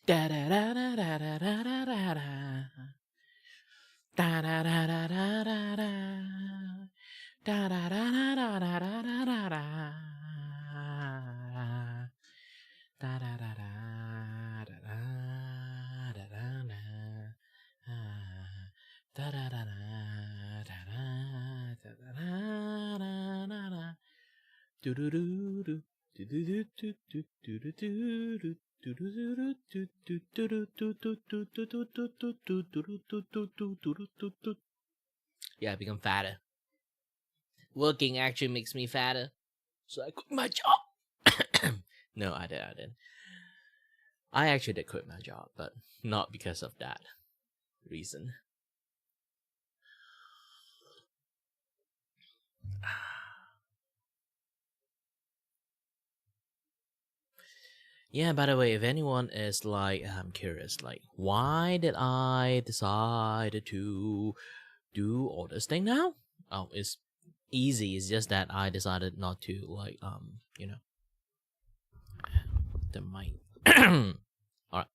Da da da da da da da da da da. Da da da da da da da. Da da da da da da da da da da. Da da da da da da da da da. Da da da da da da da da da da da. Do do do do do do do do do do do do. Yeah, I become fatter. Working actually makes me fatter, so I quit my job. No, I didn't. I actually did quit my job, but not because of that reason. Yeah, by the way, if anyone is like, I'm curious, like, why did I decide to do all this thing now? Oh, it's easy. It's just that I decided not to, like, the mic. All right,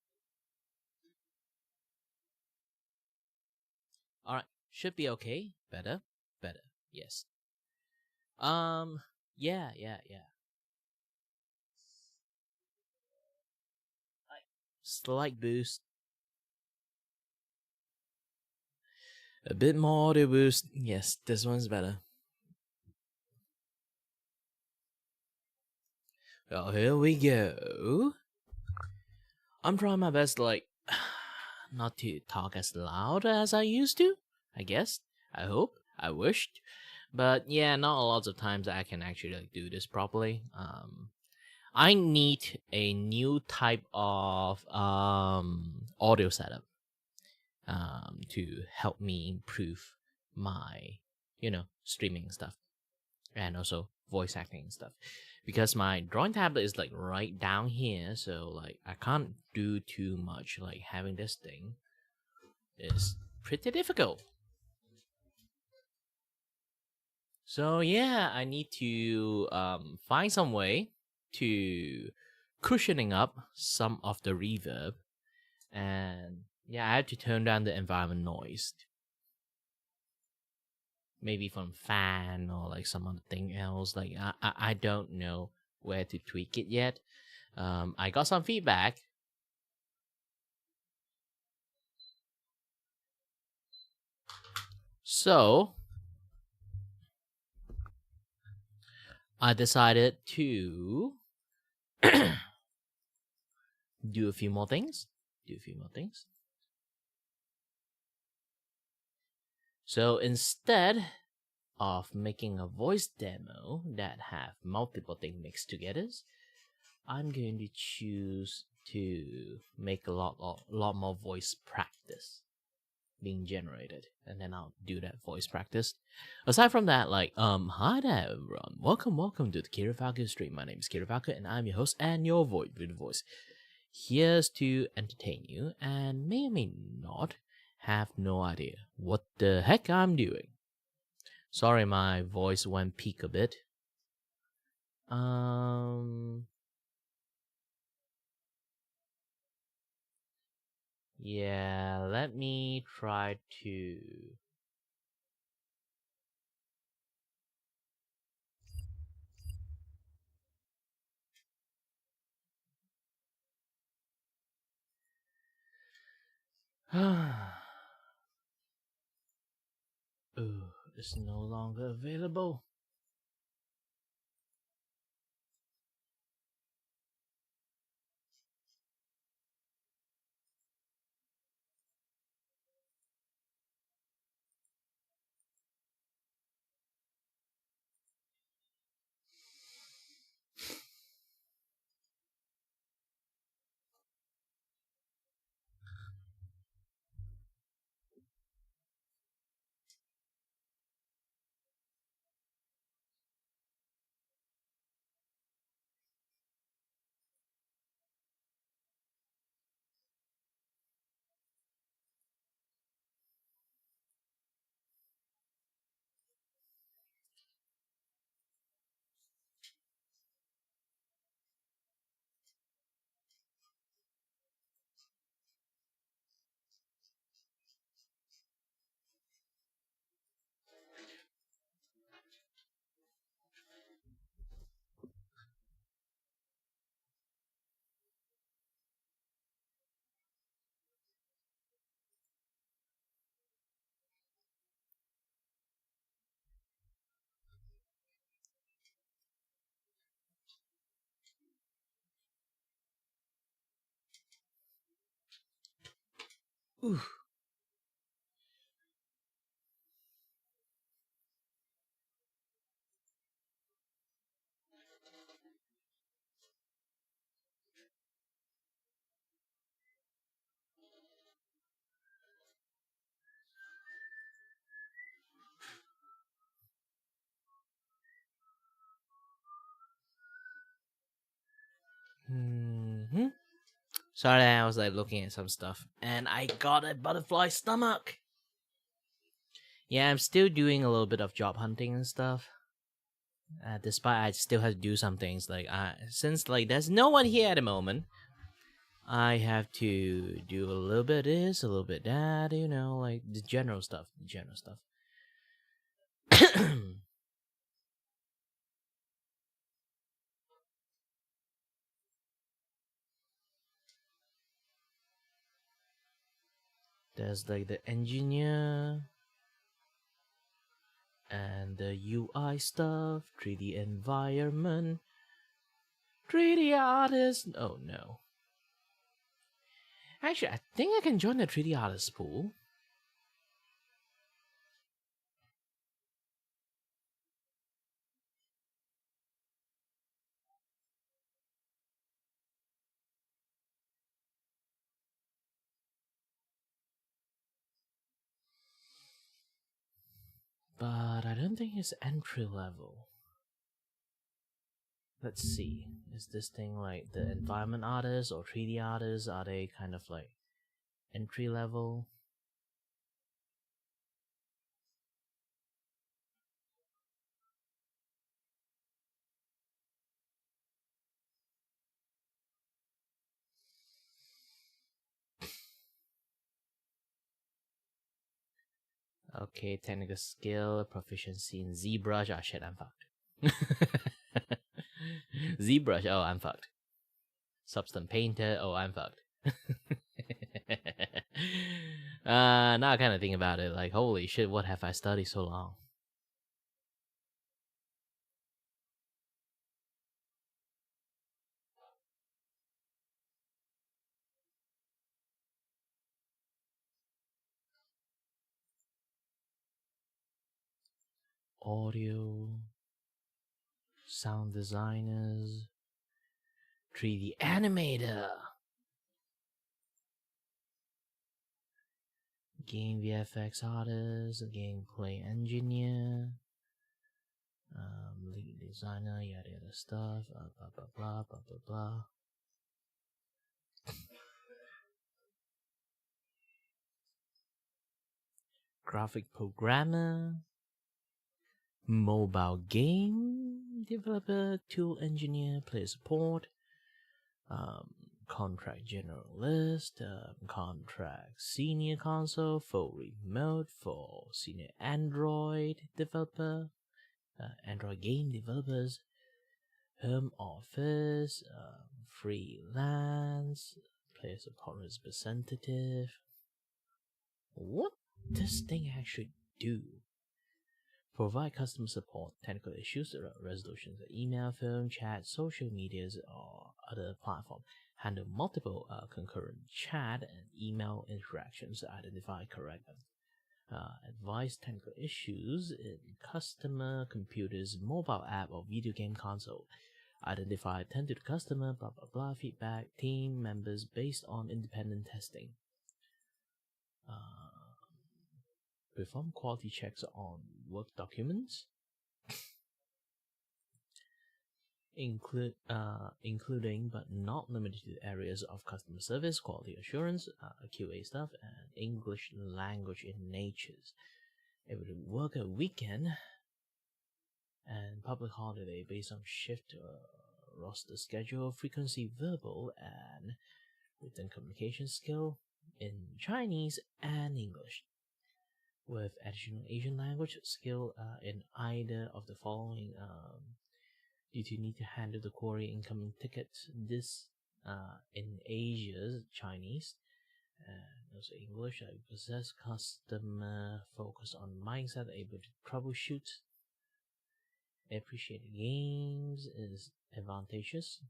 all right, should be okay. Better, better. Yes. Um. Yeah, yeah, yeah. Slight boost. A bit more audio boost. Yes, this one's better. Well, here we go. I'm trying my best, like, not to talk as loud as I used to. I guess. I hope. I wished. But yeah, not a lot of times I can actually like do this properly. I need a new type of audio setup to help me improve my streaming stuff and also voice acting and stuff because my drawing tablet is like right down here, so like I can't do too much. Like having this thing is pretty difficult. So yeah, I need to find some way to cushioning up some of the reverb, and yeah, I had to turn down the environment noise, maybe from fan or like some other thing else. Like I don't know where to tweak it yet. I got some feedback. So I decided to do a few more things. Do a few more things. So instead of making a voice demo that have multiple things mixed together, I'm going to choose to make a lot more voice practice being generated, and then I'll do that voice practice. Aside from that, like, hi there, everyone. Welcome to the Kira Falcon stream. My name is Kira Falcon, and I'm your host and your void with voice. Here's to entertain you, and may or may not have no idea what the heck I'm doing. Sorry, my voice went peak a bit. Yeah, let me try to. Oh, it's no longer available. Ooh. Hmm. Sorry, I was like looking at some stuff, and I got a butterfly stomach. Yeah, I'm still doing a little bit of job hunting and stuff. Despite I still have to do some things like since like there's no one here at the moment, I have to do a little bit of this, a little bit that, like the general stuff. The general stuff. There's like the engineer and the UI stuff, 3D environment, 3D artist. Oh no. Actually, I think I can join the 3D artist pool. But I don't think it's entry level. Let's see. Is this thing like the environment artists or 3D artists? Are they kind of like entry level? Okay, technical skill, proficiency in ZBrush. Oh shit, I'm fucked. ZBrush, oh, I'm fucked. Substance Painter, oh, I'm fucked. Now I kind of think about it, like, holy shit, what have I studied so long? Audio, sound designers, 3D animator, game VFX artist, gameplay engineer, lead designer, yada yada stuff, blah blah blah blah blah blah. Graphic programmer, mobile game developer, tool engineer, player support, um, contract generalist, contract senior console for remote for senior Android developer, Android game developers, home office, freelance, player support representative. What this thing actually do? Provide customer support, technical issues, resolutions, email, phone, chat, social medias, or other platform. Handle multiple concurrent chat and email interactions. Identify correct advise technical issues in customer computers, mobile app, or video game console. Identify, attend to the customer, blah blah blah, feedback, team members based on independent testing. Perform quality checks on work documents, including but not limited to areas of customer service, quality assurance, QA stuff, and English language in natures. Able to work a weekend and public holiday based on shift roster schedule, frequency, verbal and written communication skill in Chinese and English, with additional Asian language skill in either of the following. Due to need to handle the query incoming tickets, this in Asia, Chinese, and also English. I possess customer focus on mindset, able to troubleshoot. Appreciate games is advantageous.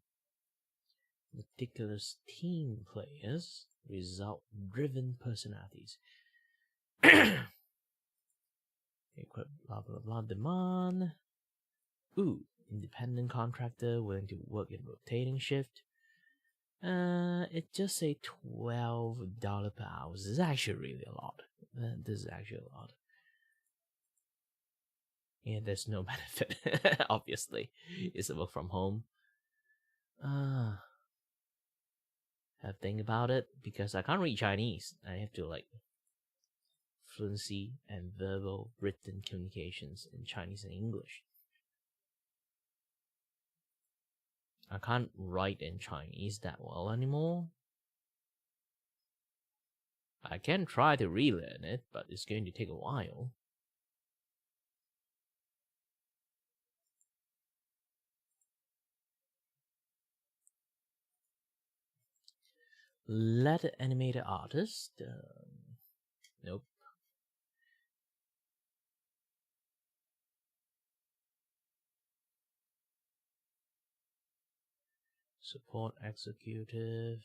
meticulous team players, result-driven personalities. Equip blah blah blah demand. Ooh, independent contractor willing to work in rotating shift. It just say $12 per hour. This is actually really a lot. This is actually a lot. Yeah, there's no benefit. Obviously, it's a work from home. Have to think about it because I can't read Chinese. I have to like fluency and verbal written communications in Chinese and English. I can't write in Chinese that well anymore. I can try to relearn it, but it's going to take a while. Letter animator artist? Nope. Support executive,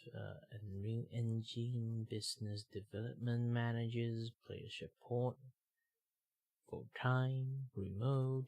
Unreal Engine, business development managers, player support, full time, remote.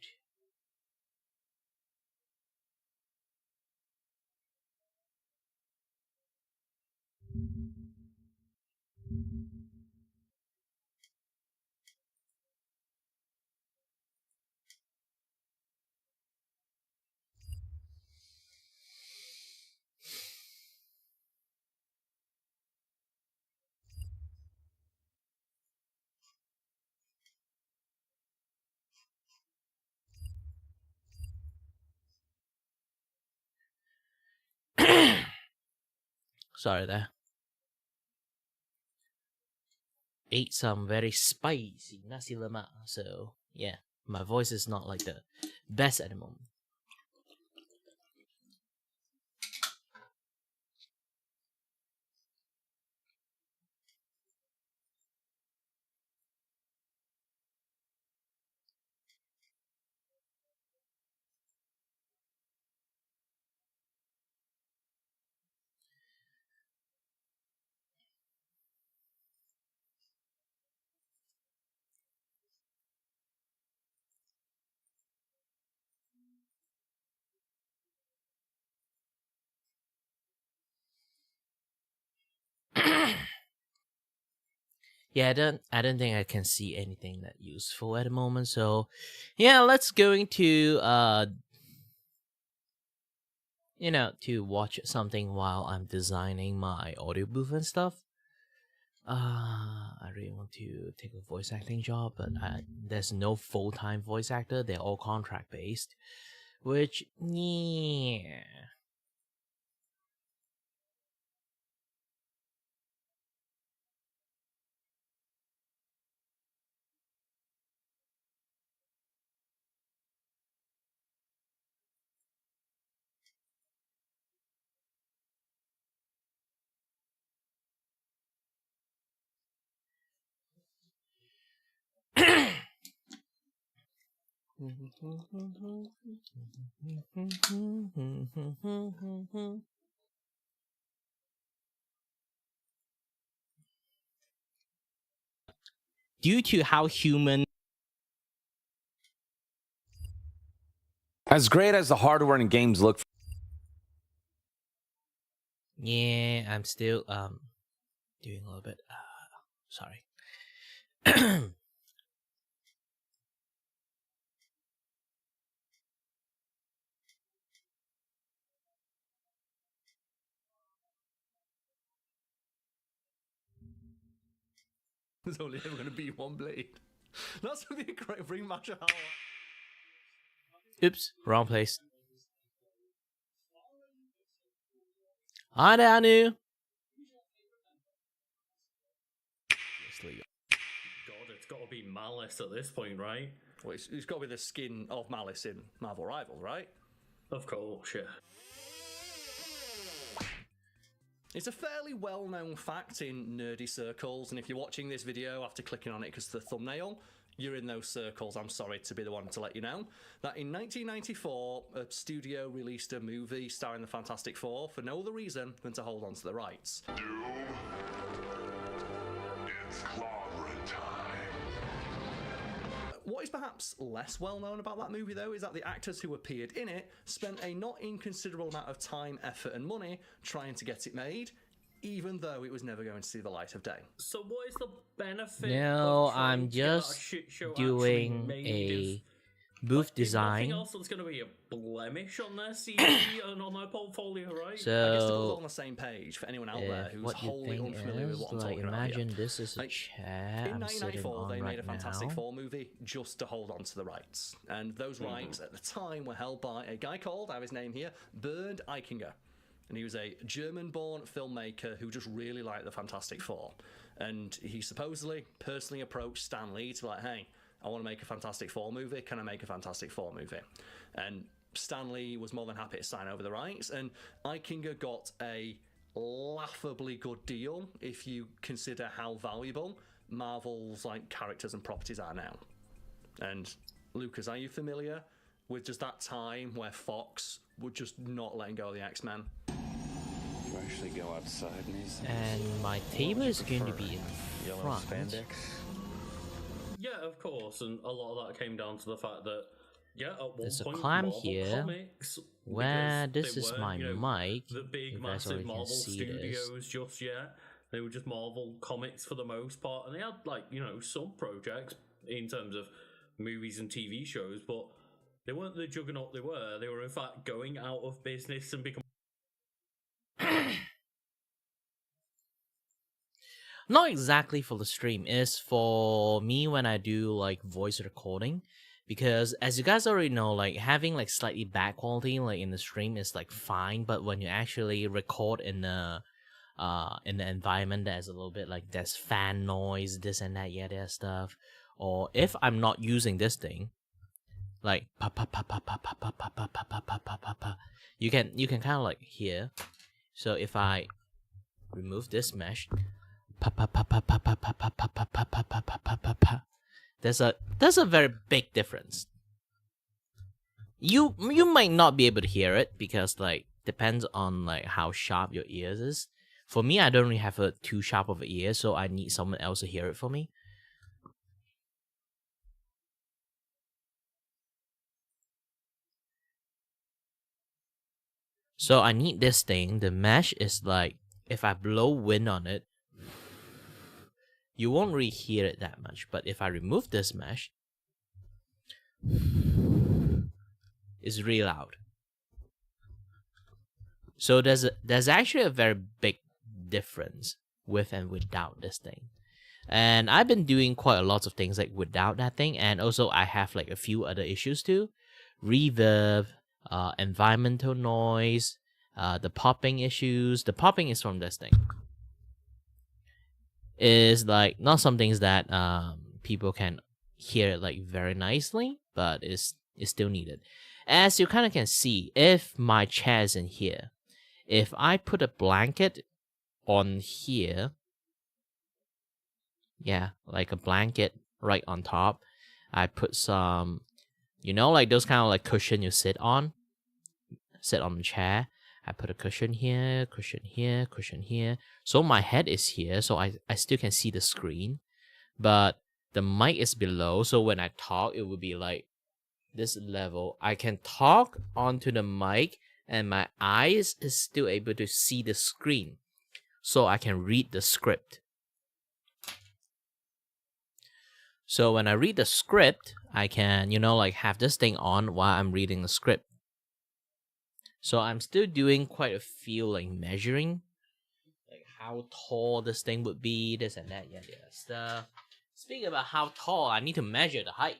Sorry there. Ate some very spicy nasi lemak, so yeah, my voice is not like the best at the moment. Yeah, I don't think I can see anything that useful at the moment. So, yeah, let's going to to watch something while I'm designing my audio booth and stuff. I really want to take a voice acting job, but there's no full-time voice actor. They're all contract based, which yeah. Due to how human. As great as the hardware and games look. Yeah, I'm still doing a little bit. Sorry. There's only ever going to be one blade. That's going to be a great bring Masha. Oops, wrong place. Hi there, Anu. God, it's got to be Malice at this point, right? Well, it's got to be the skin of Malice in Marvel Rivals, right? Of course, yeah. It's a fairly well-known fact in nerdy circles, and if you're watching this video after clicking on it because of the thumbnail, you're in those circles, I'm sorry to be the one to let you know that in 1994, a studio released a movie starring the Fantastic Four for no other reason than to hold on to the rights. Doom, it's clobberin' time. What is perhaps less well known about that movie, though, is that the actors who appeared in it spent a not inconsiderable amount of time, effort, and money trying to get it made, even though it was never going to see the light of day. So what is the benefit? No, of trying I'm to get that just shit show actually doing made a if, booth if design. nothing else, that's going to be a blemish on their CV and on their portfolio, right? I guess to put us all So on the same page, for anyone out there if who's what you wholly think unfamiliar with is, what I'm like, talking about imagine here. this is a Like, chair in I'm sitting 1994, on they made right a Fantastic now. Four movie just to hold on to the rights. And those rights at the time were held by a guy called, I have his name here, Bernd Eichinger. And he was a German-born filmmaker who just really liked the Fantastic Four. And he supposedly personally approached Stan Lee to like, hey, I want to make a Fantastic Four movie. Can I make a Fantastic Four movie? And Stan Lee was more than happy to sign over the rights. And Eichinger got a laughably good deal if you consider how valuable Marvel's like characters and properties are now. And Lucas, are you familiar with just that time where Fox were just not letting go of the X-Men? You actually go outside, Nathan? And my table is going to be in Yellow front. spandex? Yeah, of course, and a lot of that came down to the fact that at one There's a point, clamp Marvel here Comics, where because this they is weren't, my mic. the big You guys massive already can Marvel see this. studios just yet. They were just Marvel Comics for the most part, and they had like some projects in terms of movies and TV shows, but they weren't the juggernaut they were. They were in fact going out of business and becoming. Not exactly for the stream, it's for me when I do like voice recording. Because as you guys already know, like having like slightly bad quality like in the stream is like fine, but when you actually record in the environment, there's a little bit like there's fan noise, this and that, that stuff. Or if I'm not using this thing, like pa pa pa pa pa pa pa pa pa pa pa pa pa pa pa, you can kind of like hear. So if I remove this mesh, pa pa pa pa pa pa pa pa pa pa pa pa pa pa pa pa, there's a very big difference. You might not be able to hear it because like depends on like how sharp your ears is. For me, I don't really have a too sharp of an ear, so I need someone else to hear it for me. So I need this thing. The mesh is like, if I blow wind on it, you won't really hear it that much. But if I remove this mesh, it's really loud. So there's actually a very big difference with and without this thing. And I've been doing quite a lot of things like without that thing, and also I have like a few other issues too. Reverb, environmental noise, the popping issues. The popping is from this thing. Is like not some things that people can hear like very nicely, but it's still needed. As you kind of can see, if my chair is in here, if I put a blanket on here, yeah, like a blanket right on top, I put some, like those kind of like cushion you sit on the chair. I put a cushion here, cushion here, cushion here. So my head is here, so I still can see the screen. But the mic is below, so when I talk, it would be like this level. I can talk onto the mic, and my eyes is still able to see the screen. So I can read the script. So when I read the script, I can, like have this thing on while I'm reading the script. So I'm still doing quite a few like measuring, like how tall this thing would be, this and that, yeah, stuff. Speaking about how tall, I need to measure the height.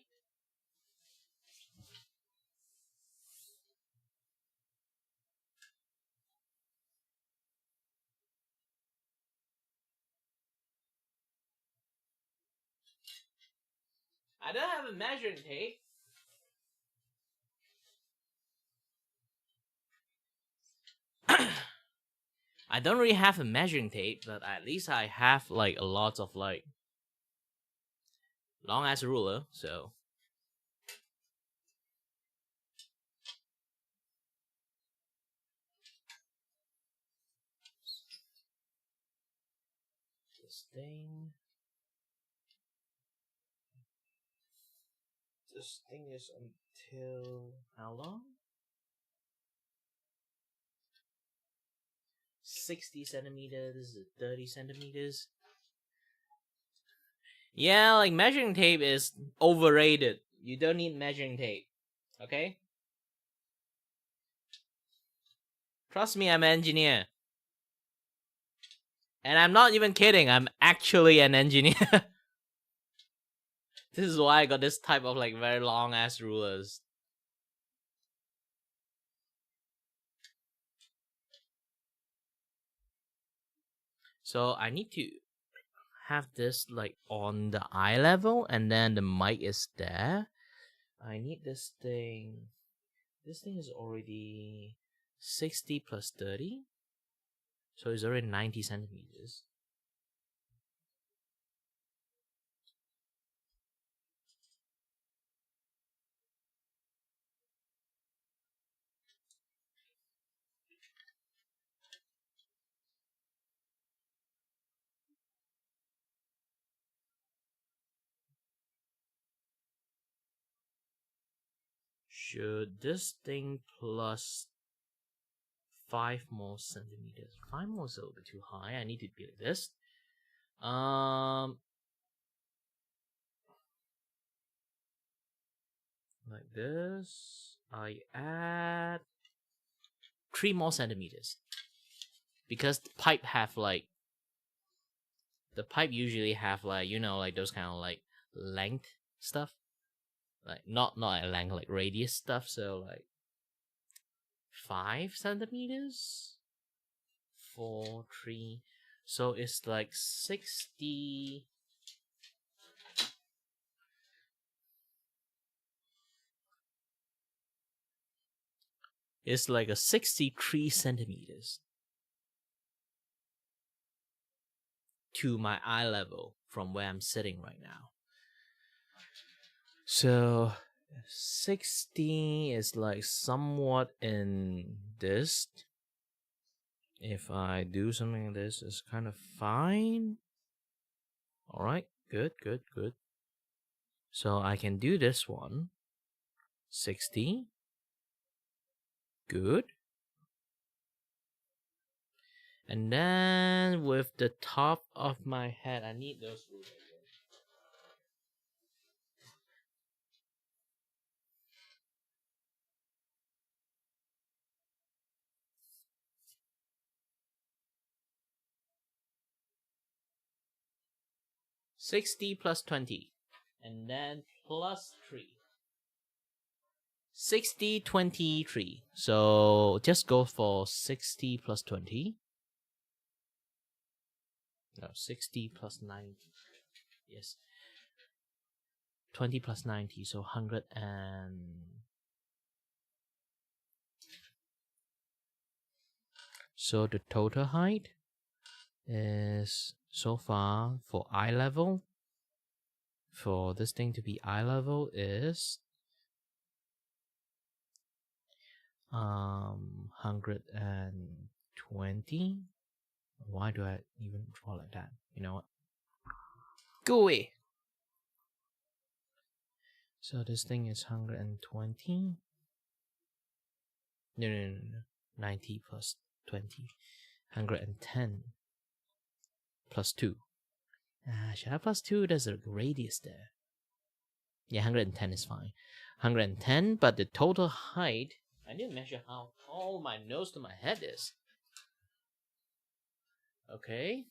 I don't have a measuring tape. I don't really have a measuring tape, but at least I have like a lot of like long ass ruler, so. This thing. This thing is until how long? 60 centimeters, 30 centimeters. Yeah, like measuring tape is overrated. You don't need measuring tape. Okay? Trust me, I'm an engineer. And I'm not even kidding, I'm actually an engineer. This is why I got this type of like very long ass rulers. So I need to have this like on the eye level, and then the mic is there. I need this thing. This thing is already 60 plus 30. So it's already 90 centimeters. Should this thing plus 5 more centimeters? 5 more is a little bit too high. I need to be like this. Like this. I add 3 more centimeters. Because the pipe have like, the pipe usually have like, you know, like those kind of like length stuff. Like not a length, like radius stuff. So like 5 centimeters, 4, 3. So it's like 60. It's like a 63 centimeters to my eye level from where I'm sitting right now. So 60 is like somewhat in this. If I do something like this, it's kind of fine. Alright, good. So I can do this one. 60. Good. And then with the top of my head, I need those rulers. 60 plus 20. And then plus 3. 60, 23. So just go for 60 plus 20. No, 60 plus 90. Yes. 20 plus 90, so 100 and... So the total height is so far for eye level. For this thing to be eye level is 120. Why do I even draw like that? You know what? Go away. So this thing is 120. No. 90 plus 20. 110 plus 2. Should I have plus 2? There's a radius there. Yeah, 110 is fine. 110, but the total height, I need to measure how tall my nose to my head is. Okay.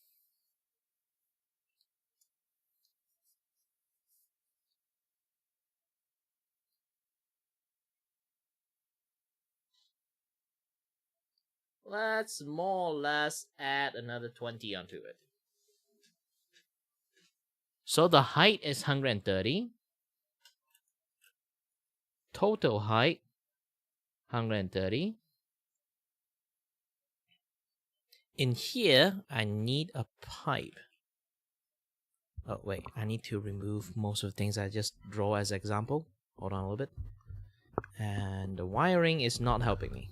Let's more or less add another 20 onto it. So the height is 130. Total height, 130. In here, I need a pipe. Oh, wait, I need to remove most of the things I just draw as example. Hold on a little bit. And the wiring is not helping me.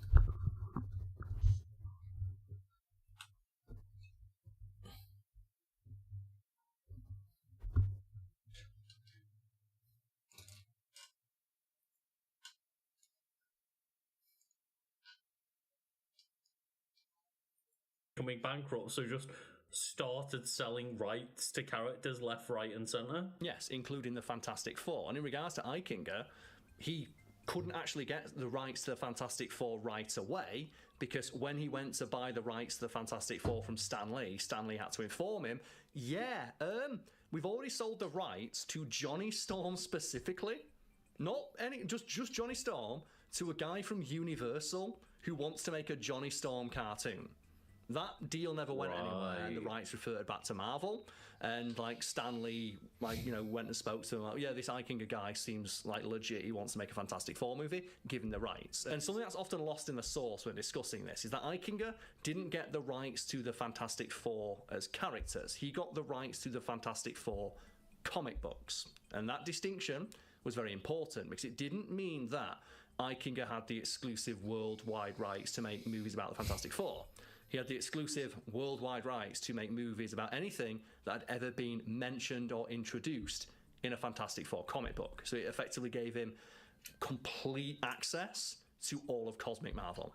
Becoming bankrupt, so just started selling rights to characters left, right, and center. Yes, including the Fantastic Four. And in regards to Eichinger, he couldn't actually get the rights to the Fantastic Four right away, because when he went to buy the rights to the Fantastic Four from Stan Lee had to inform him, we've already sold the rights to Johnny Storm specifically. Not any, just Johnny Storm, to a guy from Universal who wants to make a Johnny Storm cartoon. That deal never went anywhere, and the rights referred back to Marvel. And like Stan Lee, went and spoke to him. Like, yeah, this Eichinger guy seems like legit. He wants to make a Fantastic Four movie. Give him the rights. And something that's often lost in the source when discussing this is that Eichinger didn't get the rights to the Fantastic Four as characters. He got the rights to the Fantastic Four comic books, and that distinction was very important because it didn't mean that Eichinger had the exclusive worldwide rights to make movies about the Fantastic Four. He had the exclusive worldwide rights to make movies about anything that had ever been mentioned or introduced in a Fantastic Four comic book. So it effectively gave him complete access to all of Cosmic Marvel.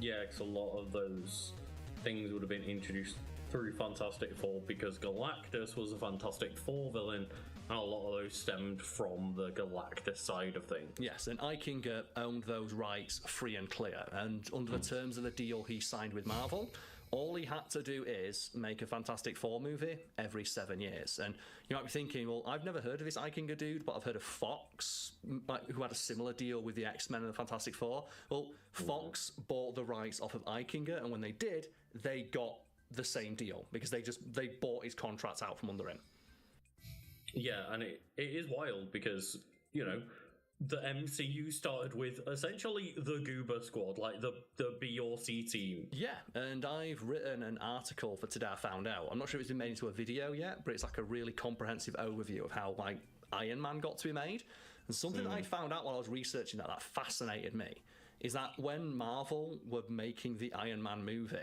Yeah, because a lot of those things would have been introduced through Fantastic Four because Galactus was a Fantastic Four villain, and a lot of those stemmed from the Galactus side of things. Yes, and Eichinger owned those rights free and clear, and under the terms of the deal he signed with Marvel, all he had to do is make a Fantastic Four movie every 7 years. And you might be thinking, well, I've never heard of this Eichinger dude, but I've heard of Fox, who had a similar deal with the X-Men and the Fantastic Four. Well, Fox bought the rights off of Eichinger, and when they did, they got the same deal because they bought his contracts out from under him. Yeah, and it is wild because, the MCU started with essentially the Goober Squad, like the B or C team. Yeah, and I've written an article for Today I Found Out. I'm not sure if it's been made into a video yet, but it's like a really comprehensive overview of how like Iron Man got to be made. And something that I found out while I was researching that fascinated me is that when Marvel were making the Iron Man movie,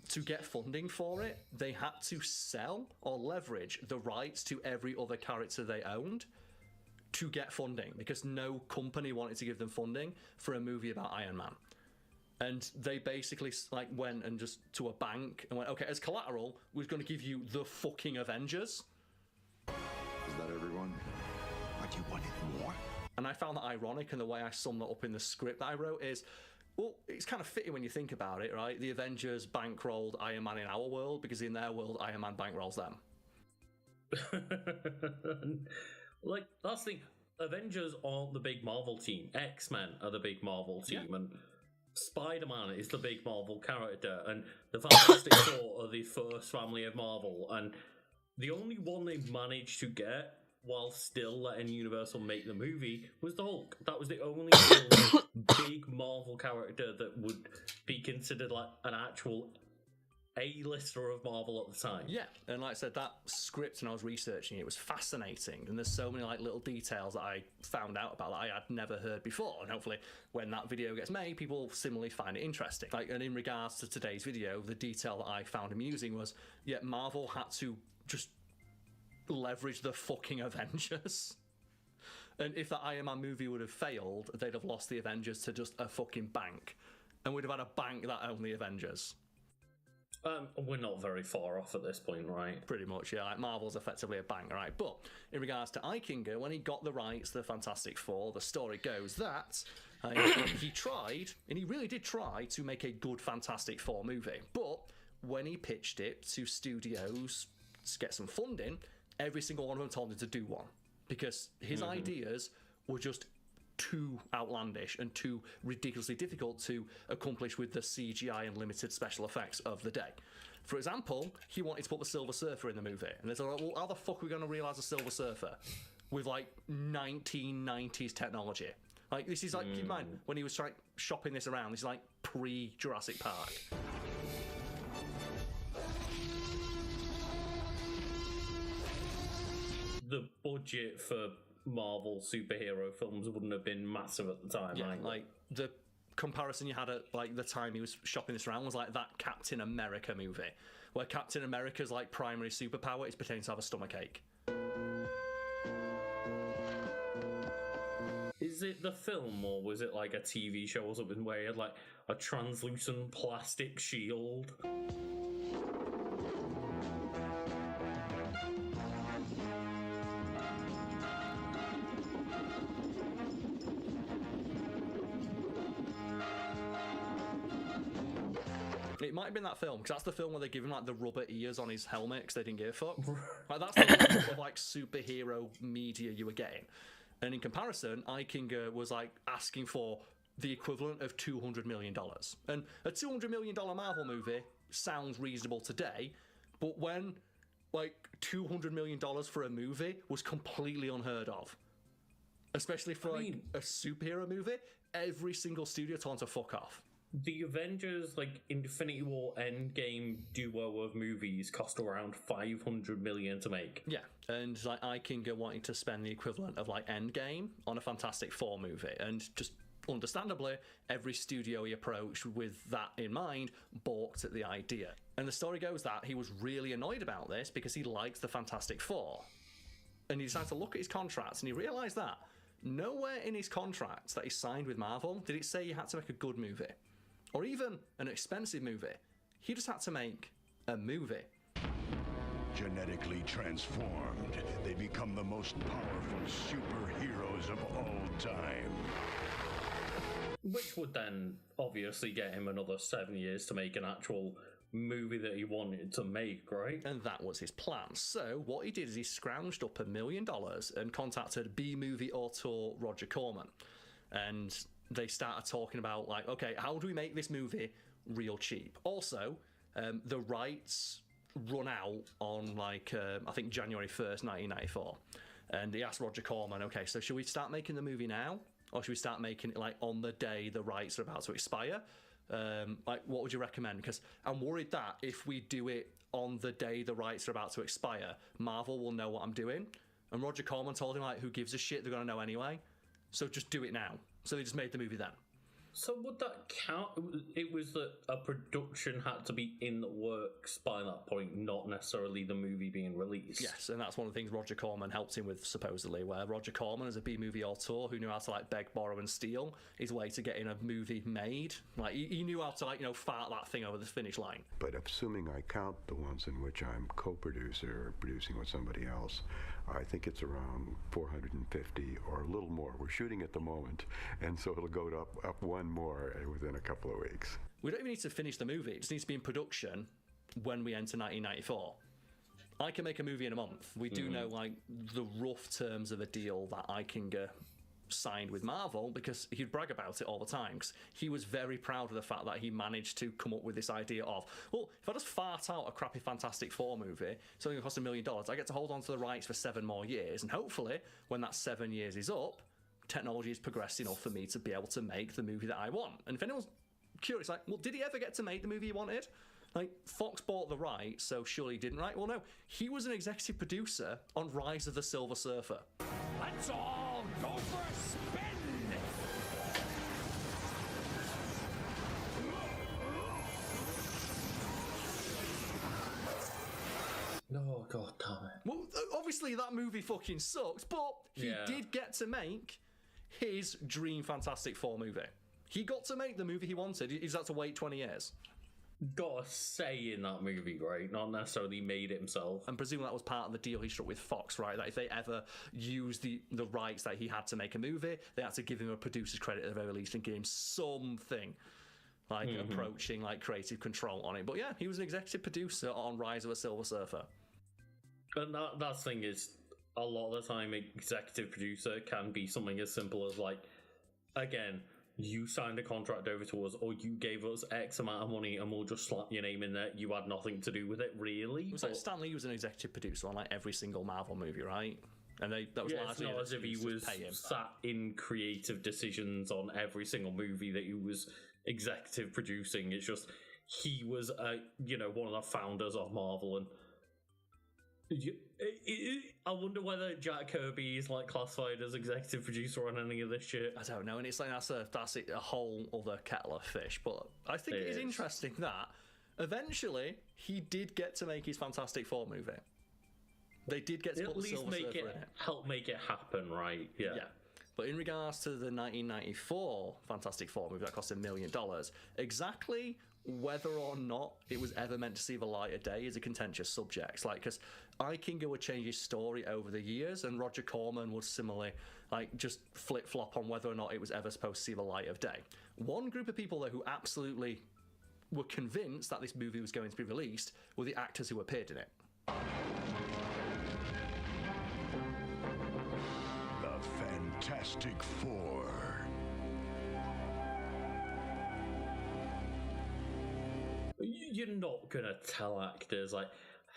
to get funding for it, they had to sell or leverage the rights to every other character they owned to get funding, because no company wanted to give them funding for a movie about Iron Man. And they basically like went and just to a bank and went, okay, as collateral, we're going to give you the fucking Avengers. Is that everyone? What, you wanted more? And I found that ironic, and the way I summed that up in the script that I wrote is, well, it's kind of fitting when you think about it, right? The Avengers bankrolled Iron Man in our world because in their world, Iron Man bankrolls them. Like, that's the thing. Avengers aren't the big Marvel team. X-Men are the big Marvel team, and Spider-Man is the big Marvel character, and the Fantastic Four are the first family of Marvel, and the only one they managed to get while still letting Universal make the movie was the Hulk. That was the only real big Marvel character that would be considered like an actual A-lister of Marvel at the time. Yeah, and like I said, that script, when I was researching it, was fascinating, and there's so many like little details that I found out about that I had never heard before, and hopefully when that video gets made, people similarly find it interesting. Like, and in regards to today's video, the detail that I found amusing was, yeah, Marvel had to just leverage the fucking Avengers. And if the Iron Man movie would have failed, they'd have lost the Avengers to just a fucking bank, and we'd have had a bank that owned the Avengers. We're not very far off at this point, right? Pretty much, yeah. Like Marvel's effectively a bank, right? But in regards to Eichinger, when he got the rights to the Fantastic Four, the story goes that he tried, and he really did try, to make a good Fantastic Four movie. But when he pitched it to studios to get some funding, every single one of them told him to do one, because his ideas were just too outlandish and too ridiculously difficult to accomplish with the CGI and limited special effects of the day. For example, he wanted to put the Silver Surfer in the movie, and they said, well, how the fuck are we going to realise the Silver Surfer? with like 1990s technology. Like this is like, keep in mind when he was like shopping this around, this is like pre-Jurassic Park. The budget for Marvel superhero films wouldn't have been massive at the time. Yeah, either. like the comparison you had at like the time he was shopping this around was like that Captain America movie, where Captain America's like primary superpower is pretending to have a stomachache. Is it the film, or was it like a TV show or something where he had like a translucent plastic shield? It might have been that film, because that's the film where they give him like the rubber ears on his helmet because they didn't give a fuck. Like that's the level of like superhero media you were getting. And in comparison, Eichinger was like asking for the equivalent of $200 million. And a $200 million Marvel movie sounds reasonable today, but when like $200 million for a movie was completely unheard of. Especially for like a superhero movie, every single studio told to fuck off. The Avengers, like Infinity War Endgame duo of movies cost around $500 million to make. Yeah, and like Eichinger wanting to spend the equivalent of like Endgame on a Fantastic Four movie, and just understandably, every studio he approached with that in mind balked at the idea. And the story goes that he was really annoyed about this because he likes the Fantastic Four, and he decided to look at his contracts and he realised that nowhere in his contracts that he signed with Marvel did it say you had to make a good movie. Or even an expensive movie. He just had to make a movie. Genetically transformed, they become the most powerful superheroes of all time. Which would then obviously get him another 7 years to make an actual movie that he wanted to make, right? And that was his plan. So what he did is he scrounged up $1 million and contacted B-movie auteur Roger Corman. And they started talking about like, okay, how do we make this movie real cheap? Also, the rights run out on like I think January 1st, 1994, and he asked Roger Corman, okay, so should we start making the movie now, or should we start making it like on the day the rights are about to expire? Like, what would you recommend? Because I'm worried that if we do it on the day the rights are about to expire, Marvel will know what I'm doing. And Roger Corman told him like, who gives a shit? They're gonna know anyway. So just do it now. So they just made the movie then. So would that count? It was that a production had to be in the works by that point, not necessarily the movie being released. Yes, and that's one of the things Roger Corman helped him with, supposedly, where Roger Corman, as a B-movie auteur who knew how to like beg, borrow and steal his way to getting a movie made. Like he knew how to like, you know, fart that thing over the finish line. But assuming I count the ones in which I'm co-producer or producing with somebody else, I think it's around 450 or a little more. We're shooting at the moment, and so it'll go up one more within a couple of weeks. We don't even need to finish the movie. It just needs to be in production when we enter 1994. I can make a movie in a month. We do know like the rough terms of a deal that Eichinger signed with Marvel, because he'd brag about it all the time, because he was very proud of the fact that he managed to come up with this idea of, well, if I just fart out a crappy Fantastic Four movie, it's only going to cost $1 million, I get to hold on to the rights for 7 more years, and hopefully when that 7 years is up, technology has progressed enough for me to be able to make the movie that I want. And if anyone's curious, like, well, did he ever get to make the movie he wanted? Like, Fox bought the rights, so surely he didn't, right? Well, no, he was an executive producer on Rise of the Silver Surfer. Let's all go for a spin! Oh, god damn it. Well, obviously that movie fucking sucked, but he did get to make his dream Fantastic Four movie. He got to make the movie he wanted. He's had to wait 20 years. Got a say in that movie, right? Not necessarily made it himself. And presumably that was part of the deal he struck with Fox, right? That if they ever used the rights that he had to make a movie, they had to give him a producer's credit at the very least and give him something like approaching like creative control on it. But yeah, he was an executive producer on Rise of a Silver Surfer. And that thing is, a lot of the time, executive producer can be something as simple as like, again, you signed a contract over to us, or you gave us X amount of money and we'll just slap your name in there. You had nothing to do with it, really. It was like Stan Lee was an executive producer on like every single Marvel movie, right? And that was Yeah, it's largely not an as if he excuse to was pay him. sat in creative decisions on every single movie that he was executive producing. It's just he was, one of the founders of Marvel, and I wonder whether Jack Kirby is like classified as executive producer on any of this shit. I don't know, and it's like that's a whole other kettle of fish. But I think it is interesting that eventually he did get to make his Fantastic Four movie. They did get to at put the least Silver Surfer in it. help make it happen, right? Yeah. But in regards to the 1994 Fantastic Four movie that cost $1 million, exactly whether or not it was ever meant to see the light of day is a contentious subject. Like, because Eichinger would change his story over the years, and Roger Corman would similarly, just flip-flop on whether or not it was ever supposed to see the light of day. One group of people, though, who absolutely were convinced that this movie was going to be released were the actors who appeared in it. Fantastic Four. You're not gonna tell actors like,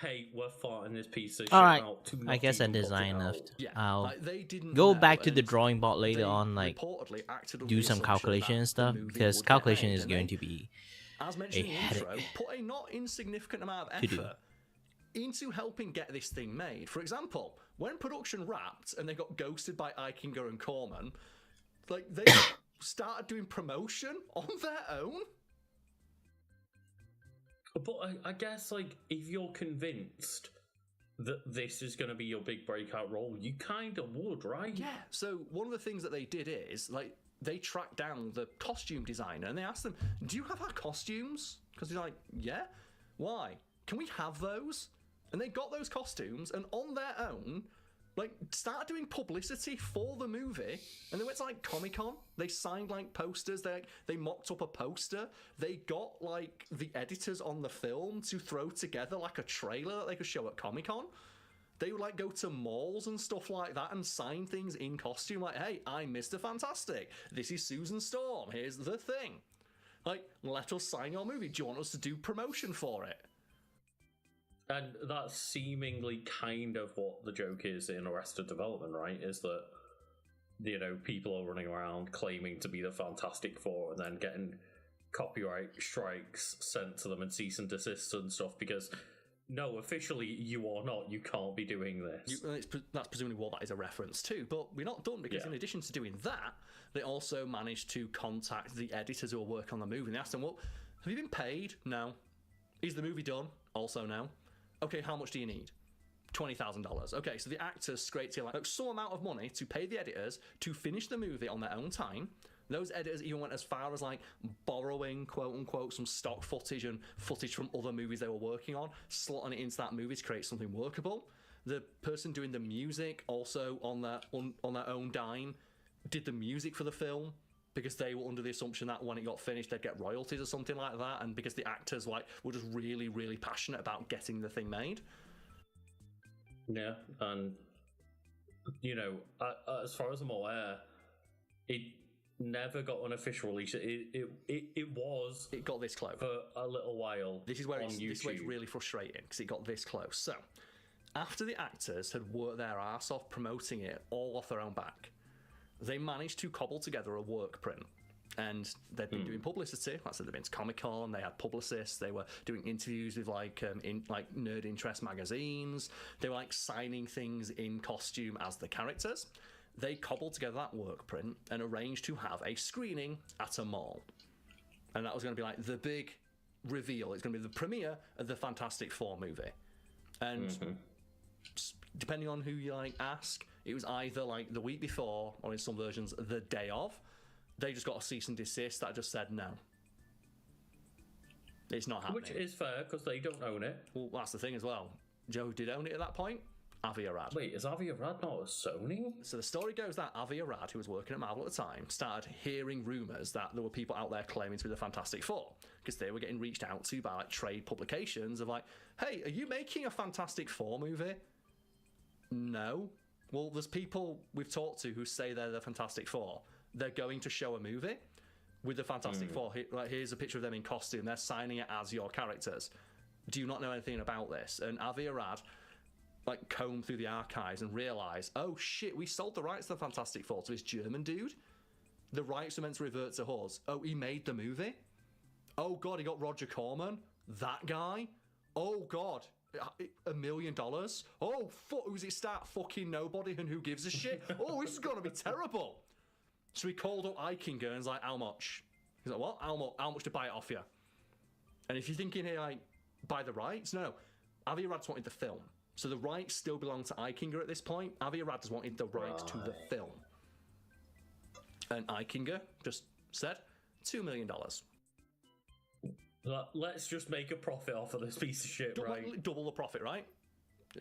"Hey, we're farting this piece of shit Alright, out." To I guess I not even put it designed out. it. Yeah, I'll they didn't go know, back to the and drawing board later they on, reportedly acted under do the some assumption calculation that and stuff, the movie because would get calculation made, is and going they, to be as mentioned in the headache intro, put a not insignificant amount of to do. effort into helping get this thing made. For example, when production wrapped and they got ghosted by Eichinger and Corman, they started doing promotion on their own. But I guess, if you're convinced that this is going to be your big breakout role, you kind of would, right? Yeah. So one of the things that they did is, they tracked down the costume designer and they asked them, "Do you have our costumes?" Because he's like, "Yeah." "Why? Can we have those?" And they got those costumes, and on their own, started doing publicity for the movie. And they went to Comic-Con. They signed posters. They mocked up a poster. They got the editors on the film to throw together a trailer that they could show at Comic-Con. They would go to malls and stuff like that and sign things in costume. "Hey, I'm Mr. Fantastic. This is Susan Storm. Here's the thing. Let us sign your movie. Do you want us to do promotion for it?" And that's seemingly kind of what the joke is in Arrested Development, right? Is that, people are running around claiming to be the Fantastic Four and then getting copyright strikes sent to them and cease and desist and stuff because, no, officially you are not. You can't be doing this. That's presumably what that is a reference to. But we're not done because in addition to doing that, they also managed to contact the editors who are working on the movie. And they asked them, "Well, have you been paid?" "No." "Is the movie done?" "Also no." "Okay, how much do you need?" $20,000. Okay, so the actors scraped together some amount of money to pay the editors to finish the movie on their own time. Those editors even went as far as borrowing, quote unquote, some stock footage and footage from other movies they were working on, slotting it into that movie to create something workable. The person doing the music also on their own dime did the music for the film, because they were under the assumption that when it got finished they'd get royalties or something like that, and because the actors were just really, really passionate about getting the thing made. Yeah, and as far as I'm aware, it never got an official release. It got this close for a little while. This is where it's really frustrating, because it got this close. So after the actors had worked their arse off promoting it all off their own back, they managed to cobble together a work print. And they'd been doing publicity. Like I said, they'd been to Comic-Con, they had publicists, they were doing interviews with Nerd Interest magazines, they were signing things in costume as the characters. They cobbled together that work print and arranged to have a screening at a mall. And that was going to be the big reveal. It's going to be the premiere of the Fantastic Four movie. And depending on who you ask, it was either the week before, or in some versions the day of. They just got a cease and desist that just said no. It's not happening. Which is fair, because they don't own it. Well, that's the thing as well. Joe did own it at that point. Avi Arad. Wait, is Avi Arad not a Sony? So the story goes that Avi Arad, who was working at Marvel at the time, started hearing rumours that there were people out there claiming to be the Fantastic Four, because they were getting reached out to by trade publications of "Hey, are you making a Fantastic Four movie?" "No." "Well, there's people we've talked to who say they're the Fantastic Four. They're going to show a movie with the Fantastic Four. Here's a picture of them in costume. They're signing it as your characters. Do you not know anything about this?" And Avi Arad like comb through the archives and realise, oh shit, we sold the rights to the Fantastic Four to this German dude. The rights were meant to revert to us. Oh, he made the movie? Oh god, he got Roger Corman? That guy? Oh god, $1 million? Oh fuck, who's it start fucking nobody and who gives a shit? Oh, this is gonna be terrible. So he called up Eichinger and was like, how much? He's like, what? How much to buy it off you? And if you're thinking here, like, buy the rights? No. Avi Arad wanted the film. So the rights still belong to Eichinger at this point. Avi Arad has wanted the rights to the film. And Eichinger just said, $2 million. Let's just make a profit off of this piece of shit, right? Double the profit, right?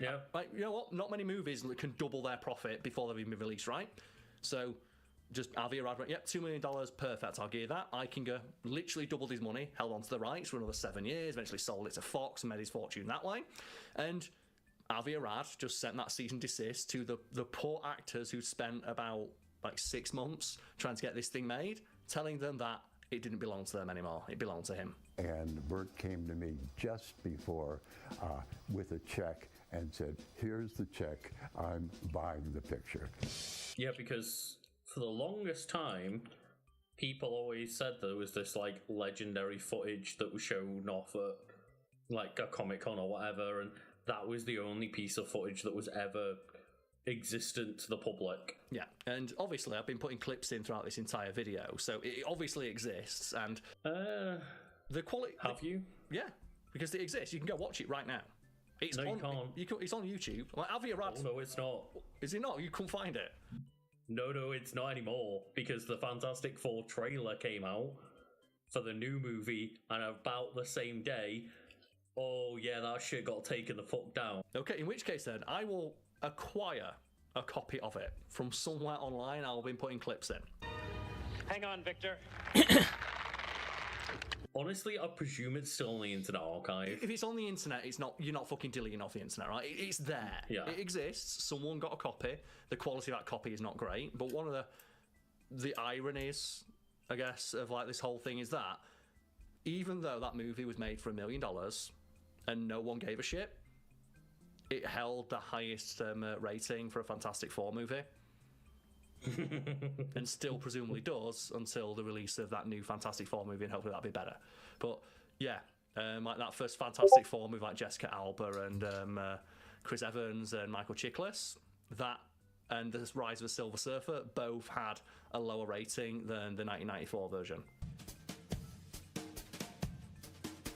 Yeah. Like, you know what? Not many movies can double their profit before they've even been released, right? So just Avi Arad went, yep, $2 million, perfect, I'll give you that. Eichinger literally doubled his money, held on to the rights for another 7 years, eventually sold it to Fox and made his fortune that way. And Avi Arad just sent that cease and desist to the poor actors who spent about like 6 months trying to get this thing made, telling them that it didn't belong to them anymore, it belonged to him. And Bert came to me just before with a check and said, here's the check, I'm buying the picture. Yeah, because for the longest time, people always said there was this like legendary footage that was shown off at like a Comic-Con or whatever, and that was the only piece of footage that was ever existent to the public. Yeah, and obviously I've been putting clips in throughout this entire video, so it obviously exists, and the quality... Have you? Yeah, because it exists. You can go watch it right now. It's No, you on, can't. It's on YouTube. Like, Avi Arad... Oh, no, it's not. Is it not? You couldn't find it? No, it's not anymore, because the Fantastic Four trailer came out for the new movie, and about the same day, oh yeah, that shit got taken the fuck down. Okay, in which case then, I will acquire a copy of it from somewhere online. I'll be putting clips in. Hang on, Victor. Honestly, I presume it's still on the Internet Archive. If it's on the internet, it's not. You're not fucking deleting off the internet, right? It's there. Yeah. It exists. Someone got a copy. The quality of that copy is not great, but one of the ironies, I guess, of like this whole thing is that even though that movie was made for $1 million and no one gave a shit, it held the highest rating for a Fantastic Four movie. And still presumably does until the release of that new Fantastic Four movie, and hopefully that'll be better. But yeah, like that first Fantastic Four movie, like Jessica Alba and Chris Evans and Michael Chiklis, that and The Rise of the Silver Surfer both had a lower rating than the 1994 version.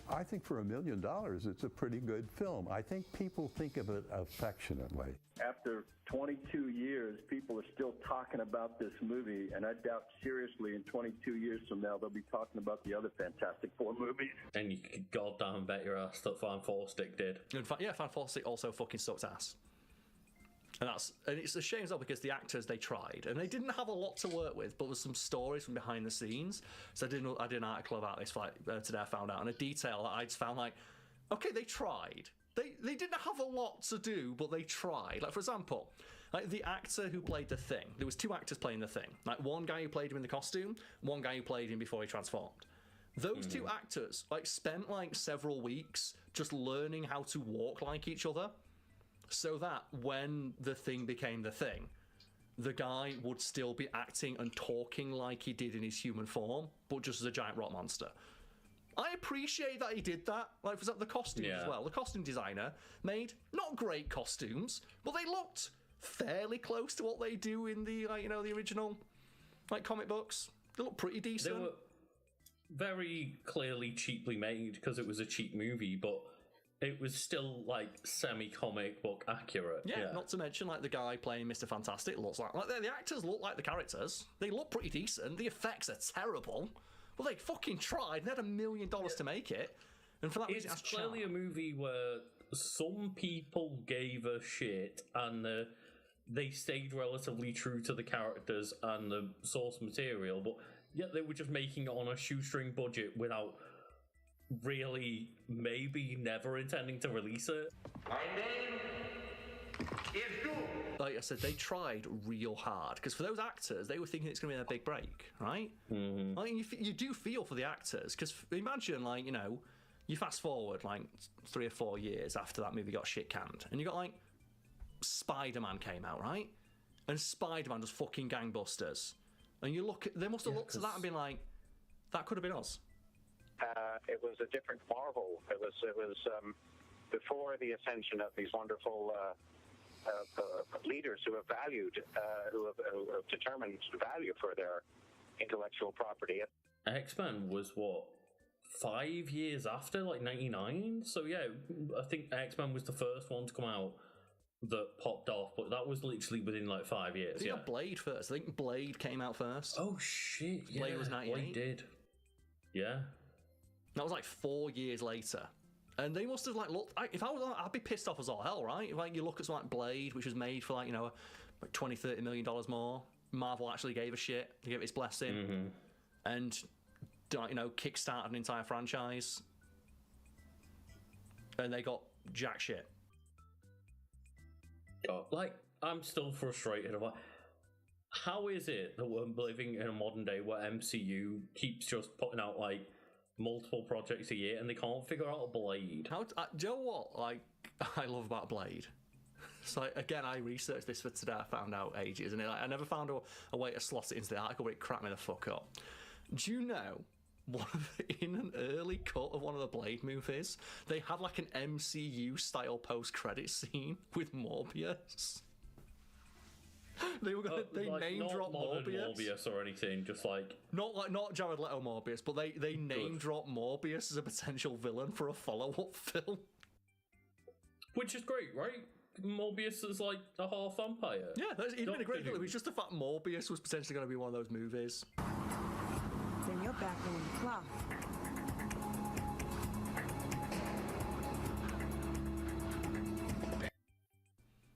I think for $1 million, it's a pretty good film. I think people think of it affectionately. After 22 years, people are still talking about this movie, and I doubt seriously in 22 years from now they'll be talking about the other Fantastic Four movies. And you could goddamn bet your ass that Fan Four Stick did. In fact, yeah, Fan Four Stick also fucking sucked ass. And it's a shame as well, because the actors, they tried and they didn't have a lot to work with, but there was some stories from behind the scenes. So I did an article about this today. I found out, and a detail that I just found like, okay, they tried. They didn't have a lot to do, but they tried. Like, for example, like the actor who played the Thing. There was 2 actors playing the Thing. Like one guy who played him in the costume, one guy who played him before he transformed. Those 2 actors like spent like several weeks just learning how to walk like each other, so that when the Thing became the Thing, the guy would still be acting and talking like he did in his human form, but just as a giant rock monster. I appreciate that he did that. Like, for example, the costumes as well. The costume designer made not great costumes, but they looked fairly close to what they do in the, like, you know, the original, like, comic books. They look pretty decent. They were very clearly cheaply made because it was a cheap movie, but it was still like semi-comic book accurate. Yeah, not to mention like the guy playing Mr. Fantastic looks like the actors look like the characters. They look pretty decent. The effects are terrible. Well, they fucking tried. They had $1 million to make it, and for that reason, it's clearly a movie where some people gave a shit and they stayed relatively true to the characters and the source material, but yet they were just making it on a shoestring budget without really maybe never intending to release it. My name is Doom. Like I said, they tried real hard, because for those actors, they were thinking it's going to be their big break, right? Mm-hmm. I mean, you do feel for the actors, because imagine, like, you know, you fast forward like 3 or 4 years after that movie got shit canned, and you got like Spider-Man came out, right? And Spider-Man does fucking gangbusters. And you look at, they must have looked at that and been like, that could have been us. It was a different Marvel. It was before the ascension of these wonderful leaders who have valued, who have determined value for their intellectual property. X-Men was what, 5 years after, like 99? So yeah, I think X-Men was the first one to come out that popped off, but that was literally within like 5 years. I think Blade first. I think Blade came out first. Oh shit! Yeah, Blade was 98. Blade did. Yeah. That was like 4 years later. And they must have like looked. If I was, I'd be pissed off as all hell, right? If like you look at something like Blade, which was made for like like $20-30 million more, Marvel actually gave a shit. They gave it its blessing, and kickstarted an entire franchise, and they got jack shit. God, like I'm still frustrated. About how is it that we're living in a modern day where MCU keeps just putting out like multiple projects a year and they can't figure out a Blade? Do you know what I love about Blade? So again, I researched this for today. I found out ages, and I never found a way to slot it into the article, but it cracked me the fuck up. Do you know, in an early cut of one of the Blade movies, they had like an MCU style post-credit scene with Morbius? They were gonna name drop Morbius or anything, just like not Jared Leto Morbius, but they name drop Morbius as a potential villain for a follow-up film, which is great, right? Morbius is like a half vampire. Yeah, he'd been a great villain. It was just the fact Morbius was potentially going to be one of those movies. Then you're back in the cloth.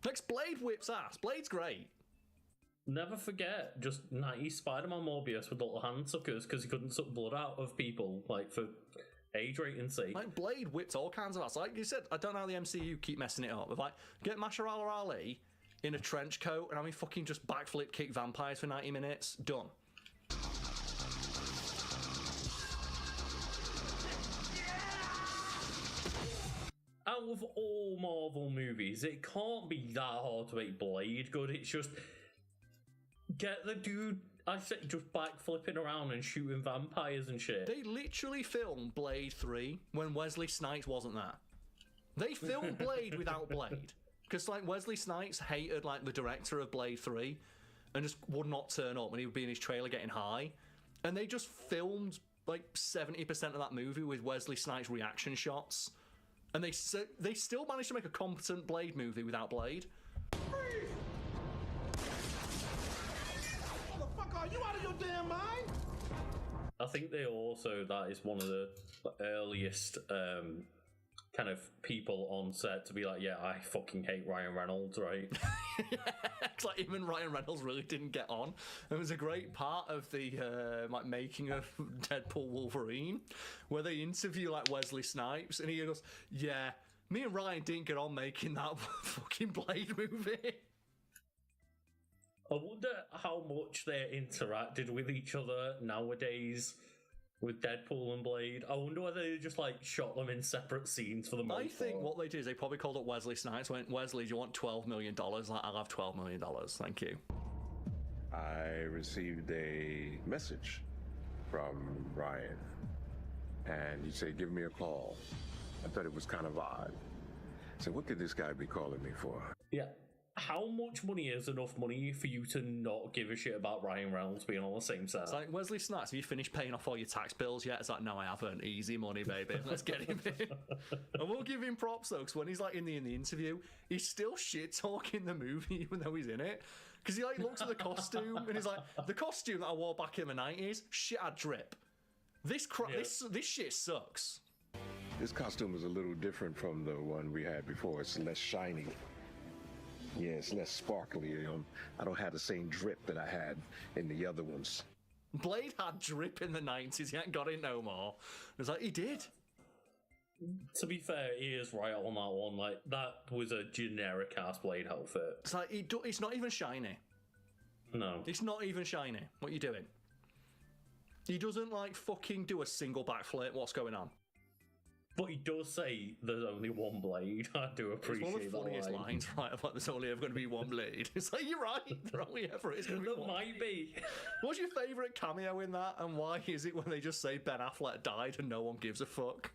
Next, Blade whips ass. Blade's great. Never forget, just 90s Spider-Man Morbius with little hand suckers because he couldn't suck blood out of people, like for age rating sake. Like Blade whips all kinds of ass. Like you said, I don't know how the MCU keep messing it up. If like get Mahershala Ali in a trench coat and I mean fucking just backflip kick vampires for 90 minutes, done. Out of all Marvel movies, it can't be that hard to make Blade good. It's just get the dude, I said, just backflipping around and shooting vampires and shit. They literally filmed Blade 3 when Wesley Snipes wasn't there. They filmed Blade without Blade. Because like Wesley Snipes hated like the director of Blade 3 and just would not turn up, and he would be in his trailer getting high. And they just filmed like 70% of that movie with Wesley Snipes reaction shots. And they still managed to make a competent Blade movie without Blade. Motherfucker, are you out of your damn mind? I think that is one of the earliest kind of people on set to be like, yeah, I fucking hate Ryan Reynolds, right? It's like him and Ryan Reynolds really didn't get on. There was a great part of the like making of Deadpool Wolverine where they interview like Wesley Snipes and he goes, yeah, me and Ryan didn't get on making that fucking Blade movie. I wonder how much they interacted with each other nowadays with Deadpool and Blade. I wonder whether they just like shot them in separate scenes for the most part. I think what they did is they probably called up Wesley Snipes, went, Wesley, do you want $12 million? Like, I'll have $12 million, thank you. I received a message from Ryan, and he said, give me a call. I thought it was kind of odd. I said, what could this guy be calling me for? Yeah. How much money is enough money for you to not give a shit about Ryan Reynolds being on the same set? It's like, Wesley Snipes, have you finished paying off all your tax bills yet? It's like, no, I haven't. Easy money, baby. Let's get him in. And we'll give him props, though, because when he's like in the interview, he's still shit-talking the movie even though he's in it. Because he like looks at the costume and he's like, the costume that I wore back in the 90s, shit, I drip. This shit sucks. This costume is a little different from the one we had before. It's less shiny. Yeah, it's less sparkly. I don't have the same drip that I had in the other ones. Blade had drip in the 90s. He ain't got it no more. It's like, he did. To be fair, he is right on that one. Like, that was a generic ass Blade outfit. It's like, it's not even shiny. No. It's not even shiny. What are you doing? He doesn't, like, fucking do a single backflip. What's going on? But he does say there's only one blade. I do appreciate that. It's one of the funniest line. lines, right? About there's only ever going to be one blade. It's like, you're right. There only ever is going to be There one. might be. What's your favourite cameo in that, and why is it when they just say Ben Affleck died and no one gives a fuck?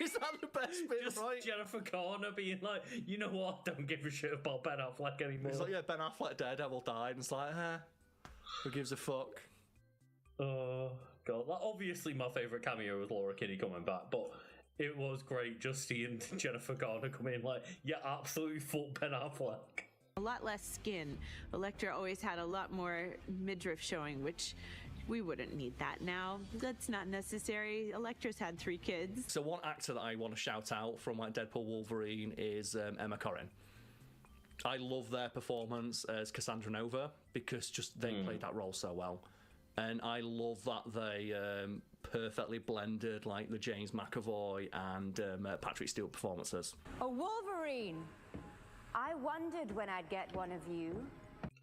Is that the best bit, Just right? Jennifer Garner being like, you know what? Don't give a shit about Ben Affleck anymore. It's like, yeah, Ben Affleck, Daredevil died, and it's like, who gives a fuck? Oh god! Like, obviously, my favorite cameo was Laura Kinney coming back, but it was great just seeing Jennifer Garner come in. Like, yeah, absolutely fuck Ben Affleck. A lot less skin. Elektra always had a lot more midriff showing, which we wouldn't need that now. That's not necessary. Elektra's had 3 kids. So one actor that I want to shout out from like Deadpool Wolverine is Emma Corrin. I love their performance as Cassandra Nova because just they played that role so well. And I love that they perfectly blended like the James McAvoy and Patrick Stewart performances. A Wolverine! I wondered when I'd get one of you.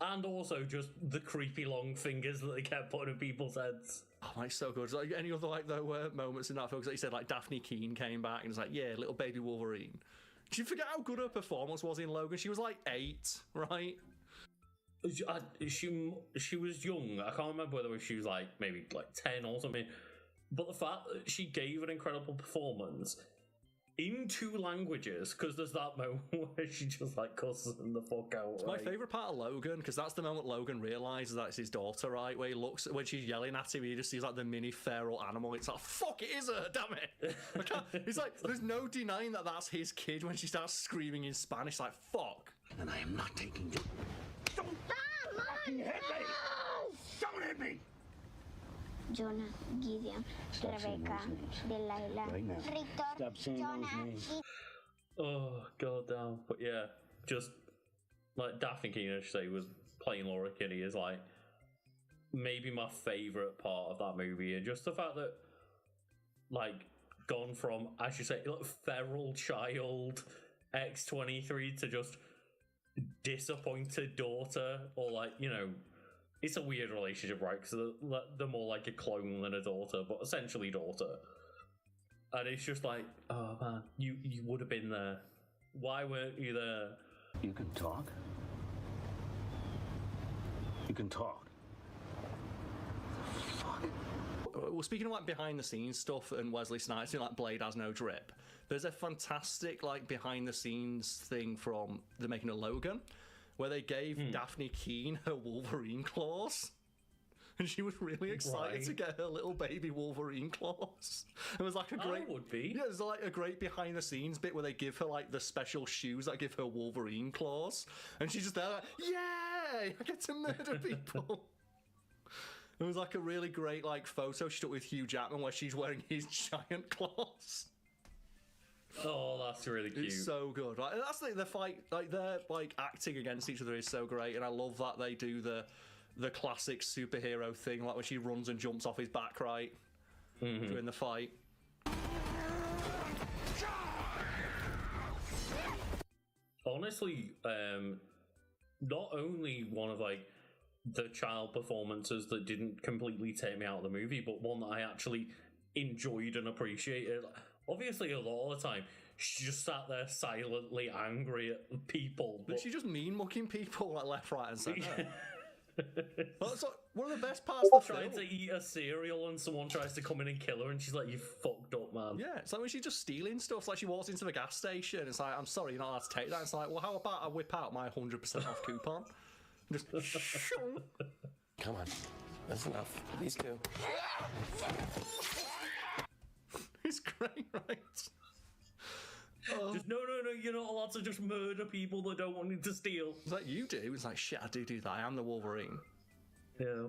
And also just the creepy long fingers that they kept putting in people's heads. Oh, like so good. Like any other like there were moments in that film, because like you said, like Daphne Keane came back and was like, yeah, little baby Wolverine. Did you forget how good her performance was in Logan? She was like 8, right? She was young. I can't remember whether she was like maybe like 10 or something. But the fact that she gave an incredible performance in 2 languages, because there's that moment where she just like cusses them the fuck out. It's my favourite part of Logan, because that's the moment Logan realises that it's his daughter, right? Where he looks, when she's yelling at him, he just sees like the mini feral animal. It's like, fuck, it is her, damn it. It's like, there's no denying that that's his kid when she starts screaming in Spanish, like, fuck. And I am not taking you. Don't fucking hit me! Don't hit me! Jonah, Gideon, Rebecca, Delilah, Victor, Jonah. Oh god damn. But yeah, just like Daphne Keane, I should say, was playing Laura Kinney is like maybe my favourite part of that movie, and just the fact that like gone from, I should say, like feral child X-23 to just disappointed daughter, or like, you know, it's a weird relationship, right? Because they're more like a clone than a daughter, but essentially daughter. And it's just like, oh man, you would have been there. Why weren't you there? You can talk. You can talk. Well, speaking of like behind the scenes stuff and Wesley Snipes doing like Blade Has No Drip, there's a fantastic like behind the scenes thing from the making of Logan, where they gave Daphne Keane her Wolverine claws. And she was really excited to get her little baby Wolverine claws. It was like a great... I would be. Yeah, it was like a great behind the scenes bit where they give her like the special shoes that give her Wolverine claws. And she's just there like, yay! I get to murder people. It was like a really great like photo she took with Hugh Jackman where she's wearing his giant claws. Oh, that's really cute. It's so good. Like, that's the fight, like their like acting against each other is so great, and I love that they do the classic superhero thing, like when she runs and jumps off his back, right, during the fight. Honestly, not only one of like the child performances that didn't completely take me out of the movie, but one that I actually enjoyed and appreciated. Obviously, a lot of the time, she just sat there silently angry at people. But she just mean-mucking people like left, right, and centre. That's like one of the best parts of the trying film. to eat a cereal and someone tries to come in and kill her, and she's like, "You fucked up, man." Yeah, it's like when she's just stealing stuff. It's like she walks into the gas station. It's like, "I'm sorry, you're not allowed to take that." It's like, well, how about I whip out my 100% off coupon? Just Come on, that's enough. These 2. It's great, right? Just no, you're not allowed to just murder people that don't want you to steal. It's like, you do. It's like, shit, I do that. I am the Wolverine. Yeah.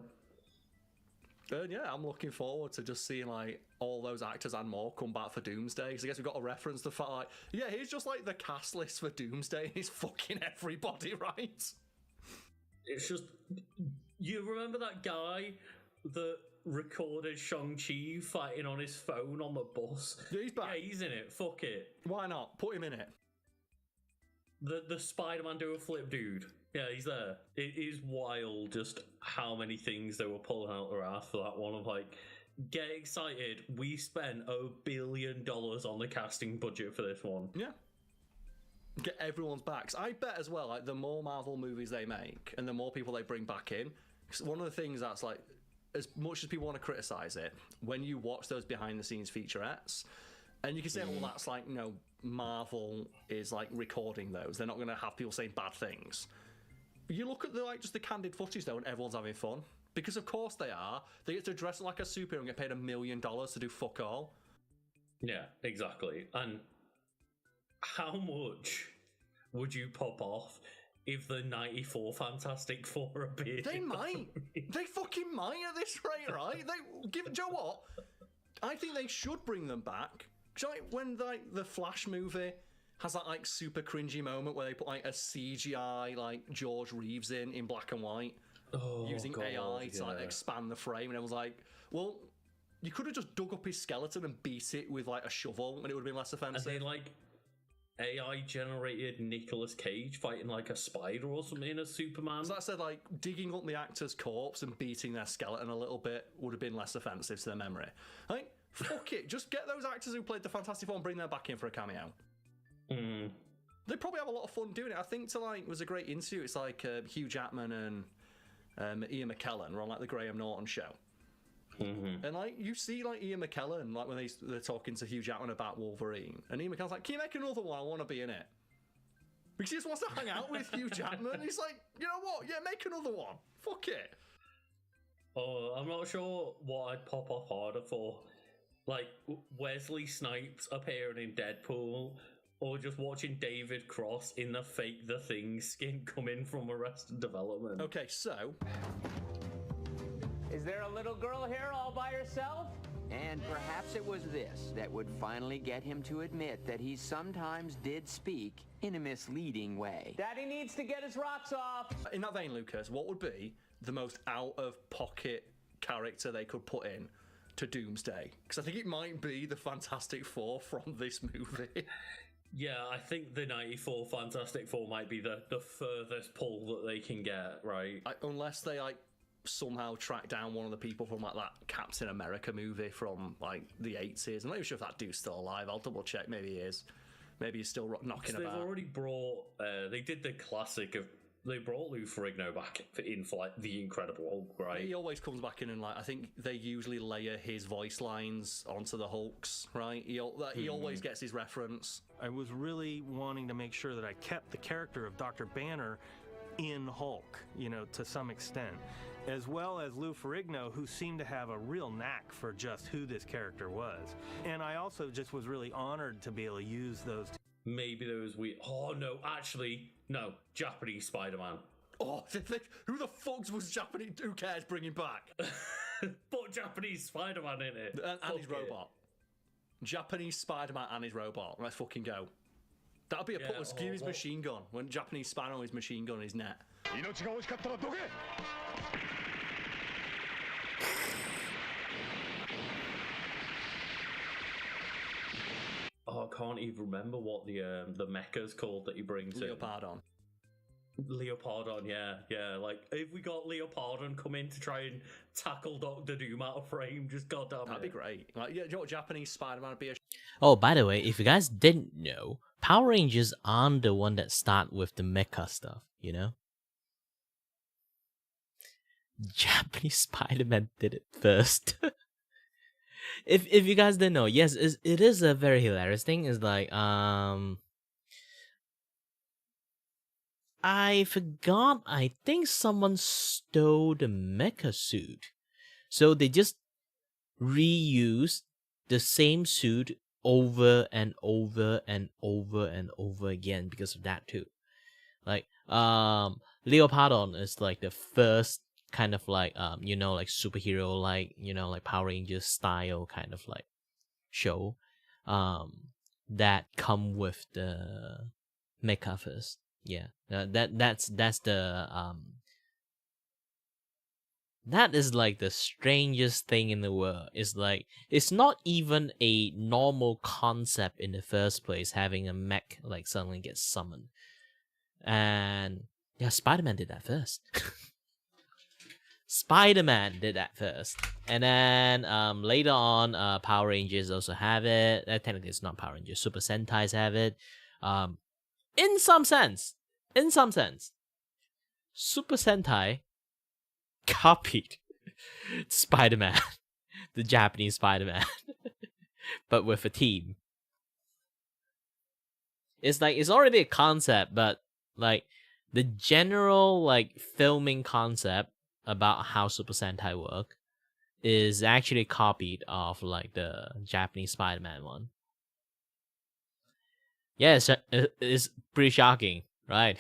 And yeah, I'm looking forward to just seeing like all those actors and more come back for Doomsday. Because I guess we've got to reference the fact, like, yeah, here's just like the cast list for Doomsday, and he's fucking everybody, right? It's just, you remember that guy that recorded Shang-Chi fighting on his phone on the bus? Yeah, he's back. Yeah, he's in it. Fuck it. Why not? Put him in it. The Spider-Man do a flip dude. Yeah, he's there. It is wild just how many things they were pulling out their ass for that one. Of like, get excited. We spent $1 billion on the casting budget for this one. Yeah. Get everyone's backs. I bet as well, like, the more Marvel movies they make and the more people they bring back in, 'cause one of the things that's like, as much as people want to criticize it, when you watch those behind the scenes featurettes, and you can say, well, that's like, Marvel is like recording those. They're not going to have people saying bad things. You look at just the candid footage though, and everyone's having fun. Because of course they are. They get to dress like a superhero and get paid $1 million to do fuck all. Yeah, exactly. And how much would you pop off if the 94 Fantastic Four appeared? They might. They fucking might at this rate, right? Do you know what? I think they should bring them back. When the Flash movie has that like super cringy moment where they put like a CGI like George Reeves in black and white, using AI to like expand the frame, and everyone's like, well, you could have just dug up his skeleton and beat it with like a shovel, and it would have been less offensive. And they like AI generated Nicolas Cage fighting like a spider or something as Superman. So that said, like digging up the actor's corpse and beating their skeleton a little bit would have been less offensive to their memory. Like, fuck it, just get those actors who played the Fantastic Four and bring them back in for a cameo. They probably have a lot of fun doing it. I think it was a great interview. It's like Hugh Jackman and Ian McKellen were on like the Graham Norton show. And like you see like Ian McKellen, like when they're talking to Hugh Jackman about Wolverine, and Ian McKellen's like, can you make another one? I want to be in it. Because he just wants to hang out with Hugh Jackman. He's like, you know what? Yeah, make another one. Fuck it. Oh, I'm not sure what I'd pop off harder for. Like Wesley Snipes appearing in Deadpool, or just watching David Cross in the fake The Thing skin come in from Arrested Development. Okay, so... Is there a little girl here all by herself? And perhaps it was this that would finally get him to admit that he sometimes did speak in a misleading way. Daddy needs to get his rocks off. In that vein, Lucas, what would be the most out-of-pocket character they could put in to Doomsday? Because I think it might be the Fantastic Four from this movie. Yeah, I think the 94 Fantastic Four might be the furthest pull that they can get, right? Unless they, like, somehow track down one of the people from, like, that Captain America movie from, like, the 80s. I'm not even sure if that dude's still alive. I'll double-check. Maybe he is. Maybe he's still knocking about. They've already brought... they did the classic of... They brought Lou Ferrigno back in for, like, The Incredible Hulk, right? He always comes back in and, like, I think they usually layer his voice lines onto the Hulk's, right? He always gets his reference. I was really wanting to make sure that I kept the character of Dr. Banner in Hulk, to some extent, as well as Lou Ferrigno, who seemed to have a real knack for just who this character was. And I also just was really honored to be able to use those. Maybe there was weird. Oh, no, actually, no. Japanese Spider-Man. Oh, who the fuck was Japanese? Who cares? Bring him back. Put Japanese Spider-Man in it. And his robot. Japanese Spider-Man and his robot. Let's fucking go. That'll be a give his machine gun. When Japanese Spider-Man his machine gun in his net. Oh, I can't even remember what the mecha's called that he brings Leopardon. Leopardon, yeah. Like, if we got Leopardon come in to try and tackle Doctor Doom out of frame, just goddamn That'd be great. Like, you know what, Japanese Spider-Man would be a... Oh, by the way, if you guys didn't know, Power Rangers aren't the one that start with the mecha stuff, Japanese Spider-Man did it first. If you guys didn't know, yes, it is a very hilarious thing. It's like, I forgot, I think someone stole the mecha suit. So they just reused the same suit over and over and over and over again because of that too. Like, Leopardon is like the first kind of like, like superhero, like, like Power Rangers style kind of like show, that come with the mecha first. Yeah, that's the that is like the strangest thing in the world. It's like, it's not even a normal concept in the first place, having a mech like suddenly get summoned. And yeah, Spider-Man did that first. Spider-Man did that first, and then later on, Power Rangers also have it. Technically, it's not Power Rangers. Super Sentai's have it. In some sense, Super Sentai copied Spider-Man, the Japanese Spider-Man, but with a team. It's like it's already a concept, but like the general like filming concept about how Super Sentai work is actually copied off like the Japanese Spider-Man one. Yeah, it's pretty shocking, right?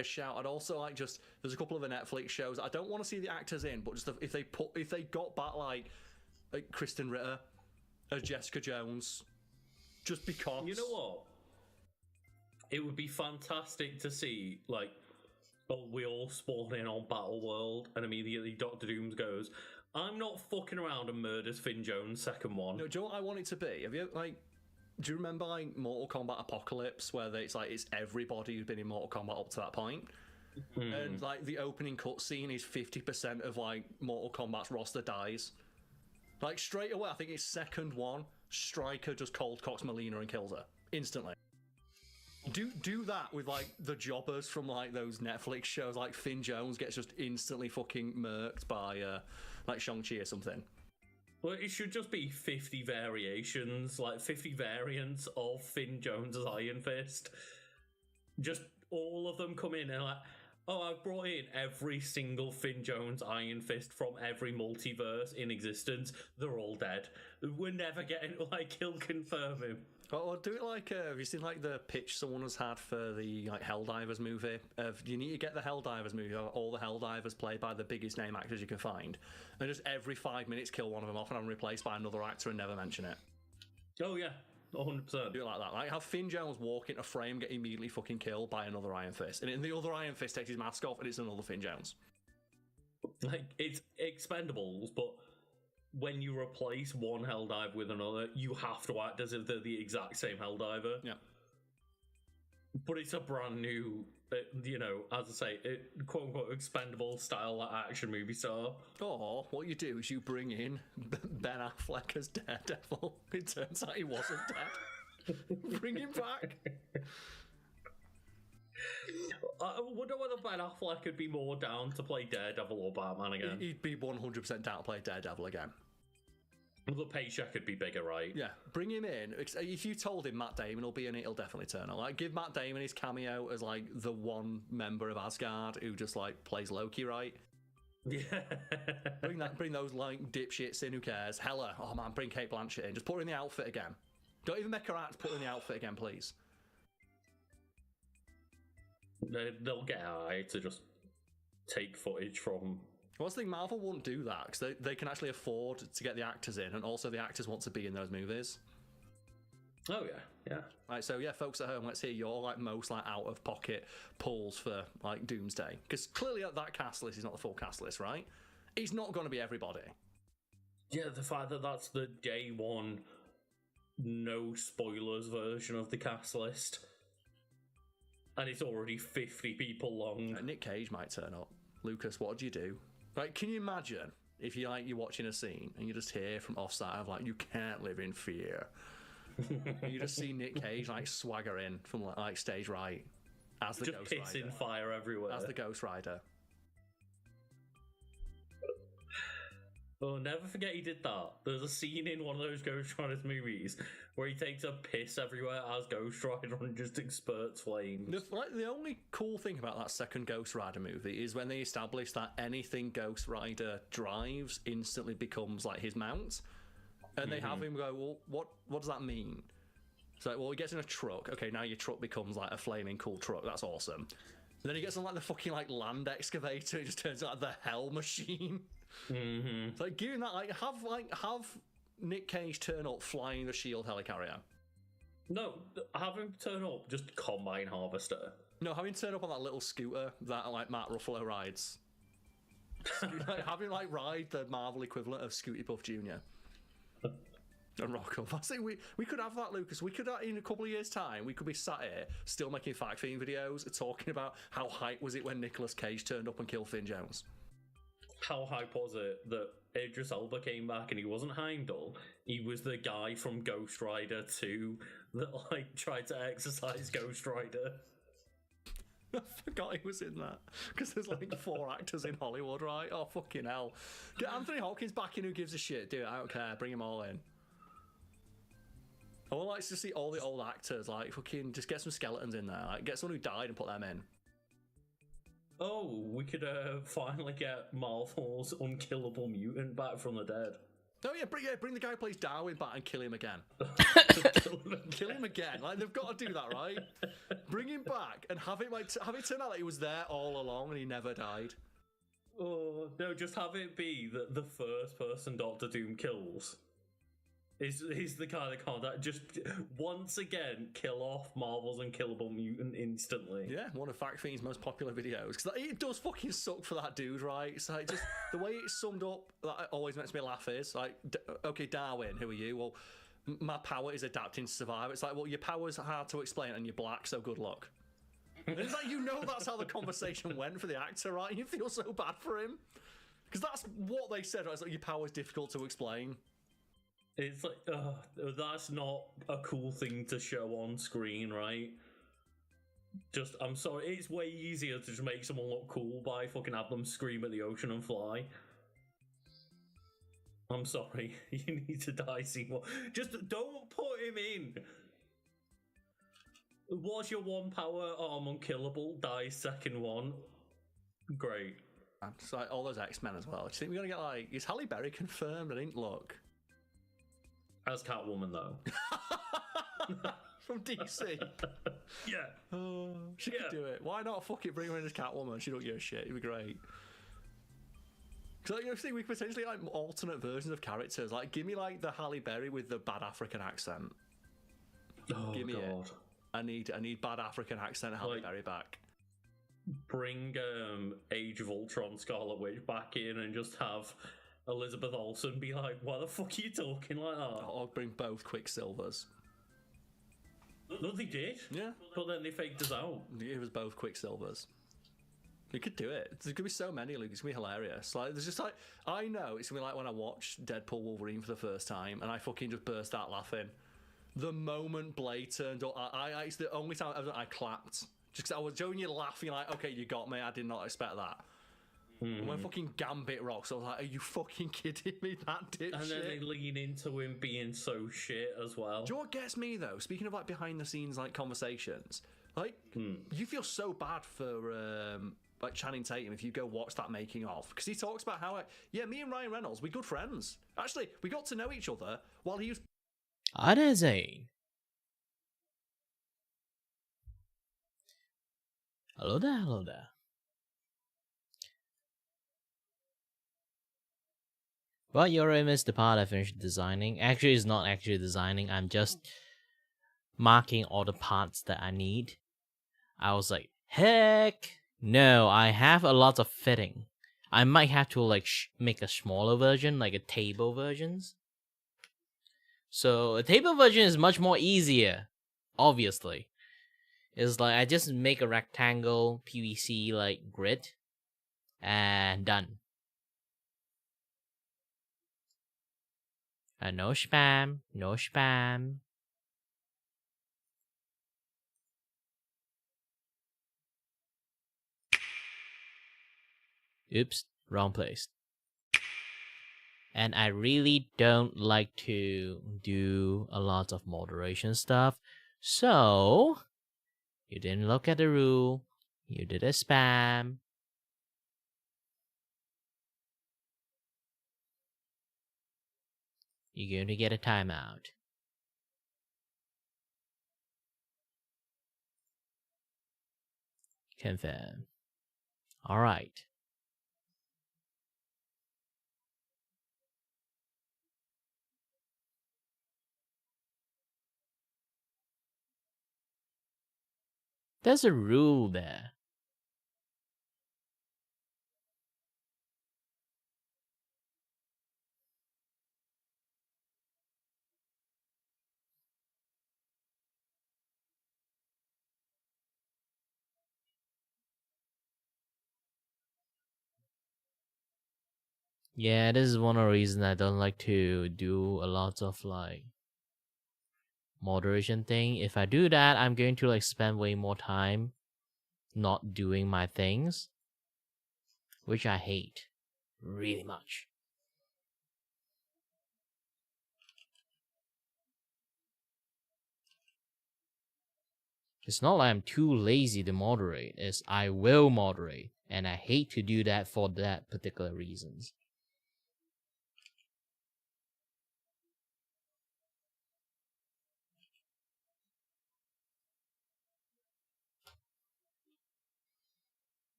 A shout. I'd also like just there's a couple of the Netflix shows I don't want to see the actors in, but just if they got back like Kristen Ritter as Jessica Jones, just because. You know what? It would be fantastic to see like, oh, we all spawn in on Battle World, and immediately Doctor Dooms goes, "I'm not fucking around," and murders Finn Jones. Second one. No, do you know what I want it to be? Have you do you remember like Mortal Kombat Apocalypse, where it's everybody who's been in Mortal Kombat up to that point? And like the opening cutscene is 50% of like Mortal Kombat's roster dies. Like straight away, I think it's second one, Stryker just cold cocks Melina and kills her instantly. Do that with like the jobbers from like those Netflix shows, like Finn Jones gets just instantly fucking murked by like Shang-Chi or something. Well, it should just be 50 variations, like 50 variants of Finn Jones as Iron Fist. Just all of them come in and like, oh, I've brought in every single Finn Jones Iron Fist from every multiverse in existence. They're all dead. We're never getting, like, he'll confirm him. Or do it like, have you seen like the pitch someone has had for the like Helldivers movie? You need to get the Helldivers movie, all the Helldivers played by the biggest name actors you can find, and just every 5 minutes kill one of them off and have them replaced by another actor and never mention it. Oh yeah, 100%. Do it like that. Like have Finn Jones walk into frame, get immediately fucking killed by another Iron Fist, and then the other Iron Fist takes his mask off and it's another Finn Jones. Like, it's Expendables, but when you replace one Helldiver with another, you have to act as if they're the exact same Helldiver. Yeah. But it's a brand new, you know, as I say, quote unquote expendable style action movie star. Oh, what you do is you bring in Ben Affleck as Daredevil. It turns out he wasn't dead. Bring him back. I wonder whether Ben Affleck could be more down to play Daredevil or Batman again. He'd be 100% down to play Daredevil again. The paycheck could be bigger, right? Yeah, bring him in. If you told him Matt Damon will be in it, he'll definitely turn up. Like, give Matt Damon his cameo as like the one member of Asgard who just like plays Loki, right? Yeah. Bring those like dipshits in. Who cares? Hella. Oh man, bring Kate Blanchett in. Just put her in the outfit again. Don't even make her act. Put her in the outfit again, please. They'll get AI to just take footage from. Well, I think Marvel won't do that because they can actually afford to get the actors in, and also the actors want to be in those movies. Oh yeah. Right, so yeah, folks at home, let's hear your like most like out of pocket pulls for like Doomsday, because clearly that cast list is not the full cast list, right? It's not going to be everybody. Yeah, the fact that that's the day one, no spoilers version of the cast list. And it's already 50 people long. Nick Cage might turn up. Lucas, what do you do? Like, can you imagine if you're watching a scene and you just hear from offside of like, you can't live in fear. And you just see Nick Cage like swagger in from like stage right as the just Ghost Rider. Just pissing fire everywhere. As the Ghost Rider. Oh, never forget he did that. There's a scene in one of those Ghost Riders movies where he takes a piss everywhere as Ghost Rider and just expurts flames. The only cool thing about that second Ghost Rider movie is when they establish that anything Ghost Rider drives instantly becomes like his mount. And they have him go, well, what does that mean? It's like, well, he gets in a truck. Okay, now your truck becomes like a flaming cool truck. That's awesome. And then he gets on like the fucking like land excavator. It just turns out the Hell Machine. It's like, give him that, have Nick Cage turn up flying the Shield helicarrier. No, have him turn up just Combine Harvester. No, have him turn up on that little scooter that like Mark Ruffalo rides. Have him like ride the Marvel equivalent of Scooty Puff Jr. And rock up. I say we could have that, Lucas. We could, in a couple of years' time, we could be sat here still making fact-themed videos talking about how hype was it when Nicolas Cage turned up and killed Finn Jones. How hype was it that Idris Elba came back and he wasn't Heimdall? He was the guy from Ghost Rider 2 that like tried to exercise Ghost Rider. I forgot he was in that because there's like 4 actors in Hollywood, right? Oh fucking hell! Get Anthony Hopkins back in. Who gives a shit? Do it. I don't care. Bring them all in. I would like to see all the old actors, like fucking just get some skeletons in there, like get someone who died and put them in. Oh, we could finally get Marvel's unkillable mutant back from the dead. Oh yeah, bring the guy who plays Darwin back and kill him again. Kill him again. Like they've got to do that, right? Bring him back and have it turn out that he was there all along and he never died. Oh no, just have it be that the first person Doctor Doom kills is the kind of contact. Just once again kill off Marvel's unkillable mutant instantly. Yeah, one of Fact Fiend's most popular videos because it does fucking suck for that dude, right? It's like just the way it's summed up that always makes me laugh is like, okay, Darwin, who are you? Well, my power is adapting to survive. It's like, well, your power's hard to explain and you're black, so good luck. And it's like, that's how the conversation went for the actor, right? And you feel so bad for him because that's what they said. Right? It's like your power's difficult to explain. It's like, that's not a cool thing to show on screen, right? Just, I'm sorry, it's way easier to just make someone look cool by fucking have them scream at the ocean and fly. I'm sorry, you need to die, Seymour. Just don't put him in. What's your one power? Oh, I'm unkillable. Die second one. Great. It's like all those X-Men as well. Do you think we're going to get like, is Halle Berry confirmed? I didn't look. As Catwoman, though. From DC. Yeah. Oh, she could do it. Why not? Fuck it, bring her in as Catwoman. She don't give a shit. It'd be great. So you think we could potentially like alternate versions of characters. Like, give me like the Halle Berry with the bad African accent. Oh, give me God. it. I need bad African accent Halle Berry back. Bring Age of Ultron Scarlet Witch back in and just have Elizabeth Olsen be like, why the fuck are you talking like that? Or bring both Quicksilvers. No, they did. Yeah. But then they faked us out. It was both Quicksilvers. You could do it. There's gonna be so many, Luke. It's gonna be hilarious. Like, there's just like, I know it's gonna be like when I watched Deadpool Wolverine for the first time and I fucking just burst out laughing. The moment Blade turned up, it's the only time I clapped. Just because I was genuinely laughing, like, okay, you got me. I did not expect that. And when fucking Gambit rocks, I was like, are you fucking kidding me? That dipshit. And then they lean into him being so shit as well. Do you know what gets me, though? Speaking of, like, behind-the-scenes, like, conversations, like, you feel so bad for, like, Channing Tatum if you go watch that making of. Because he talks about how, like, yeah, me and Ryan Reynolds, we're good friends. Actually, we got to know each other while he was... Adezane. Hello there, hello there. Well, you already missed the part I finished designing. Actually, it's not actually designing. I'm just marking all the parts that I need. I was like, heck no, I have a lot of fitting. I might have to like make a smaller version, like a table versions. So a table version is much more easier, obviously. It's like I just make a rectangle PVC like grid and done. No spam, no spam. Oops, wrong place. And I really don't like to do a lot of moderation stuff. So, you didn't look at the rule. You did a spam. You're going to get a timeout. Confirm. Alright. There's a rule there. Yeah, this is one of the reasons I don't like to do a lot of like moderation thing. If I do that, I'm going to like spend way more time not doing my things, which I hate really much. It's not like I'm too lazy to moderate, it's I will moderate, and I hate to do that for that particular reasons.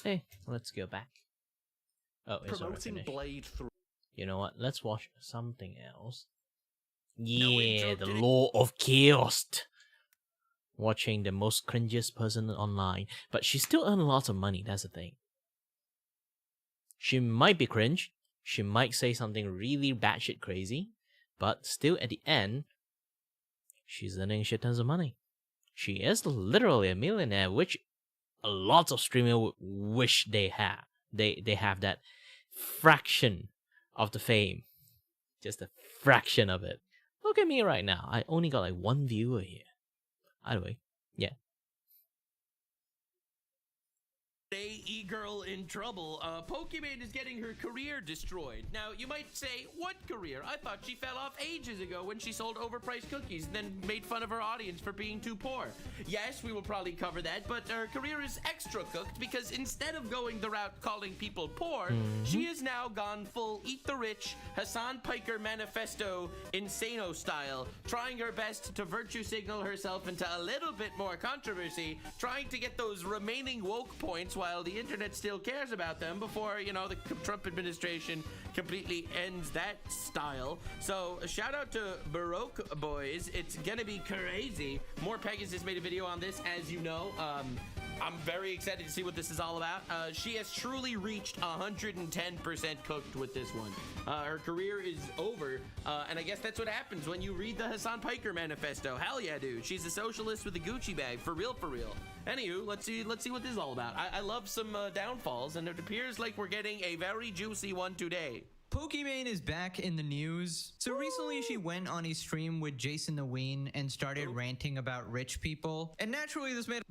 Hey, let's go back. Oh, it's already Promoting finished. Blade 3. You know what? Let's watch something else. Yeah, the Law of Chaos. Watching the most cringiest person online, but she still earns lots of money. That's the thing. She might be cringe. She might say something really batshit crazy, but still at the end, she's earning shit tons of money. She is literally a millionaire, which a lot of streamers wish they have. They have that fraction of the fame, just a fraction of it. Look at me right now. I only got like one viewer here. Either way, yeah. E-girl in trouble. Pokimane is getting her career destroyed. Now, you might say, what career? I thought she fell off ages ago when she sold overpriced cookies and then made fun of her audience for being too poor. Yes, we will probably cover that, but her career is extra cooked because instead of going the route calling people poor, she has now gone full eat the rich, Hassan Piker manifesto, insano style, trying her best to virtue signal herself into a little bit more controversy, trying to get those remaining woke points while the internet still cares about them before, you know, the Trump administration completely ends that style. So a shout out to Baroque Boys. It's gonna be crazy. More Pegasus made a video on this, as you know. I'm very excited to see what this is all about. She has truly reached 110% cooked with this one. Her career is over, and I guess that's what happens when you read the Hassan Piker manifesto. Hell yeah, dude. She's a socialist with a Gucci bag, for real, for real. Anywho, let's see what this is all about. I love some downfalls, and it appears like we're getting a very juicy one today. Pokimane is back in the news. So recently she went on a stream with Jason the Ween and started ranting about rich people. And naturally this made...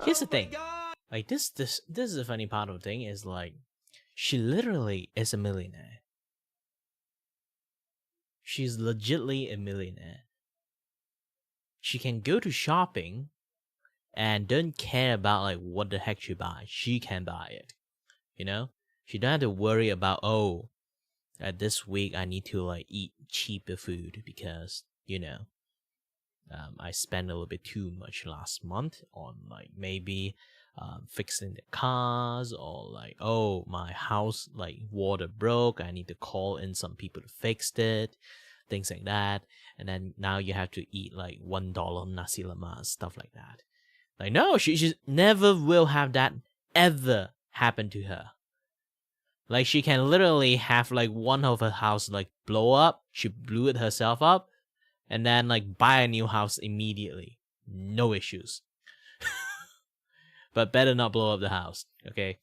Here's the thing. Like this is the funny part of the thing is like she literally is a millionaire. She's legitly a millionaire. She can go to shopping and don't care about like what the heck she buys. She can buy it. You know? She don't have to worry about, oh, this week I need to like eat cheaper food because, you know, I spent a little bit too much last month on like maybe fixing the cars, or like, oh, my house like water broke, I need to call in some people to fix it, things like that. And then now you have to eat like $1 nasi lemak, stuff like that. Like, no, she never will have that ever happen to her. Like, she can literally have like one of her house like blow up, she blew it herself up, and then like buy a new house immediately. No issues. But better not blow up the house, okay?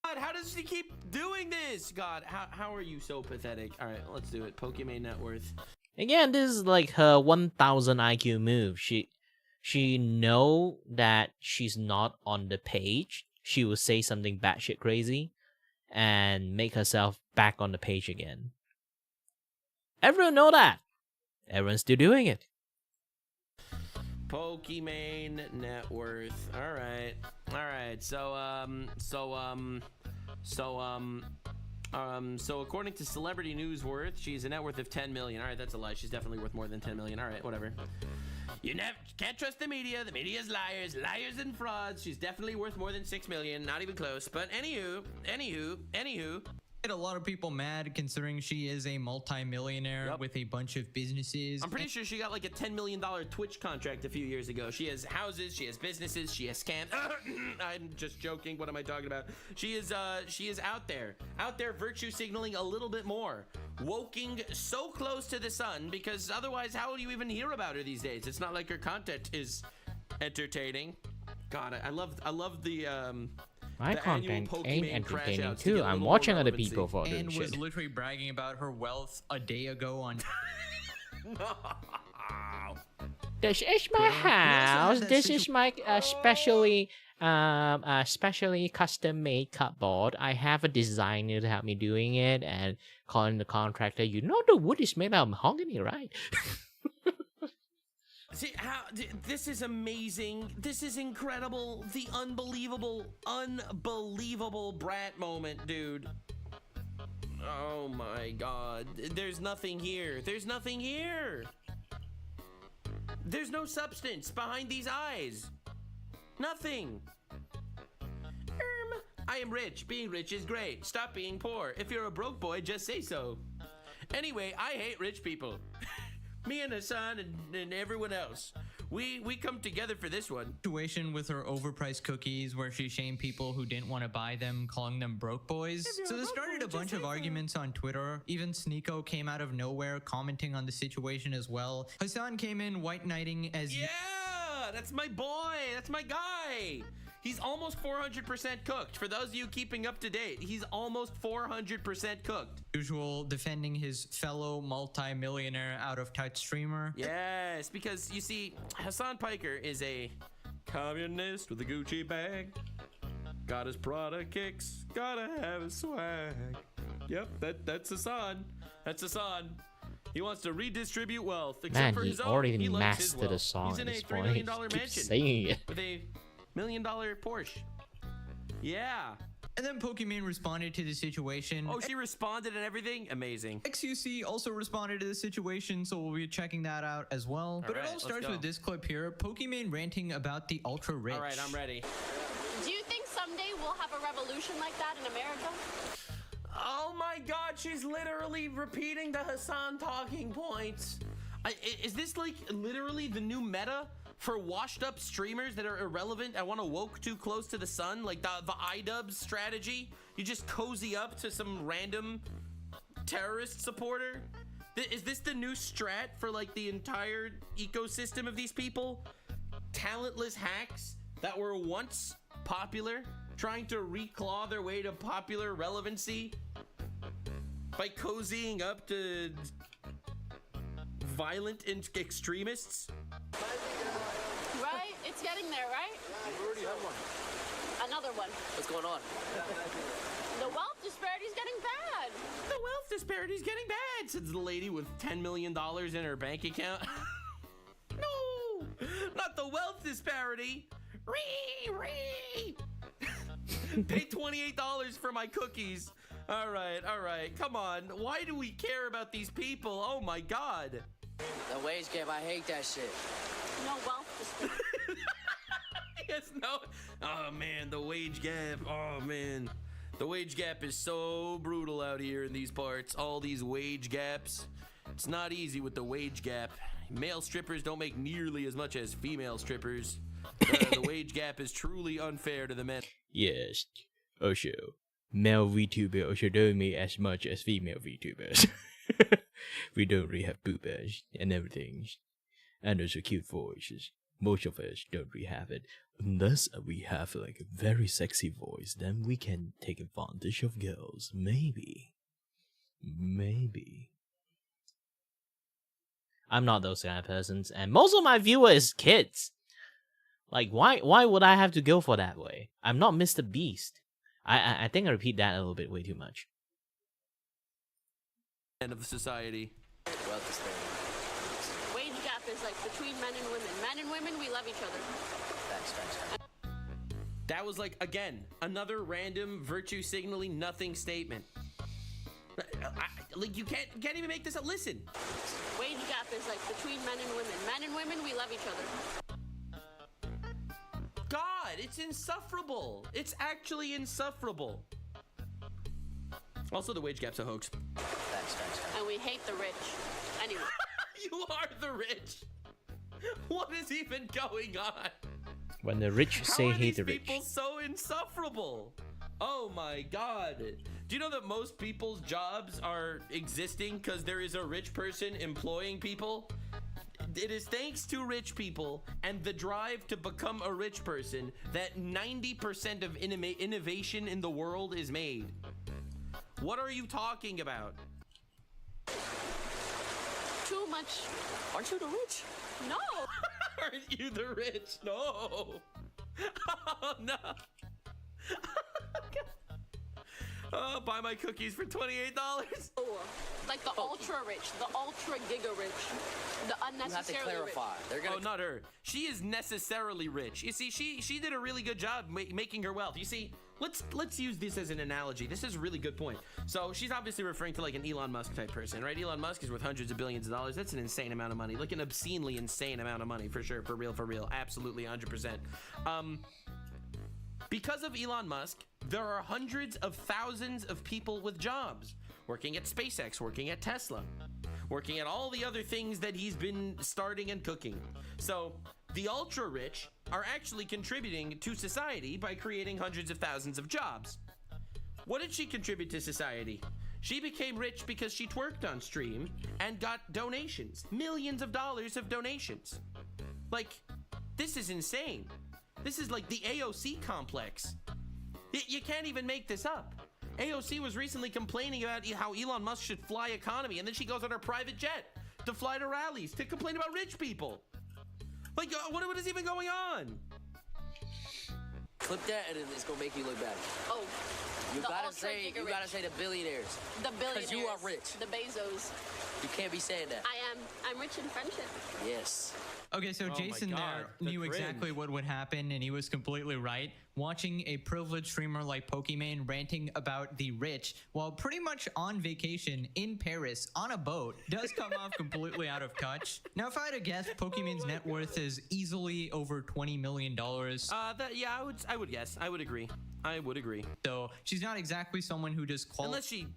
God, how does she keep doing this? God, how are you so pathetic? All right, let's do it. Pokimane net worth. Again, this is like her 1000 IQ move. She know that she's not on the page. She will say something batshit crazy and make herself back on the page again. Everyone know that. Everyone's still doing it. Pokimane net worth. All right. So according to Celebrity News Worth, she's a net worth of 10 million. All right, that's a lie. She's definitely worth more than 10 million. All right, whatever. You can't trust the media. The media's liars and frauds. She's definitely worth more than 6 million. Not even close. But anywho. A lot of people mad considering she is a multi-millionaire with a bunch of businesses. I'm pretty sure she got like a $10 million Twitch contract a few years ago. She has houses, she has businesses, she has scams. I'm just joking. What am I talking about? She is out there virtue signaling a little bit more, woking so close to the sun, because otherwise, how will you even hear about her these days? It's not like her content is entertaining. God, I love the My the content annual ain't Pokemon entertaining crash-outs to too. get a I'm little watching more other relevancy. people for And doing was shit. literally bragging about her wealth a day ago on. This is my house. This is my specially custom made cupboard. I have a designer to help me doing it, and calling the contractor. You know the wood is made out of mahogany, right? See, this is amazing. This is incredible. The unbelievable brat moment, dude. Oh my God. There's nothing here. There's nothing here. There's no substance behind these eyes. Nothing. I am rich. Being rich is great. Stop being poor. If you're a broke boy, just say so. Anyway, I hate rich people. Me and Hassan and everyone else. We come together for this one. Situation with her overpriced cookies where she shamed people who didn't want to buy them, calling them broke boys. So this started a bunch of arguments on Twitter. Even Sneeko came out of nowhere commenting on the situation as well. Hassan came in white knighting as That's my boy. That's my guy. He's almost 400% cooked. For those of you keeping up to date, he's almost 400% cooked. Usual, defending his fellow multi-millionaire out-of-touch streamer. Yes, because you see, Hassan Piker is a communist with a Gucci bag. Got his Prada kicks. Gotta have his swag. Yep, that's Hassan. That's Hassan. He wants to redistribute wealth, except for his own. Already He likes his mastered wealth. the song He's at in a this $3 point. million He keeps mansion saying it. with a $1 million Porsche. Yeah. And then Pokemon responded to the situation. Oh, she responded and everything? Amazing. XUC also responded to the situation, so we'll be checking that out as well. But it all starts with this clip here. Pokemon ranting about the ultra rich. All right, I'm ready. Do you think someday we'll have a revolution like that in America? Oh my God, she's literally repeating the Hassan talking points. Is this like literally the new meta for washed up streamers that are irrelevant? I want to woke too close to the sun, like the iDubbbz strategy. You just cozy up to some random terrorist supporter. Is this the new strat for like the entire ecosystem of these people? Talentless hacks that were once popular, trying to reclaw their way to popular relevancy by cozying up to violent extremists. Right? It's getting there, right? You already have one. Another one. What's going on? The wealth disparity is getting bad. The wealth disparity is getting bad, says the lady with $10 million in her bank account. No, not the wealth disparity. Pay $28 for my cookies. All right, come on. Why do we care about these people? Oh my God. The wage gap, I hate that shit. No wealth disparity. Yes, no. Oh man, the wage gap. Oh man. The wage gap is so brutal out here in these parts. All these wage gaps. It's not easy with the wage gap. Male strippers don't make nearly as much as female strippers. The wage gap is truly unfair to the men. Yes. Also, male VTubers also don't make as much as female VTubers. We don't really have boobas and everything. And also cute voices. Most of us don't really have it. Unless we have like a very sexy voice, then we can take advantage of girls. Maybe. I'm not those kind of persons, and most of my viewers is kids. Like, why would I have to go for that way? I'm not Mr. Beast. I think I repeat that a little bit way too much. End of society. Wealth disparity. Wage gap is like between men and women. Men and women, we love each other. Thanks. That was like, again, another random virtue signaling nothing statement. Like, you can't even make this up. Listen. Wage gap is like between men and women. Men and women, we love each other. God, it's insufferable. It's actually insufferable. Also, the wage gap's a hoax. Thanks. And we hate the rich. Anyway. You are the rich. What is even going on? When the rich say hate the rich. How are these people so insufferable? Oh my god. Do you know that most people's jobs are existing because there is a rich person employing people? It is thanks to rich people and the drive to become a rich person that 90% of innovation in the world is made. What are you talking about? Too much. Aren't you the rich? No. Aren't you the rich? No. Oh, no. Oh, buy my cookies for $28. Oh, like the ultra rich, the ultra giga rich, the unnecessarily You have to clarify. rich. Oh, not her. She is necessarily rich. You see, she did a really good job making her wealth. You see, let's use this as an analogy. This is a really good point. So she's obviously referring to like an Elon Musk type person, right? Elon Musk is worth hundreds of billions of dollars. That's an insane amount of money, like an obscenely insane amount of money, for sure, for real, absolutely 100%. Because of Elon Musk, there are hundreds of thousands of people with jobs, working at SpaceX, working at Tesla, working at all the other things that he's been starting and cooking. So the ultra rich are actually contributing to society by creating hundreds of thousands of jobs. What did she contribute to society? She became rich because she twerked on stream and got donations, millions of dollars of donations. Like, this is insane. This is like the AOC complex. You can't even make this up. AOC was recently complaining about how Elon Musk should fly economy, and then she goes on her private jet to fly to rallies to complain about rich people. Like, what is even going on? Clip that, and it's gonna make you look bad. Oh, you gotta say the billionaires. The billionaires. Because you are rich. The Bezos. You can't be saying that. I'm rich in friendship. Yes. Okay, so Jason there knew exactly what would happen, and he was completely right. Watching a privileged streamer like Pokimane ranting about the rich while pretty much on vacation in Paris on a boat does come off completely out of touch. Now, if I had to guess, Pokimane's net worth is easily over $20 million. Yeah, I would guess. I would agree. So she's not exactly someone who just unless she,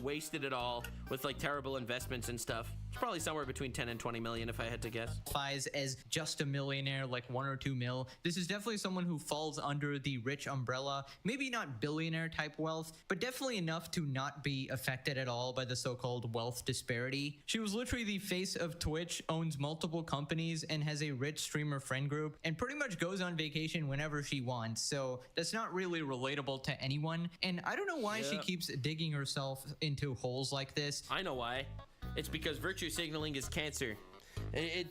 wasted it all with like terrible investments and stuff. It's probably somewhere between 10 and 20 million if I had to guess. Qualifies as just a millionaire, like 1 or 2 mil. This is definitely someone who falls under the rich umbrella. Maybe not billionaire type wealth, but definitely enough to not be affected at all by the so-called wealth disparity. She was literally the face of Twitch, owns multiple companies, and has a rich streamer friend group, and pretty much goes on vacation whenever she wants. So that's not really relatable to anyone. And I don't know why she keeps digging herself into holes like this. I know why. It's because virtue signaling is cancer.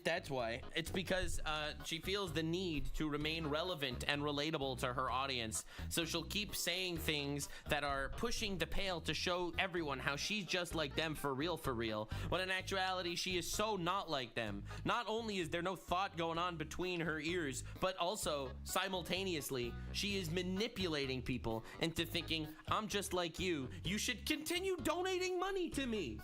That's why. It's because she feels the need to remain relevant and relatable to her audience. So she'll keep saying things that are pushing the pale to show everyone how she's just like them for real, when in actuality she is so not like them. Not only is there no thought going on between her ears, but also simultaneously she is manipulating people into thinking, I'm just like you should continue donating money to me.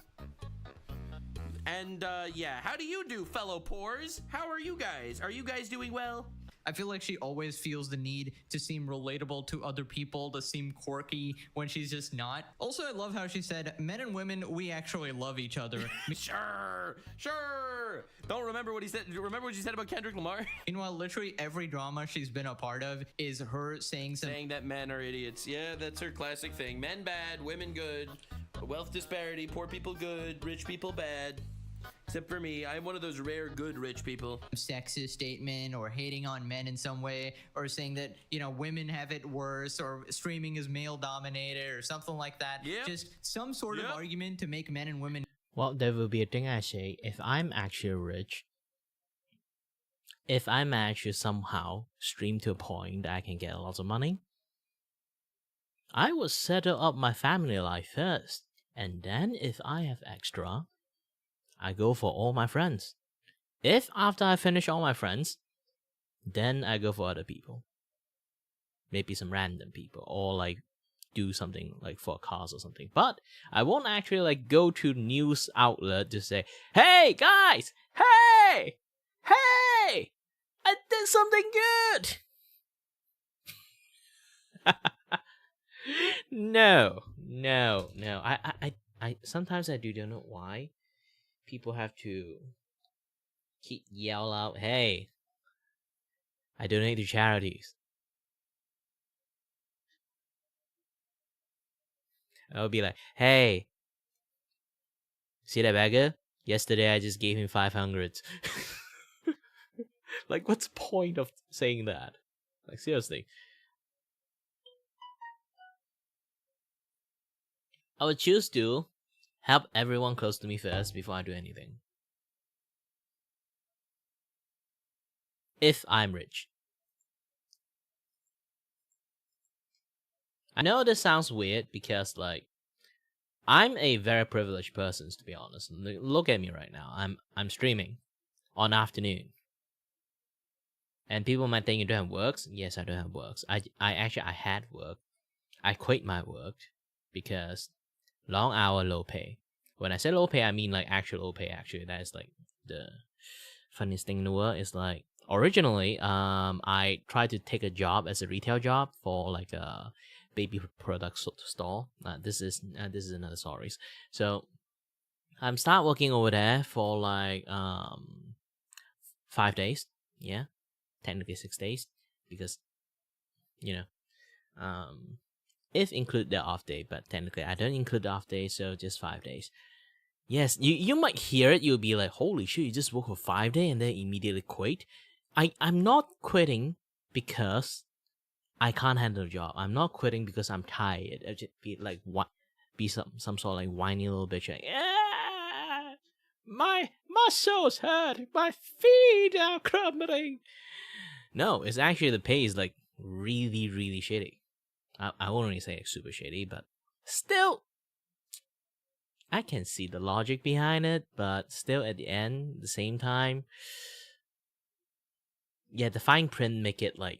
And how do you do, fellow poors? How are you guys? Are you guys doing well? I feel like she always feels the need to seem relatable to other people, to seem quirky when she's just not. Also, I love how she said, men and women, we actually love each other. Sure. Don't remember what he said. Remember what she said about Kendrick Lamar? Meanwhile, literally every drama she's been a part of is her saying that men are idiots. Yeah, that's her classic thing. Men bad, women good. Wealth disparity, poor people good, rich people bad. Except for me, I'm one of those rare good rich people. Sexist statement or hating on men in some way, or saying that, women have it worse, or streaming is male dominated or something like that. Yep. Just some sort of argument to make men and women. Well, there will be a thing I say, if I'm actually rich, if I manage to somehow stream to a point that I can get lots of money, I would settle up my family life first. And then if I have extra, I go for all my friends. If after I finish all my friends, then I go for other people. Maybe some random people, or like do something like for cars or something. But I won't actually like go to news outlet to say, hey guys, hey, I did something good. No, No. I sometimes I don't know why people have to keep yell out, "Hey, I donate to charities." I'll be like, "Hey, see that beggar? Yesterday I just gave him 500." Like, what's the point of saying that? Like, seriously. I would choose to help everyone close to me first before I do anything. If I'm rich. I know this sounds weird because, like, I'm a very privileged person, to be honest. Look at me right now. I'm streaming on afternoon. And people might think you don't have works. Yes, I don't have works. I actually I had work. I quit my work because long hour, low pay. When I say low pay, I mean like actual low pay. Actually, that is like the funniest thing in the world. Is like originally, I tried to take a job as a retail job for like a baby product store. This is another stories. So I'm start working over there for like 5 days. Yeah, technically 6 days because you know if include the off day, but technically I don't include the off day, so just 5 days. Yes, you might hear it, you'll be like, holy shit, you just work for 5 days and then immediately quit. I'm not quitting because I can't handle the job. I'm not quitting because I'm tired. I just be like what be some sort of like whiny little bitch like, yeah, my muscles hurt, my feet are crumbling. No, it's actually the pay is like really, really shitty. I won't really say it's super shitty, but still, I can see the logic behind it, but still at the end, the same time, yeah, the fine print make it like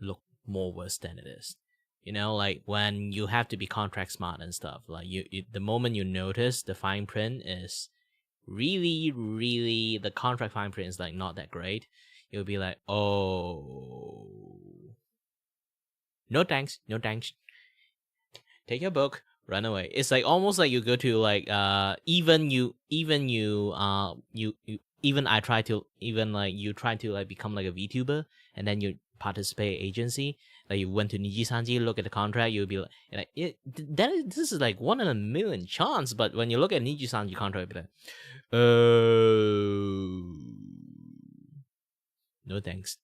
look more worse than it is. You know, like when you have to be contract smart and stuff, like you the moment you notice the fine print is really, really, the contract fine print is like not that great, you'll be like, oh, no thanks, no thanks. Take your book, run away. It's like almost like you go to like even I try to even like you try to like become like a VTuber and then you participate agency, like you went to Nijisanji, look at the contract, you'll be like this is like 1 in a million chance, but when you look at Nijisanji contract, you'll be like, oh, no thanks.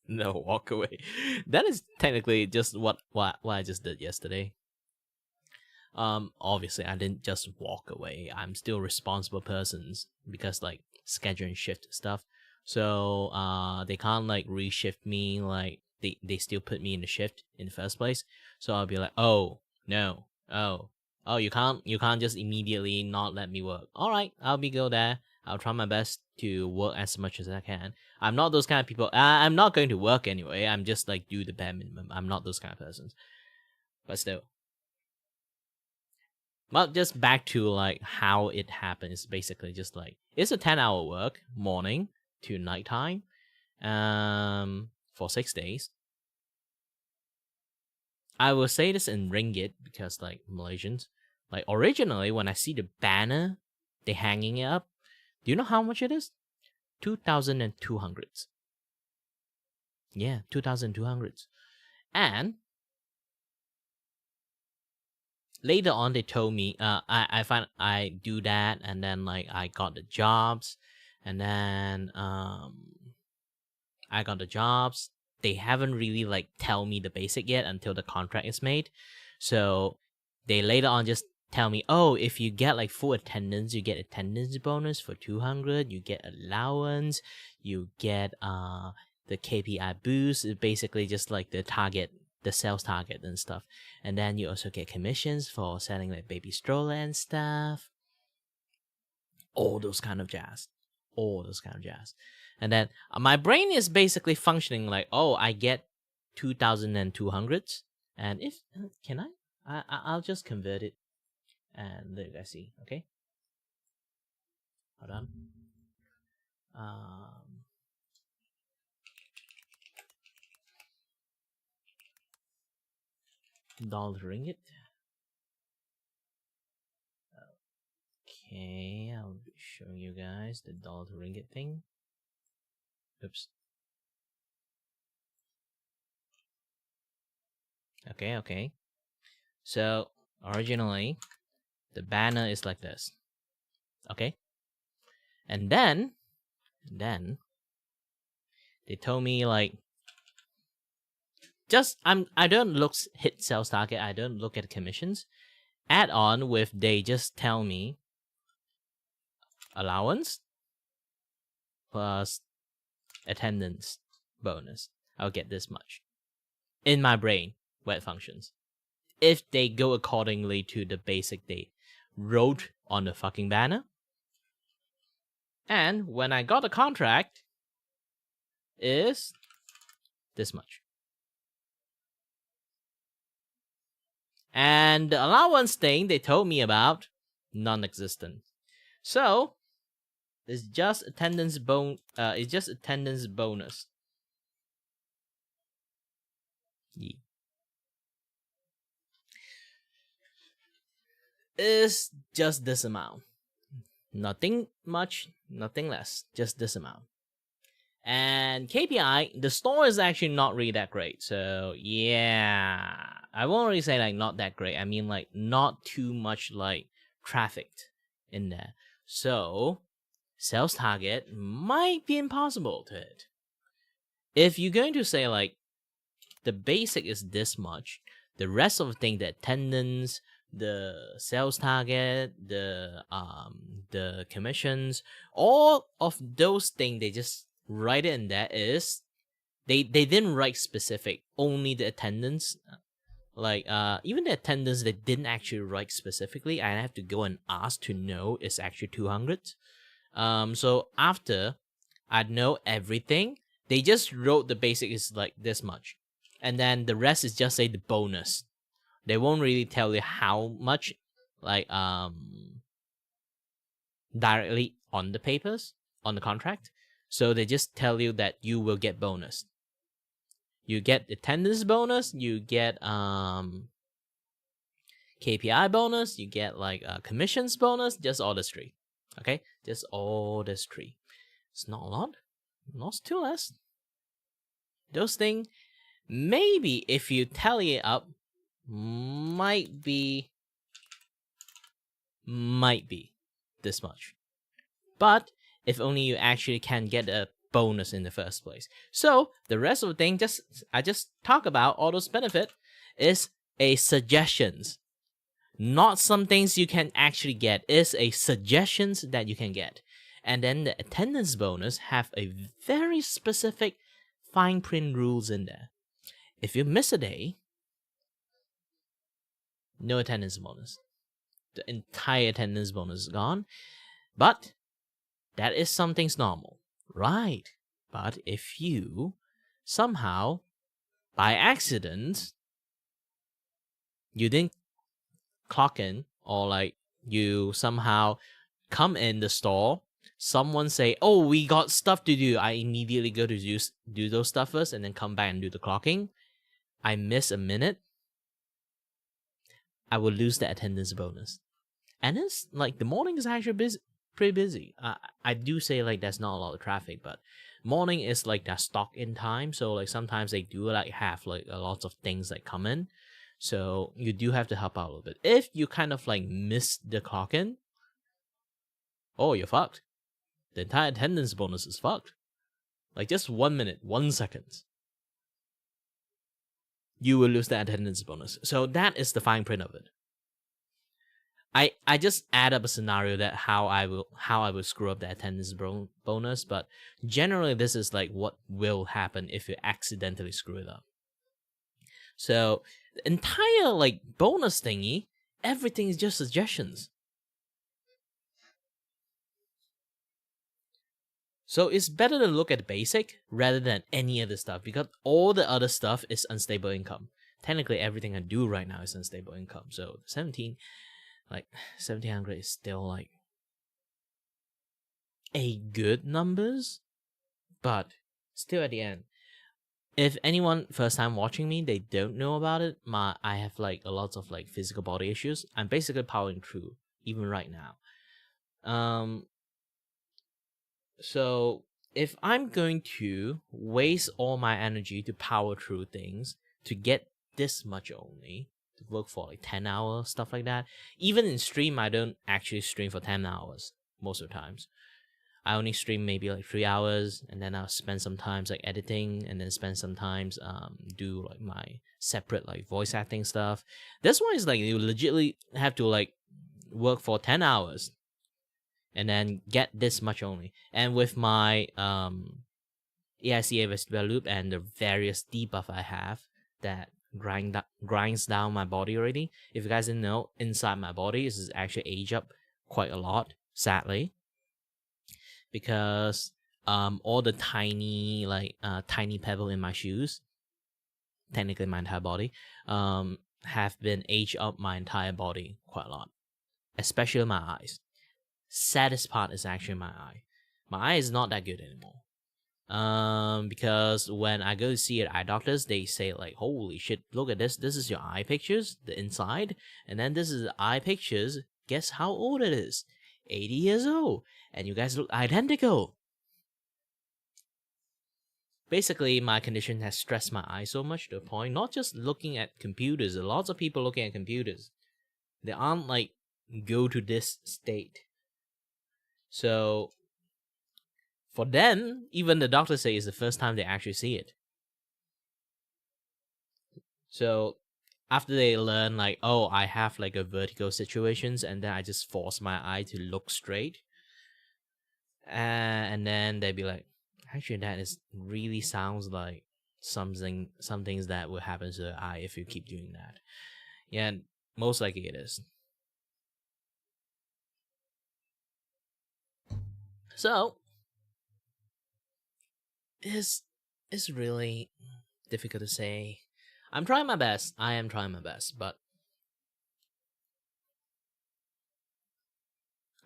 No, walk away. That is technically just what I just did yesterday. Obviously I didn't just walk away. I'm still responsible persons because like scheduling shift stuff. So they can't like reshift me, like they still put me in the shift in the first place. So I'll be like, oh no, oh you can't just immediately not let me work. Alright, I'll go there. I'll try my best to work as much as I can. I'm not those kind of people. I'm not going to work anyway. I'm just like do the bare minimum. I'm not those kind of persons. But still. Well, just back to like how it happens. Basically, just like it's a 10-hour work, morning to nighttime, for 6 days. I will say this in ringgit because like Malaysians, like originally when I see the banner, they hanging it up. Do you know how much it is? 2,200. Yeah, 2,200. And later on, they told me, I do that, and then like I got the jobs, and then I got the jobs. They haven't really like tell me the basic yet until the contract is made. So they later on just tell me, oh, if you get like full attendance, you get attendance bonus for 200. You get allowance. You get the KPI boost. It's basically just like the target, the sales target and stuff. And then you also get commissions for selling like baby stroller and stuff. All those kind of jazz. And then my brain is basically functioning like, oh, I get 2,200. And if, can I'll just convert it. And there you see, okay? Hold on. Dollar ringgit. Okay, I'll be showing you guys the dollar to ringgit thing. Oops. Okay. So originally, the banner is like this. Okay, and then they told me like, I don't hit sales target. I don't look at commissions. Add on with they just tell me allowance plus attendance bonus. I'll get this much. In my brain, where it functions. If they go accordingly to the basic they wrote on the fucking banner. And when I got the contract, is this much. And the allowance thing they told me about, non-existent. So it's just attendance bonus. Yeah. Is just this amount. Nothing much, nothing less. Just this amount. And KPI, the store is actually not really that great. So yeah, I won't really say like not that great. I mean like not too much like trafficked in there. So sales target might be impossible to hit. If you're going to say like the basic is this much, the rest of the thing, the attendance, the sales target, the commissions, all of those things they just write it in there is they didn't write specific, only the attendance. Like even the attendance they didn't actually write specifically. I have to go and ask to know it's actually 200. So after I know everything, they just wrote the basic is like this much. And then the rest is just say the bonus. They won't really tell you how much, like directly on the papers, on the contract. So they just tell you that you will get bonus. You get attendance bonus, you get KPI bonus, you get like commissions bonus, just all this tree. Okay? Just all this tree. It's not a lot. Not too less. Those things, maybe if you tally it up, might be this much. But if only you actually can get a bonus in the first place. So the rest of the thing, I just talk about all those benefit is a suggestions. Not some things you can actually get. It's a suggestions that you can get. And then the attendance bonus have a very specific fine print rules in there. If you miss a day, no attendance bonus. The entire attendance bonus is gone. But that is something's normal. Right. But if you somehow, by accident, you didn't clock in, or like you somehow come in the store, someone say, oh, we got stuff to do. I immediately go to do those stuff first and then come back and do the clocking. I miss a minute. I will lose the attendance bonus. And it's like the morning is actually pretty busy. I do say like there's not a lot of traffic, but morning is like that stock in time. So like sometimes they do like have like a lot of things that come in. So you do have to help out a little bit. If you kind of like miss the clock in, oh, you're fucked. The entire attendance bonus is fucked. Like just 1 minute, 1 second. You will lose the attendance bonus. So that is the fine print of it. I just add up a scenario that how I will screw up the attendance bonus, but generally this is like what will happen if you accidentally screw it up. So the entire like bonus thingy, everything is just suggestions. So it's better to look at basic rather than any other stuff, because all the other stuff is unstable income. Technically everything I do right now is unstable income. So 1700 is still like a good numbers, but still at the end, if anyone first time watching me, they don't know about it, I have like a lot of like physical body issues. I'm basically powering through even right now. So if I'm going to waste all my energy to power through things to get this much only, to work for like 10 hours, stuff like that. Even in stream, I don't actually stream for 10 hours most of the times. I only stream maybe like 3 hours, and then I'll spend some times like editing, and then spend some times do like my separate like voice acting stuff. This one is like you legitimately have to like work for 10 hours and then get this much only. And with my AICA vestibular loop and the various debuff I have that grinds down my body already. If you guys didn't know, inside my body is actually age up quite a lot, sadly. Because all the tiny tiny pebble in my shoes, technically my entire body, have been aged up my entire body quite a lot, especially my eyes. Saddest part is actually my eye. My eye is not that good anymore. Because when I go to see eye doctors, they say like, holy shit, look at this. This is your eye pictures, the inside, and then this is the eye pictures. Guess how old it is? 80 years old. And you guys look identical. Basically, my condition has stressed my eyes so much to the point, not just looking at computers, lots of people looking at computers, they aren't like go to this state. So for them, even the doctors say it's the first time they actually see it. So after they learn like, oh, I have like a vertigo situations, and then I just force my eye to look straight. And then they'd be like, actually, that is really sounds like some things that will happen to the eye if you keep doing that. Yeah, most likely it is. So it's really difficult to say. I'm trying my best. I am trying my best, but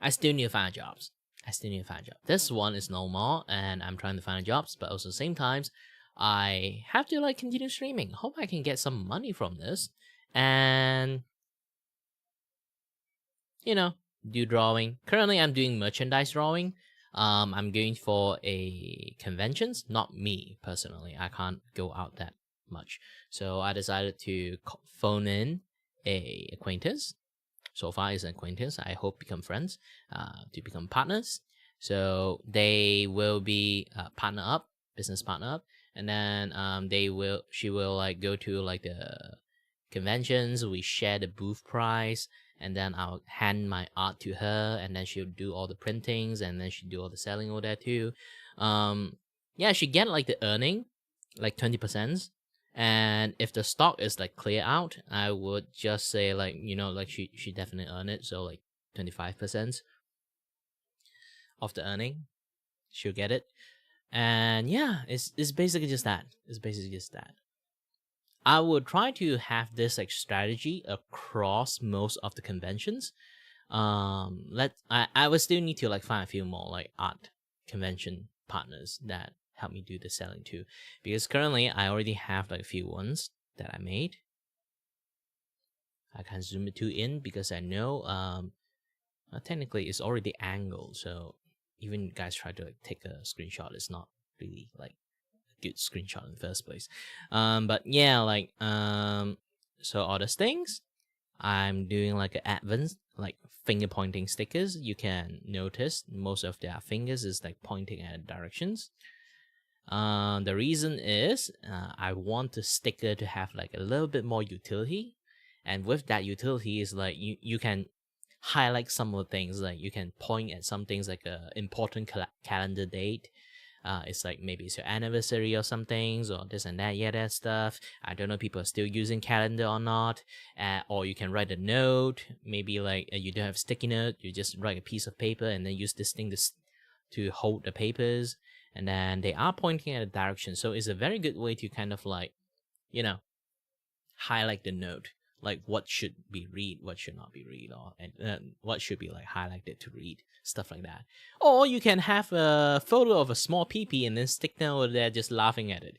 I still need to find jobs. This one is normal, and I'm trying to find jobs, but also at the same times, I have to like continue streaming. Hope I can get some money from this, and do drawing. Currently, I'm doing merchandise drawing. I'm going for a conventions. Not me personally. I can't go out that much, so I decided to phone in a acquaintance. So far is an acquaintance. I hope become friends, to become partners. So they will be business partner up, and then she will like go to like the conventions. We share the booth price, and then I'll hand my art to her, and then she'll do all the printings, and then she'll do all the selling over there too. Yeah, she get like the earning, like 20%. And if the stock is like clear out, I would just say like, like she definitely earn it. So like 25% of the earning, she'll get it. And yeah, it's basically just that. I would try to have this like strategy across most of the conventions. I would still need to like find a few more like art convention partners that help me do the selling too, because currently I already have like a few ones that I made. I can't zoom it too in because I know technically it's already angled, so even you guys try to like take a screenshot, it's not really like a good screenshot in the first place. But yeah, like so all those things, I'm doing like an advanced like finger pointing stickers. You can notice most of their fingers is like pointing at directions. The reason is I want the sticker to have like a little bit more utility, and with that utility is like you can highlight some of the things, like you can point at some things like a important calendar date. It's like maybe it's your anniversary or some things, or this and that, that stuff. I don't know if people are still using calendar or not. Or you can write a note, maybe like you don't have sticky note, you just write a piece of paper and then use this thing to hold the papers. And then they are pointing at a direction. So it's a very good way to kind of like, highlight the note. Like what should be read, what should not be read, or what should be like highlighted to read. Stuff like that. Or you can have a photo of a small pee-pee and then stick them over there just laughing at it.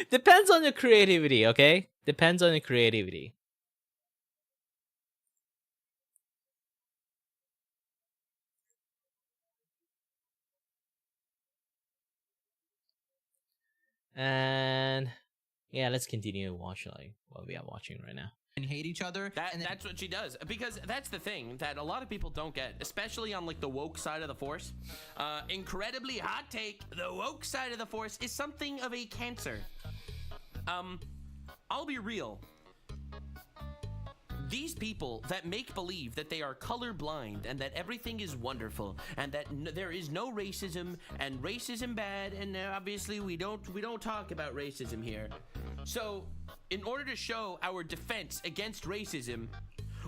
Depends on your creativity, okay? Depends on your creativity. And yeah, let's continue to watch like what we are watching right now. And hate each other. That's what she does, because that's the thing that a lot of people don't get, especially on like the woke side of the force. Incredibly hot take: the woke side of the force is something of a cancer. I'll be real. These people that make believe that they are colorblind and that everything is wonderful and that there is no racism and racism bad, and obviously we don't talk about racism here. So, in order to show our defense against racism,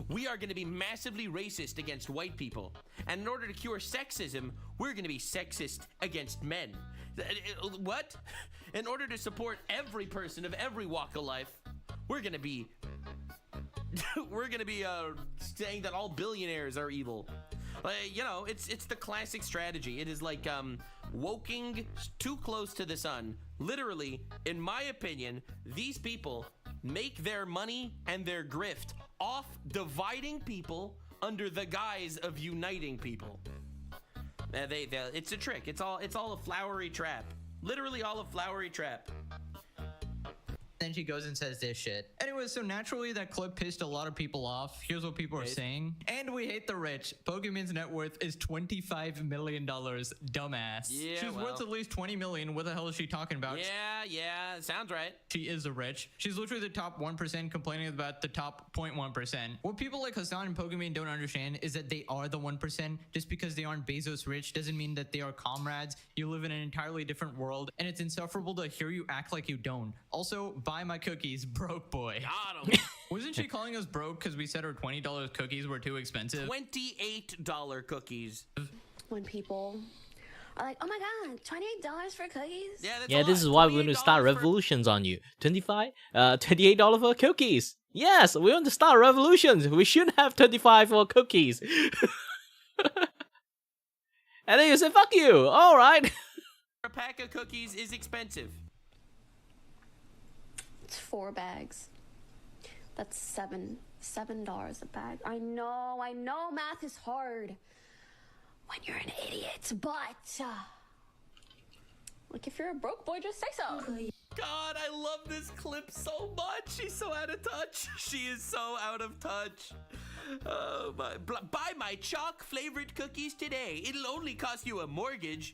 we are going to be massively racist against white people. And in order to cure sexism, we're going to be sexist against men. What? In order to support every person of every walk of life, we're going to be saying that all billionaires are evil. You know, it's the classic strategy. It is like woking too close to the sun. Literally, in my opinion, these people make their money and their grift off dividing people under the guise of uniting people. It's a trick. It's all a flowery trap. Literally all a flowery trap. Then she goes and says this shit. Anyway, so naturally that clip pissed a lot of people off. Here's what people are saying. And we hate the rich. Pokemon's net worth is $25 million. Dumbass. Yeah, She's worth at least 20 million. What the hell is she talking about? Yeah, sounds right. She is the rich. She's literally the top 1% complaining about the top 0.1%. What people like Hassan and Pokemon don't understand is that they are the 1%. Just because they aren't Bezos rich doesn't mean that they are comrades. You live in an entirely different world, and it's insufferable to hear you act like you don't. Also, buy my cookies, broke boy. Got him. Wasn't she calling us broke because we said her $20 cookies were too expensive? $28 cookies. When people are like, oh my god, $28 for cookies? Yeah, this is why we're going to start revolutions on you. $28 for cookies. Yes, we want to start revolutions. We shouldn't have 25 for cookies. And then you say, fuck you. All right. A pack of cookies is expensive. It's 4 bags. That's $7 a bag. I know math is hard when you're an idiot, but like if you're a broke boy, just say so. God, I love this clip so much. She's so out of touch. She is so out of touch. Oh my! Buy my chalk flavored cookies today. It'll only cost you a mortgage.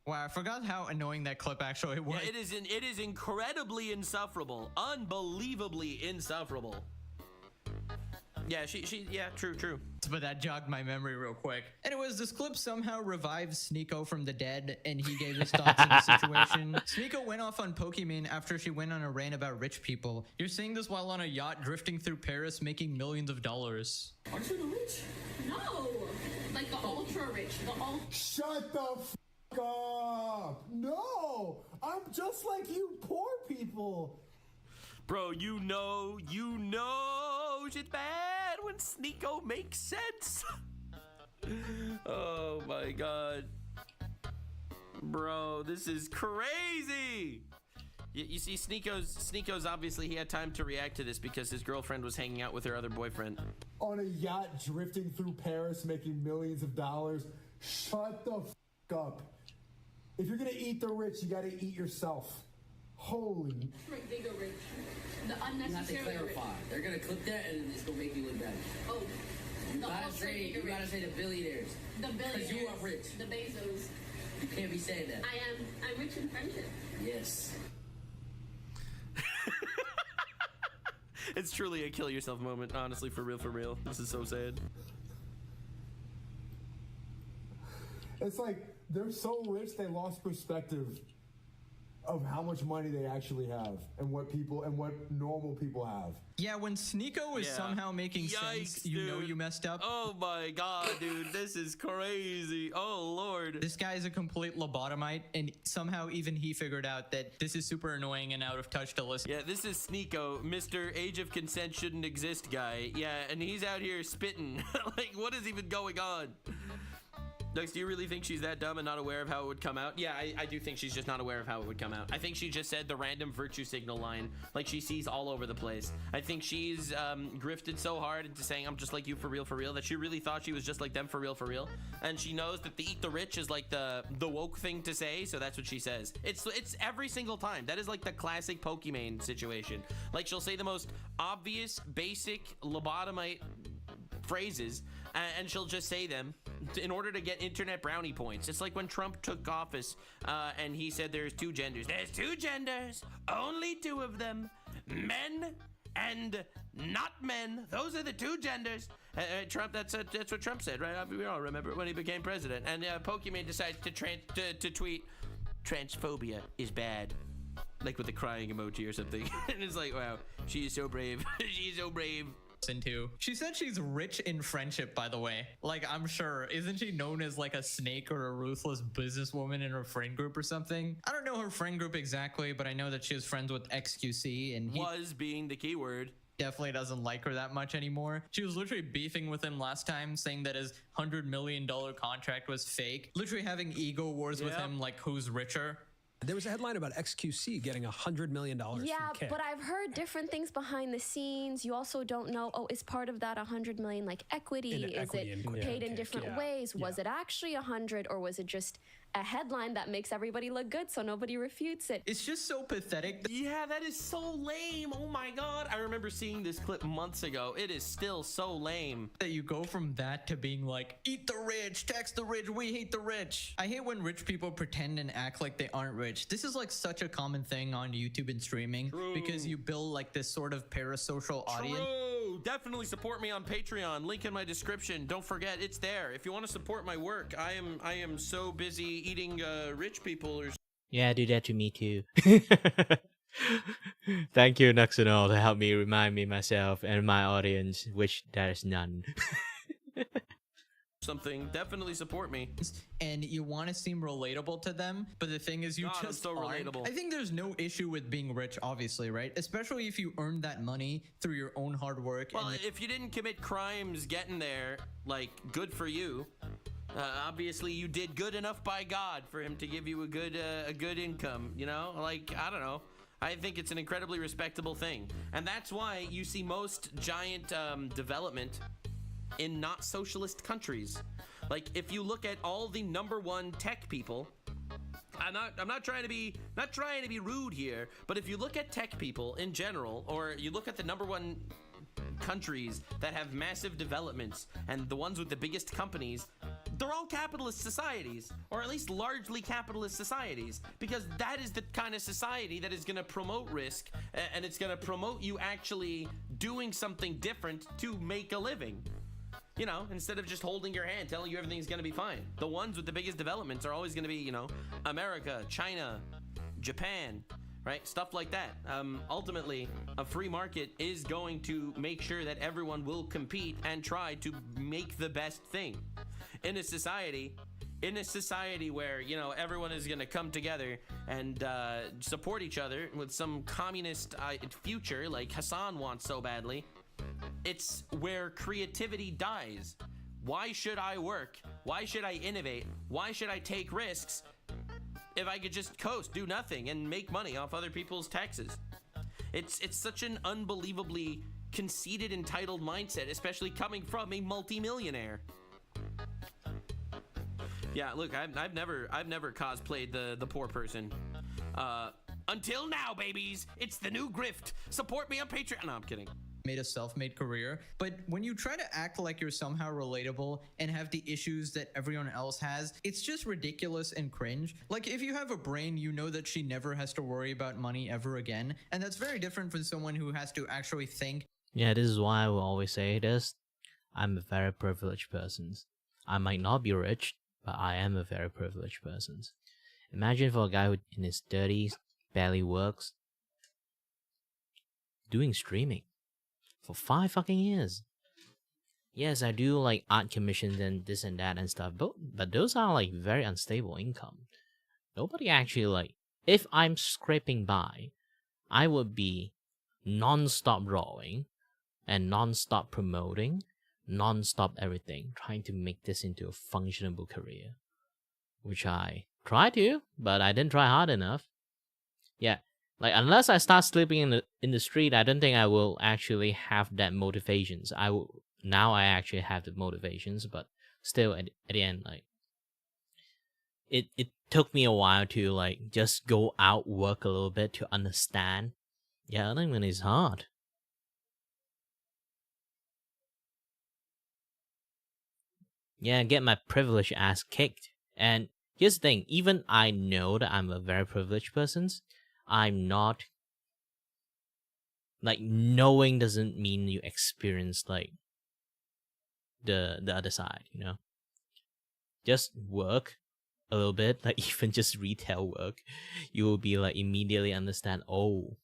Wow, I forgot how annoying that clip actually was. Yeah, it is incredibly insufferable, unbelievably insufferable. Yeah, yeah, true. But that jogged my memory real quick. Anyways, this clip somehow revives Sneeko from the dead, and he gave his thoughts on the situation. Sneeko went off on Pokemon after she went on a rant about rich people. You're saying this while on a yacht drifting through Paris making millions of dollars. Aren't you the rich? No, like the ultra rich. Shut the f*** up! No, I'm just like you poor people. Bro, you know shit's bad when Sneeko makes sense. Oh my god. Bro, this is crazy. You see, Sneeko's obviously, he had time to react to this because his girlfriend was hanging out with her other boyfriend. On a yacht drifting through Paris making millions of dollars. Shut the f*** up. If you're gonna eat the rich, you gotta eat yourself. Holy. Giga rich. The You have to unnecessary clarify. rich. They're gonna clip that and it's gonna make you look bad. Oh. You gotta say the billionaires. The billionaires. Because you are rich. The Bezos. You can't be saying that. I'm rich in friendship. Yes. It's truly a kill yourself moment, honestly, for real. This is so sad. It's like they're so rich they lost perspective of how much money they actually have and what normal people have. Yeah, when Sneeko is somehow making sense, you know you messed up. Oh my god, dude, this is crazy. Oh lord. This guy is a complete lobotomite, and somehow even he figured out that this is super annoying and out of touch to listen. Yeah, this is Sneeko, Mr. Age of Consent Shouldn't Exist guy. Yeah, and he's out here spitting. Like, what is even going on? Dux, do you really think she's that dumb and not aware of how it would come out? Yeah, I do think she's just not aware of how it would come out. I think she just said the random virtue signal line like she sees all over the place. I think she's grifted so hard into saying I'm just like you for real that she really thought she was just like them for real. And she knows that the eat the rich is like the woke thing to say, so that's what she says. It's every single time. That is like the classic Pokimane situation. Like she'll say the most obvious, basic lobotomite phrases and she'll just say them in order to get internet brownie points. It's like when Trump took office and he said there's two genders. There's two genders, only two of them, men and not men. Those are the two genders. Trump, that's what Trump said, right? We all remember when he became president. And Pokimane decides to tweet, transphobia is bad. Like with a crying emoji or something. And it's like, wow, she is so brave. She's so brave. Into. She said she's rich in friendship, by the way. Like, I'm sure. Isn't she known as like a snake or a ruthless businesswoman in her friend group or something? I don't know her friend group exactly, but I know that she was friends with XQC and he was being the keyword. Definitely doesn't like her that much anymore. She was literally beefing with him last time, saying that his $100 million contract was fake. Literally having ego wars with him, like who's richer. There was a headline about XQC getting $100 million from Kim. But I've heard different things behind the scenes. You also don't know, is part of that 100 million like equity? Is it paid in different ways? Was it actually 100 or was it just a headline that makes everybody look good so nobody refutes it? It's just so pathetic. Yeah, that is so lame. Oh my god. I remember seeing this clip months ago. It is still so lame. That you go from that to being like, eat the rich, tax the rich, we hate the rich. I hate when rich people pretend and act like they aren't rich. This is like such a common thing on YouTube and streaming. True. Because you build like this sort of parasocial audience. True. Definitely support me on Patreon. Link in my description. Don't forget, it's there. If you want to support my work, I am so busy eating rich people or Yeah, do that to me too. Thank you, Nuxanol, to help me remind me myself and my audience, which there is none. something. Definitely support me. And you want to seem relatable to them, but the thing is you just so aren't. relatable. I think there's no issue with being rich, obviously, right? Especially if you earned that money through your own hard work. Well, if you didn't commit crimes getting there, like, good for you. Obviously, you did good enough by God for him to give you a good income, you know? Like, I don't know. I think it's an incredibly respectable thing. And that's why you see most giant development in not socialist countries. Like, if you look at all the #1 tech people, I'm not trying to be rude here, but if you look at tech people in general, or you look at the #1 countries that have massive developments and the ones with the biggest companies, they're all capitalist societies, or at least largely capitalist societies, because that is the kind of society that is going to promote risk, and it's going to promote you actually doing something different to make a living. You know, instead of just holding your hand, telling you everything's going to be fine. The ones with the biggest developments are always going to be, you know, America, China, Japan, right? Stuff like that. Ultimately, a free market is going to make sure that everyone will compete and try to make the best thing. In a society where, you know, everyone is going to come together and support each other with some communist future like Hassan wants so badly, it's where creativity dies. Why should I work? Why should I innovate? Why should I take risks if I could just coast, do nothing, and make money off other people's taxes? It's such an unbelievably conceited, entitled mindset, especially coming from a multimillionaire. Yeah, look, I've never cosplayed the poor person. Until now, babies. It's the new grift. Support me on Patreon. No, I'm kidding. Made a self-made career, but when you try to act like you're somehow relatable and have the issues that everyone else has, it's just ridiculous and cringe. Like, if you have a brain, you know that she never has to worry about money ever again, and that's very different from someone who has to actually think. Yeah, this is why I will always say this. I'm a very privileged person. I might not be rich, but I am a very privileged person. Imagine for a guy who in his 30s barely works, doing streaming for 5 fucking years. Yes, I do like art commissions and this and that and stuff, but those are like very unstable income. Nobody actually, like, if I'm scraping by, I would be non-stop drawing and non-stop promoting, non-stop everything, trying to make this into a functionable career, which I try to, but I didn't try hard enough. Yeah, like unless I start sleeping in the street, I don't think I will actually have that motivations. Now I actually have the motivations, but still at the end, like it took me a while to like just go out, work a little bit to understand. Yeah, earning is hard. Yeah, get my privilege ass kicked. And here's the thing, even I know that I'm a very privileged person, I'm not, like, knowing doesn't mean you experience like the other side, you know? Just work a little bit, like even just retail work, you will be like immediately understand, oh,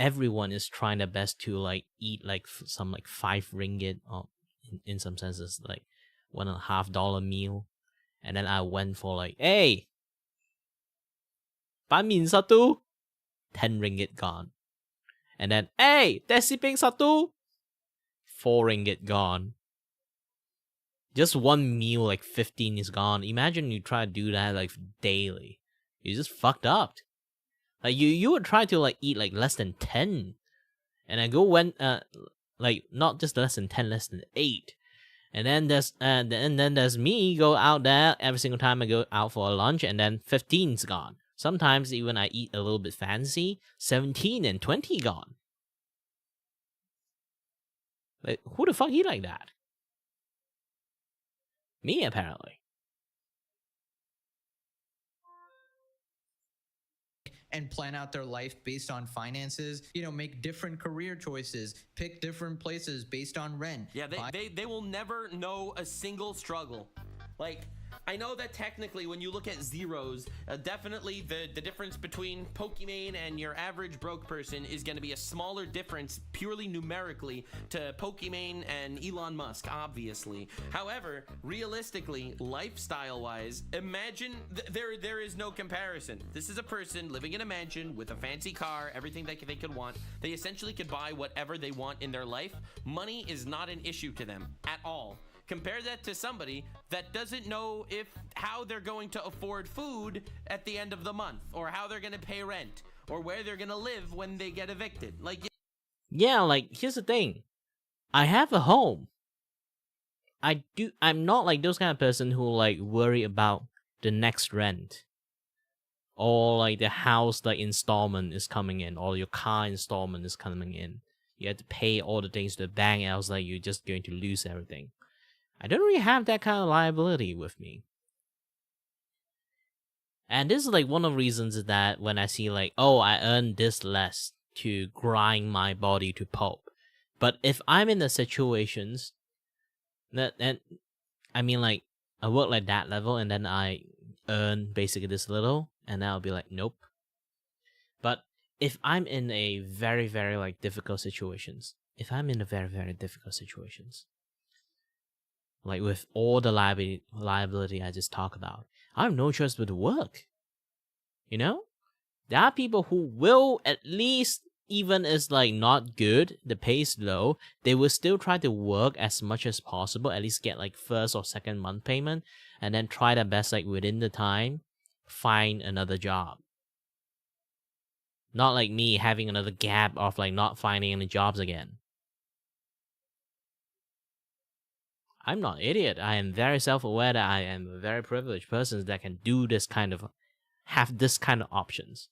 everyone is trying their best to like eat like some like 5 ringgit or in some senses like $1.50 meal, and then I went for like, hey, ban min satu, 10 ringgit gone, and then hey, tesi peng satu, 4 ringgit gone. Just one meal like 15 is gone. Imagine you try to do that like daily, you just fucked up. Like you would try to like eat like less than 10, and I go when like not just less than 10, less than 8. And then there's me go out there every single time I go out for a lunch, and then 15's gone. Sometimes even I eat a little bit fancy, 17 and 20 gone. Like who the fuck eat like that? Me apparently. And plan out their life based on finances, make different career choices, pick different places based on rent. Yeah, they will never know a single struggle. Like, I know that technically when you look at zeros, definitely the difference between Pokimane and your average broke person is going to be a smaller difference purely numerically to Pokimane and Elon Musk, obviously. However, realistically, lifestyle-wise, imagine there is no comparison. This is a person living in a mansion with a fancy car, everything that they could want. They essentially could buy whatever they want in their life. Money is not an issue to them at all. Compare that to somebody that doesn't know how they're going to afford food at the end of the month, or how they're going to pay rent, or where they're going to live when they get evicted. Like, yeah, like here's the thing, I have a home. I'm not like those kind of person who like worry about the next rent, or like the house like installment is coming in, or your car installment is coming in. You have to pay all the things to the bank, else like you're just going to lose everything. I don't really have that kind of liability with me. And this is like one of the reasons that when I see like, oh, I earn this less to grind my body to pulp. But if I'm in the situations that I mean like I work like that level and then I earn basically this little, and then I'll be like, nope. But if I'm in a very, very like difficult situations, like with all the liability I just talked about, I have no choice but to work. You know? There are people who will at least, even if like not good, the pay is low, they will still try to work as much as possible, at least get like first or second month payment, and then try their best like within the time, find another job. Not like me having another gap of like not finding any jobs again. I'm not an idiot. I am very self-aware that I am a very privileged person that can do this kind of, have this kind of options.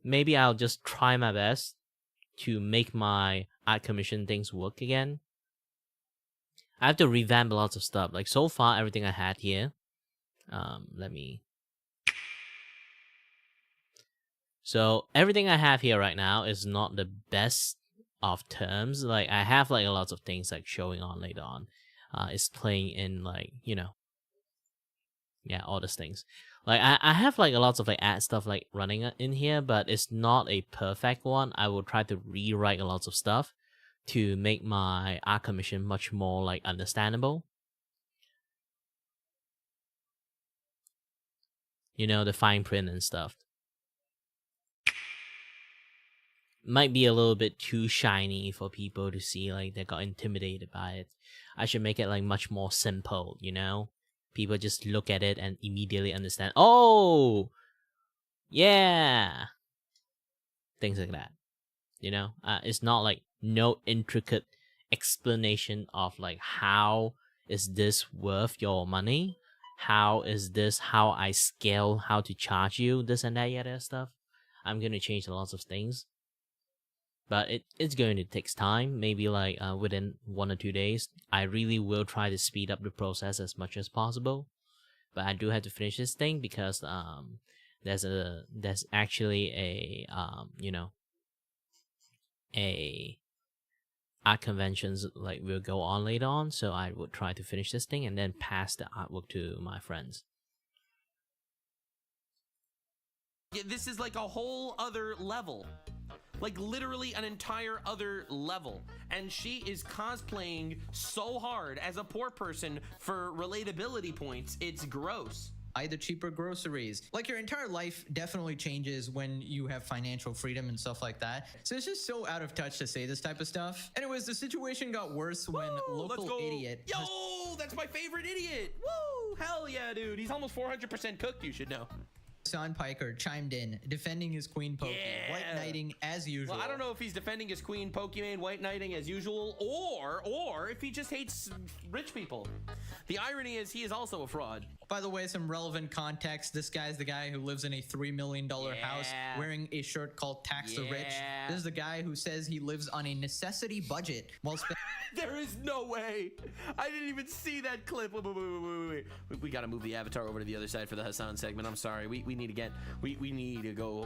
Maybe I'll just try my best to make my art commission things work again. I have to revamp lots of stuff. Like so far, everything I had here. So everything I have here right now is not the best of terms. Like I have like lots of things like showing on later on. It's playing in like, yeah, all these things. Like I have like lots of like ad stuff like running in here, but it's not a perfect one. I will try to rewrite lots of stuff to make my art commission much more like understandable. The fine print and stuff. might be a little bit too shiny for people to see, like they got intimidated by it. I should make it like much more simple, you know? People just look at it and immediately understand, oh, yeah. Things like that, you know? It's not like no intricate explanation of like how is this worth your money? How is this how I scale, how to charge you, this and that yada stuff. I'm gonna change lots of things. But it's going to take time, maybe like within 1 or 2 days. I really will try to speed up the process as much as possible. But I do have to finish this thing because there's actually a you know, a art conventions like will go on later on, so I would try to finish this thing and then pass the artwork to my friends. Yeah, this is like a whole other level. Like literally an entire other level. And she is cosplaying so hard as a poor person for relatability points. It's gross. Buy the cheaper groceries. Like your entire life definitely changes when you have financial freedom and stuff like that. So it's just so out of touch to say this type of stuff. Anyways, the situation got worse when local idiot. Yo, that's my favorite idiot. Woo, hell yeah, dude. He's almost 400% cooked, you should know. Sean Piker chimed in, defending his queen Pokey, white knighting as usual. Well, I don't know if he's defending his queen Pokemon, white knighting as usual, or if he just hates rich people. The irony is he is also a fraud. By the way, some relevant context. This guy's the guy who lives in a $3 million house wearing a shirt called Tax the Rich. This is the guy who says he lives on a necessity budget while spending... There is no way. I didn't even see that clip. Wait. We got to move the avatar over to the other side for the Hassan segment. I'm sorry. We need to get... We need to go...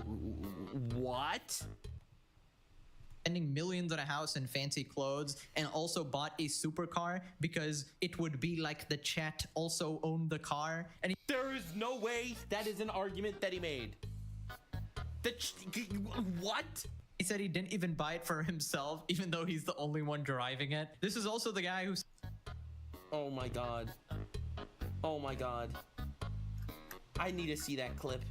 What? Spending millions on a house and fancy clothes, and also bought a supercar because it would be like the chat also owned the car. And there is no way that is an argument that he made. What? He said he didn't even buy it for himself, even though he's the only one driving it. This is also the guy who's... Oh my god. Oh my god. I need to see that clip.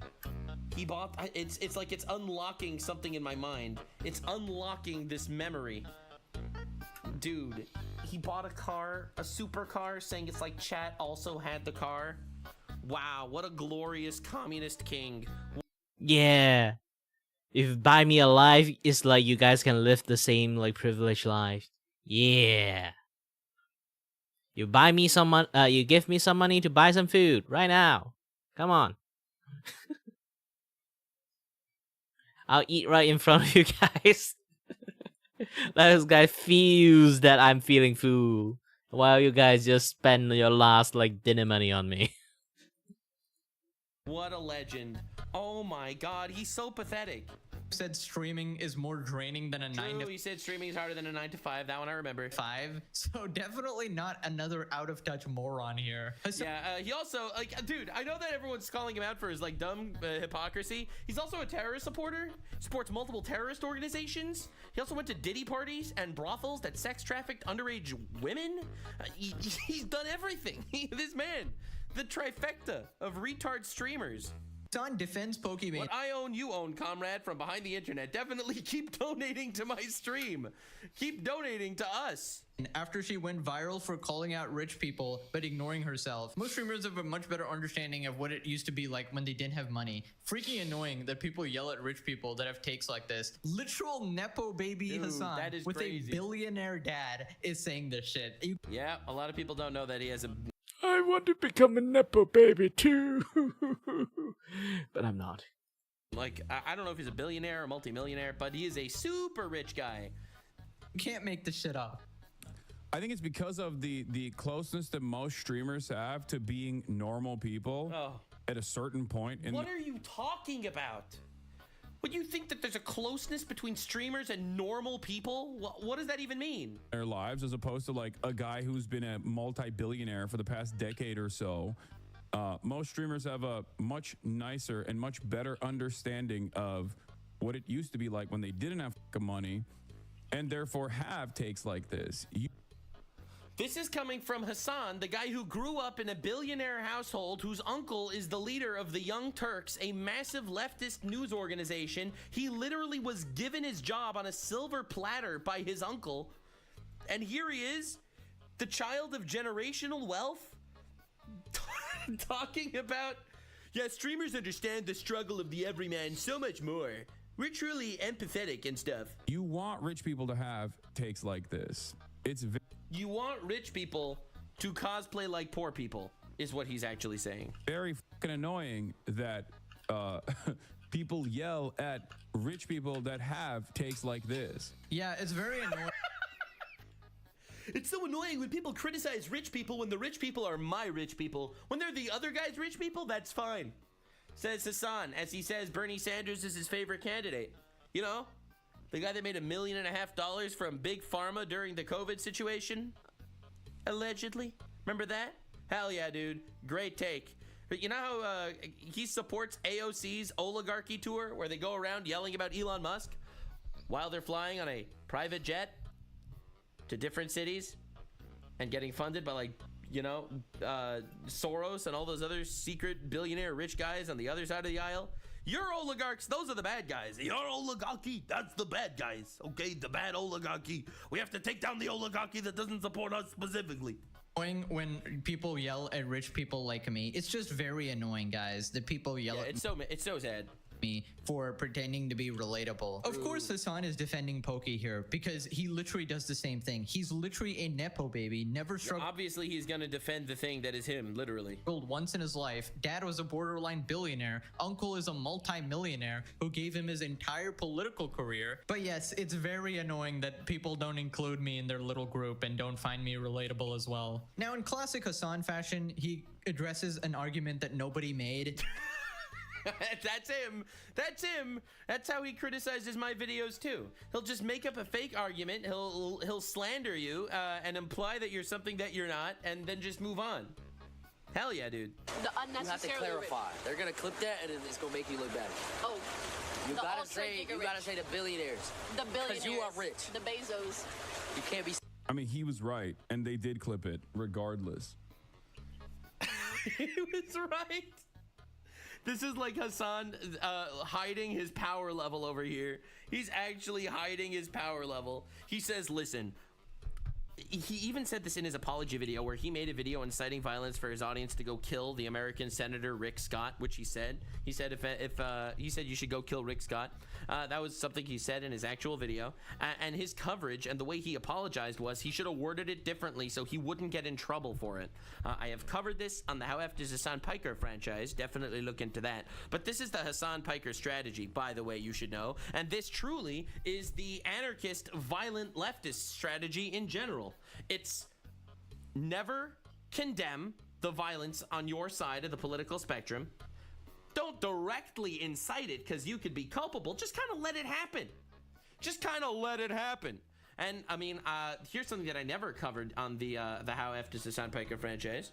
He bought... It's like it's unlocking something in my mind. It's unlocking this memory. Dude, he bought a car, a supercar, saying it's like chat also had the car. Wow, what a glorious communist king. Yeah. If you buy me a life, it's like you guys can live the same like privileged life. Yeah. You buy me some you give me some money to buy some food right now. Come on. I'll eat right in front of you guys. Let this guy feels that I'm feeling full while you guys just spend your last like dinner money on me. What a legend. Oh my god, he's so pathetic. Said streaming is more draining than a 9 to... He said streaming is harder than a 9 to 5. That one I remember. 5. So definitely not another out of touch moron here. Yeah, he also like, dude, I know that everyone's calling him out for his like dumb hypocrisy. He's also a terrorist supporter. Supports multiple terrorist organizations. He also went to Diddy parties and brothels that sex trafficked underage women. He's done everything. This man, the trifecta of retard streamers. Son defends Pokemon. What I own, you own, comrade, from behind the internet. Definitely keep donating to my stream. Keep donating to us. After she went viral for calling out rich people, but ignoring herself. Most streamers have a much better understanding of what it used to be like when they didn't have money. Freaking annoying that people yell at rich people that have takes like this. Literal Nepo baby Dude, Hassan that is with crazy. A billionaire dad is saying this shit. Yeah, a lot of people don't know that he has a... I want to become a Nepo baby too. But I'm not. Like, I don't know if he's a billionaire or multimillionaire, but he is a super rich guy. You can't make this shit up. I think it's because of the closeness that most streamers have to being normal people at a certain point. What are you talking about? Would you think that there's a closeness between streamers and normal people? What does that even mean? Their lives, as opposed to like a guy who's been a multi-billionaire for the past decade or so. Most streamers have a much nicer and much better understanding of what it used to be like when they didn't have money, and therefore have takes like this. This is coming from Hassan, the guy who grew up in a billionaire household whose uncle is the leader of the Young Turks, a massive leftist news organization. He literally was given his job on a silver platter by his uncle. And here he is, the child of generational wealth, talking about, yeah, streamers understand the struggle of the everyman so much more. We're truly empathetic and stuff. You want rich people to have takes like this. You want rich people to cosplay like poor people, is what he's actually saying. Very fucking annoying that people yell at rich people that have takes like this. Yeah, it's very annoying. It's so annoying when people criticize rich people when the rich people are my rich people. When they're the other guy's rich people, that's fine. Says Hassan, as he says Bernie Sanders is his favorite candidate. You know? The guy that made $1.5 million from Big Pharma during the COVID situation? Allegedly. Remember that? Hell yeah, dude. Great take. But you know how he supports AOC's oligarchy tour where they go around yelling about Elon Musk while they're flying on a private jet to different cities and getting funded by, like, you know, Soros and all those other secret billionaire rich guys on the other side of the aisle? Your oligarchs, those are the bad guys. Your oligarchy, that's the bad guys. Okay, the bad oligarchy. We have to take down the oligarchy that doesn't support us specifically. When people yell at rich people like me, it's just very annoying, guys. The people yell at it's so sad. Me for pretending to be relatable. Of course, Hassan is defending Pokey here because he literally does the same thing. He's literally a nepo baby, never struggled. Obviously, he's gonna defend the thing that is him, literally. Once in his life. Dad was a borderline billionaire. Uncle is a multi-millionaire who gave him his entire political career. But yes, it's very annoying that people don't include me in their little group and don't find me relatable as well. Now, in classic Hassan fashion, he addresses an argument that nobody made. That's him. That's him. That's how he criticizes my videos too. He'll just make up a fake argument. He'll slander you and imply that you're something that you're not, and then just move on. Hell yeah, dude. The unnecessary. You have to clarify. They're gonna clip that, and it's gonna make you look bad. Oh. You gotta say the billionaires. The billionaires. Because you are rich. The Bezos. You can't be. I mean, he was right, and they did clip it regardless. He was right. This is like Hassan hiding his power level over here. He's actually hiding his power level. He says, listen, he even said this in his apology video where he made a video inciting violence for his audience to go kill the American Senator Rick Scott, which he said if he said you should go kill Rick Scott. That was something he said in his actual video. And his coverage and the way he apologized was he should have worded it differently so he wouldn't get in trouble for it. I have covered this on the How F Does Hassan Piker franchise. Definitely look into that. But this is the Hassan Piker strategy, by the way, you should know. And this truly is the anarchist, violent leftist strategy in general. It's never condemn the violence on your side of the political spectrum. Don't directly incite it because you could be culpable. Just kind of let it happen. Just kind of let it happen. And I mean, here's something that I never covered on the How F Does Hassan Piker franchise.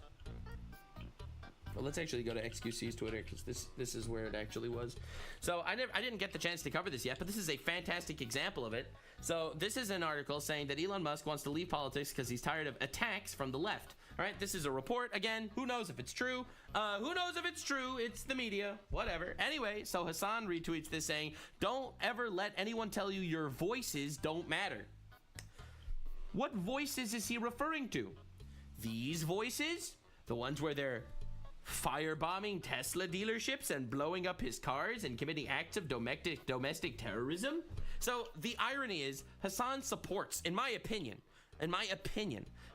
Well, let's actually go to XQC's Twitter because this is where it actually was. So I didn't get the chance to cover this yet, but this is a fantastic example of it. So this is an article saying that Elon Musk wants to leave politics because he's tired of attacks from the left. All right, this is a report. Again, who knows if it's true? Who knows if it's true? It's the media, whatever. Anyway, so Hassan retweets this saying, don't ever let anyone tell you your voices don't matter. What voices is he referring to? These voices? The ones where they're firebombing Tesla dealerships and blowing up his cars and committing acts of domestic terrorism? So the irony is Hassan supports, in my opinion,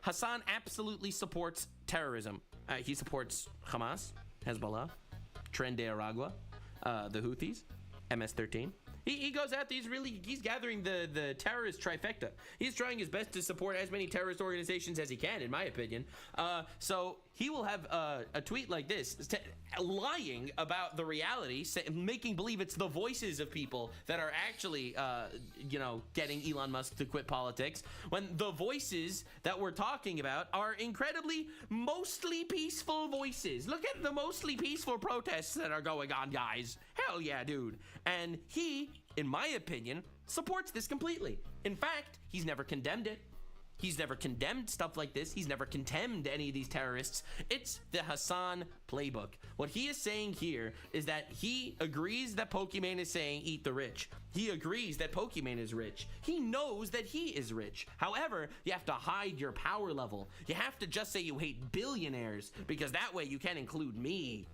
Hassan absolutely supports terrorism. He supports Hamas, Hezbollah, Tren de Aragua, the Houthis, MS-13. He goes out, he's gathering the terrorist trifecta. He's trying his best to support as many terrorist organizations as he can, in my opinion. So he will have a tweet like this, lying about the reality, making believe it's the voices of people that are actually, getting Elon Musk to quit politics, when the voices that we're talking about are incredibly mostly peaceful voices. Look at the mostly peaceful protests that are going on, guys. Hell yeah, dude. And he, in my opinion, supports this completely. In fact, he's never condemned it. He's never condemned stuff like this. He's never contemned any of these terrorists. It's the Hassan playbook. What he is saying here is that he agrees that Pokimane is saying eat the rich. He agrees that Pokimane is rich. He knows that he is rich. However, you have to hide your power level. You have to just say you hate billionaires, because that way you can include me.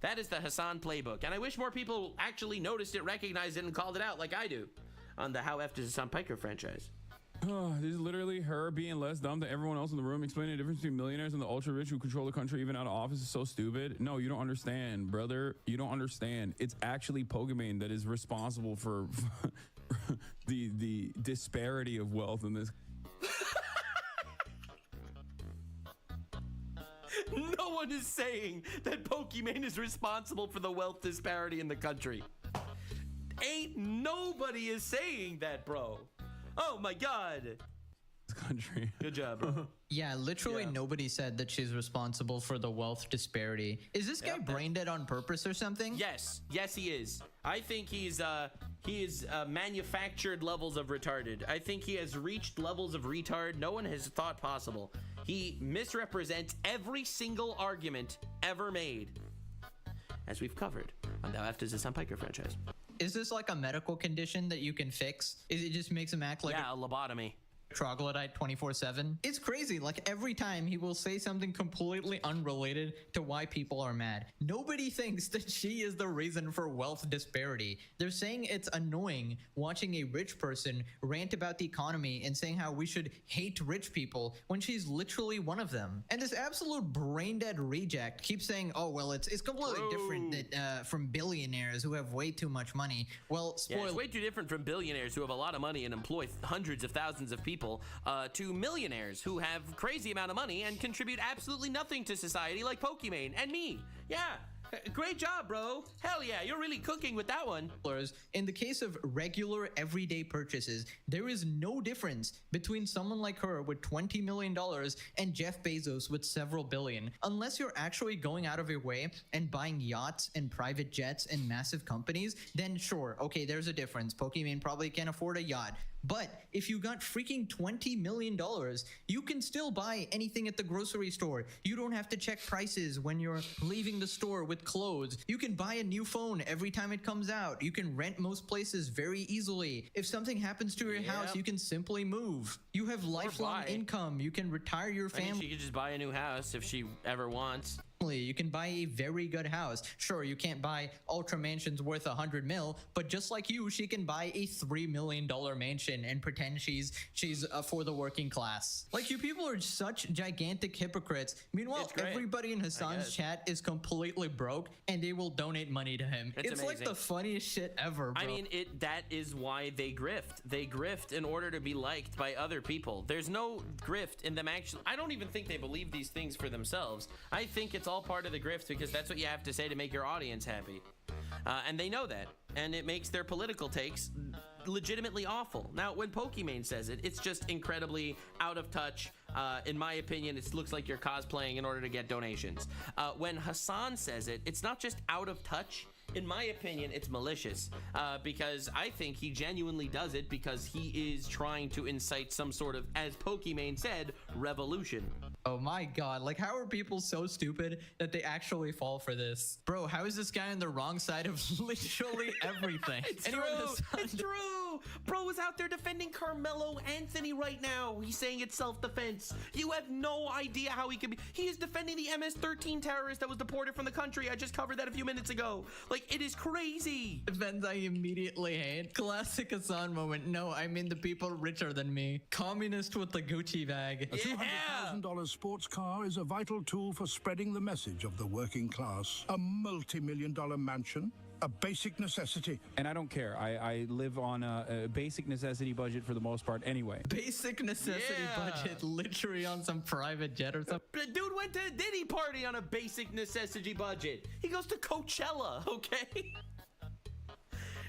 That is the Hassan playbook, and I wish more people actually noticed it, recognized it, and called it out like I do on the How F Does Hassan Piker franchise. This is literally her being less dumb than everyone else in the room, explaining the difference between millionaires and the ultra rich who control the country even out of office is so stupid. No, you don't understand, brother. You don't understand. It's actually Pokimane that is responsible for the disparity of wealth in this. No one is saying that Pokimane is responsible for the wealth disparity in the country. Ain't nobody is saying that, bro. Oh my god. Country. Good job, bro. Yeah, literally nobody said that she's responsible for the wealth disparity. Is this guy brain dead on purpose or something? Yes, he is. I think he's manufactured levels of retarded. I think he has reached levels of retard no one has thought possible. He misrepresents every single argument ever made, as we've covered on the How F Does Hassan Piker franchise. Is this like a medical condition that you can fix? It just makes him act like a lobotomy. Troglodyte 24/7. It's crazy. Like every time he will say something completely unrelated to why people are mad. Nobody thinks that she is the reason for wealth disparity. They're saying it's annoying watching a rich person rant about the economy and saying how we should hate rich people when she's literally one of them. And this absolute brain dead reject keeps saying, oh, well, it's completely different that, from billionaires who have way too much money. Well, spoil. It's way too different from billionaires who have a lot of money and employ hundreds of thousands of people. To millionaires who have crazy amount of money and contribute absolutely nothing to society, like Pokimane and me. Yeah, great job, bro. Hell yeah, you're really cooking with that one. In the case of regular everyday purchases, there is no difference between someone like her with $20 million and Jeff Bezos with several billion. Unless you're actually going out of your way and buying yachts and private jets and massive companies, then sure, okay, there's a difference. Pokimane probably can't afford a yacht. But if you got freaking $20 million, you can still buy anything at the grocery store. You don't have to check prices when you're leaving the store with clothes. You can buy a new phone every time it comes out. You can rent most places very easily. If something happens to your house, you can simply move. You have lifelong income. You can retire your family. I mean, she could just buy a new house if she ever wants. You can buy a very good house. Sure, you can't buy ultra mansions worth $100 million, but just like you, she can buy a $3 million mansion and pretend she's for the working class. Like, you people are such gigantic hypocrites. Meanwhile, everybody in Hassan's chat is completely broke, and they will donate money to him. It's like the funniest shit ever, bro. I mean, that is why they grift. They grift in order to be liked by other people. There's no grift in them actually. I don't even think they believe these things for themselves. I think it's all part of the grift because that's what you have to say to make your audience happy. And they know that. And it makes their political takes legitimately awful. Now, when Pokimane says it, it's just incredibly out of touch. In my opinion, it looks like you're cosplaying in order to get donations. When Hassan says it, it's not just out of touch. In my opinion, it's malicious because I think he genuinely does it because he is trying to incite some sort of, as Pokimane said, revolution. Oh my god, like, how are people so stupid that they actually fall for this? Bro, how is this guy on the wrong side of literally everything? It's true! Bro is out there defending Carmelo Anthony right now. He's saying it's self-defense. You have no idea how he could be. He is defending the MS-13 terrorist that was deported from the country. I just covered that a few minutes ago. Like, it is crazy. Defense I immediately hate. Classic Hassan moment. No, I mean the people richer than me. Communist with the Gucci bag. A $200,000 sports car is a vital tool for spreading the message of the working class. A multi-million-dollar mansion, a basic necessity. And I don't care. I live on a basic necessity budget for the most part anyway. Basic necessity budget, literally on some private jet or something. Dude went to a Diddy party on a basic necessity budget. He goes to Coachella, okay?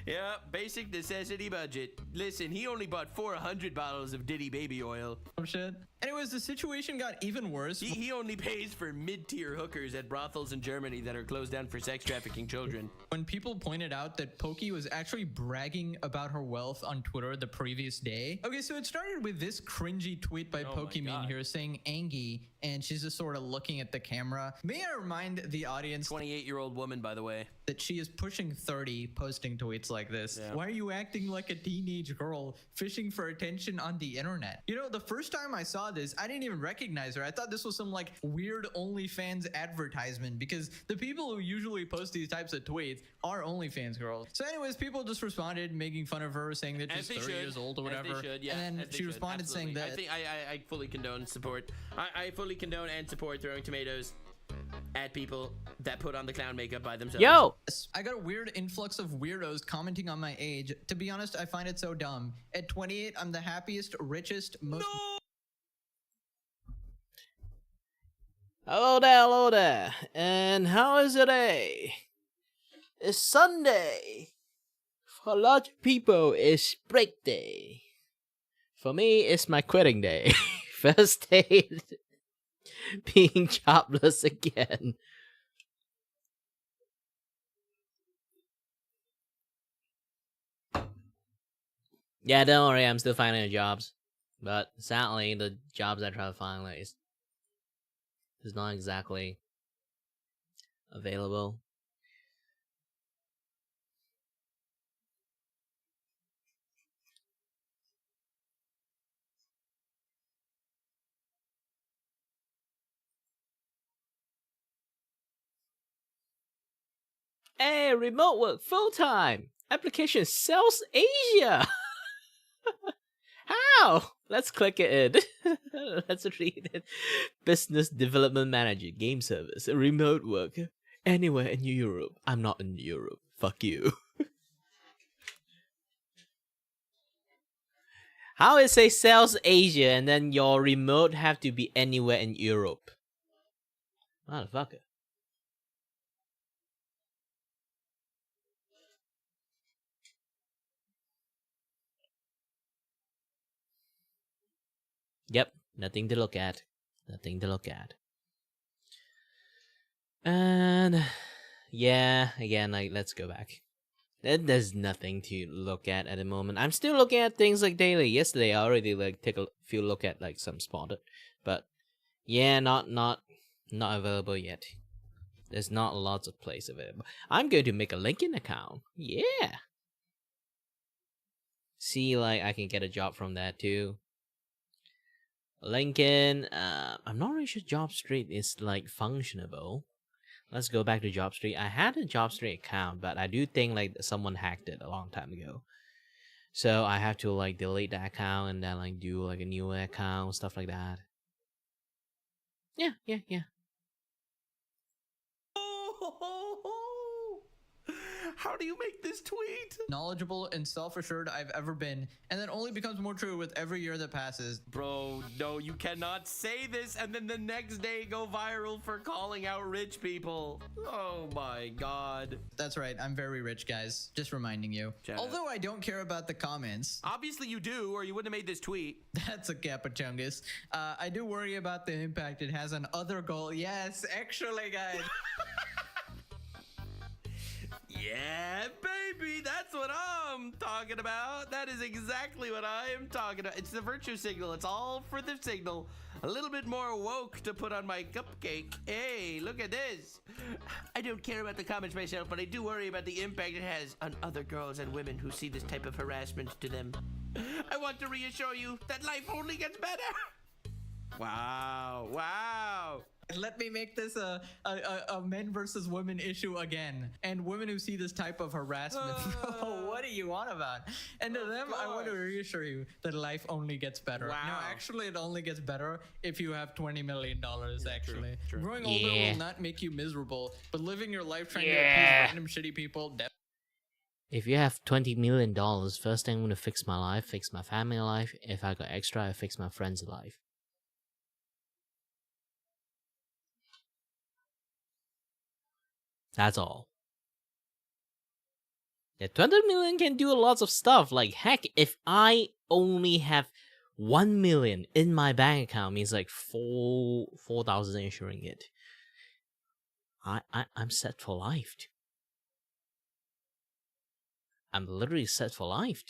Yeah, basic necessity budget. Listen, he only bought 400 bottles of Diddy baby oil. Shit. Anyways, the situation got even worse. He only pays for mid-tier hookers at brothels in Germany that are closed down for sex trafficking children. When people pointed out that Pokey was actually bragging about her wealth on Twitter the previous day. Okay, so it started with this cringy tweet by Pokemon here saying Angie, and she's just sort of looking at the camera. May I remind the audience, 28-year-old woman, by the way, that she is pushing 30 posting tweets like this. Yeah. Why are you acting like a teenage girl fishing for attention on the internet? You know, the first time I saw this, I didn't even recognize her. I thought this was some like weird OnlyFans advertisement because the people who usually post these types of tweets are OnlyFans girls. So anyways, people just responded making fun of her, saying that she's 30 years old or whatever. And then she responded saying that. I think I fully condone support. I fully condone and support throwing tomatoes at people that put on the clown makeup by themselves. Yo! I got a weird influx of weirdos commenting on my age. To be honest, I find it so dumb. At 28, I'm the happiest, richest, most... Hello there, and how is your day? It's Sunday. For a lot of people, it's break day. For me, it's my quitting day. First day being jobless again. Yeah, don't worry, I'm still finding jobs. But sadly, the jobs I try to find like, is not exactly available. Hey, remote work full-time. Application sells Asia. How? Let's click it in. Let's read it. Business Development Manager, Game Service, Remote Work. Anywhere in Europe. I'm not in Europe. Fuck you. How it say sells Asia and then your remote have to be anywhere in Europe? Motherfucker. Yep, nothing to look at. Nothing to look at. And yeah, again, like let's go back. There's nothing to look at the moment. I'm still looking at things like daily. Yesterday I already like take a few look at like some spotted, but yeah, not available yet. There's not lots of place available. I'm going to make a LinkedIn account. Yeah. See, like I can get a job from that too. LinkedIn, I'm not really sure JobStreet is like functionable. Let's go back to JobStreet. I had a JobStreet account, but I do think like someone hacked it a long time ago. So I have to like delete that account and then like do like a new account, stuff like that. Yeah. How do you make this tweet? Knowledgeable and self-assured I've ever been, and that only becomes more true with every year that passes. Bro, no, you cannot say this and then the next day go viral for calling out rich people. Oh my god. That's right, I'm very rich, guys. Just reminding you. Although I don't care about the comments. Obviously you do, or you wouldn't have made this tweet. That's a capachungus. I do worry about the impact it has on other goals. Yes, actually, guys. Yeah, baby, that's what I'm talking about. That is exactly what I am talking about. It's the virtue signal. It's all for the signal. A little bit more woke to put on my cupcake. Hey, look at this. I don't care about the comments myself, but I do worry about the impact it has on other girls and women who see this type of harassment to them. I want to reassure you that life only gets better. Wow. Let me make this a men versus women issue again. And women who see this type of harassment. What are you on about? And to them, I want to reassure you that life only gets better. Wow. No, actually, it only gets better if you have $20 million, actually. True. Growing older will not make you miserable, but living your life trying to appease random shitty people... If you have $20 million, first thing I'm gonna fix my life, fix my family life. If I got extra, I fix my friend's life. That's all. Yeah, 200 million can do lots of stuff. Like, heck, if I only have 1 million in my bank account means like 4,000 ringgit. I'm set for life. I'm literally set for life.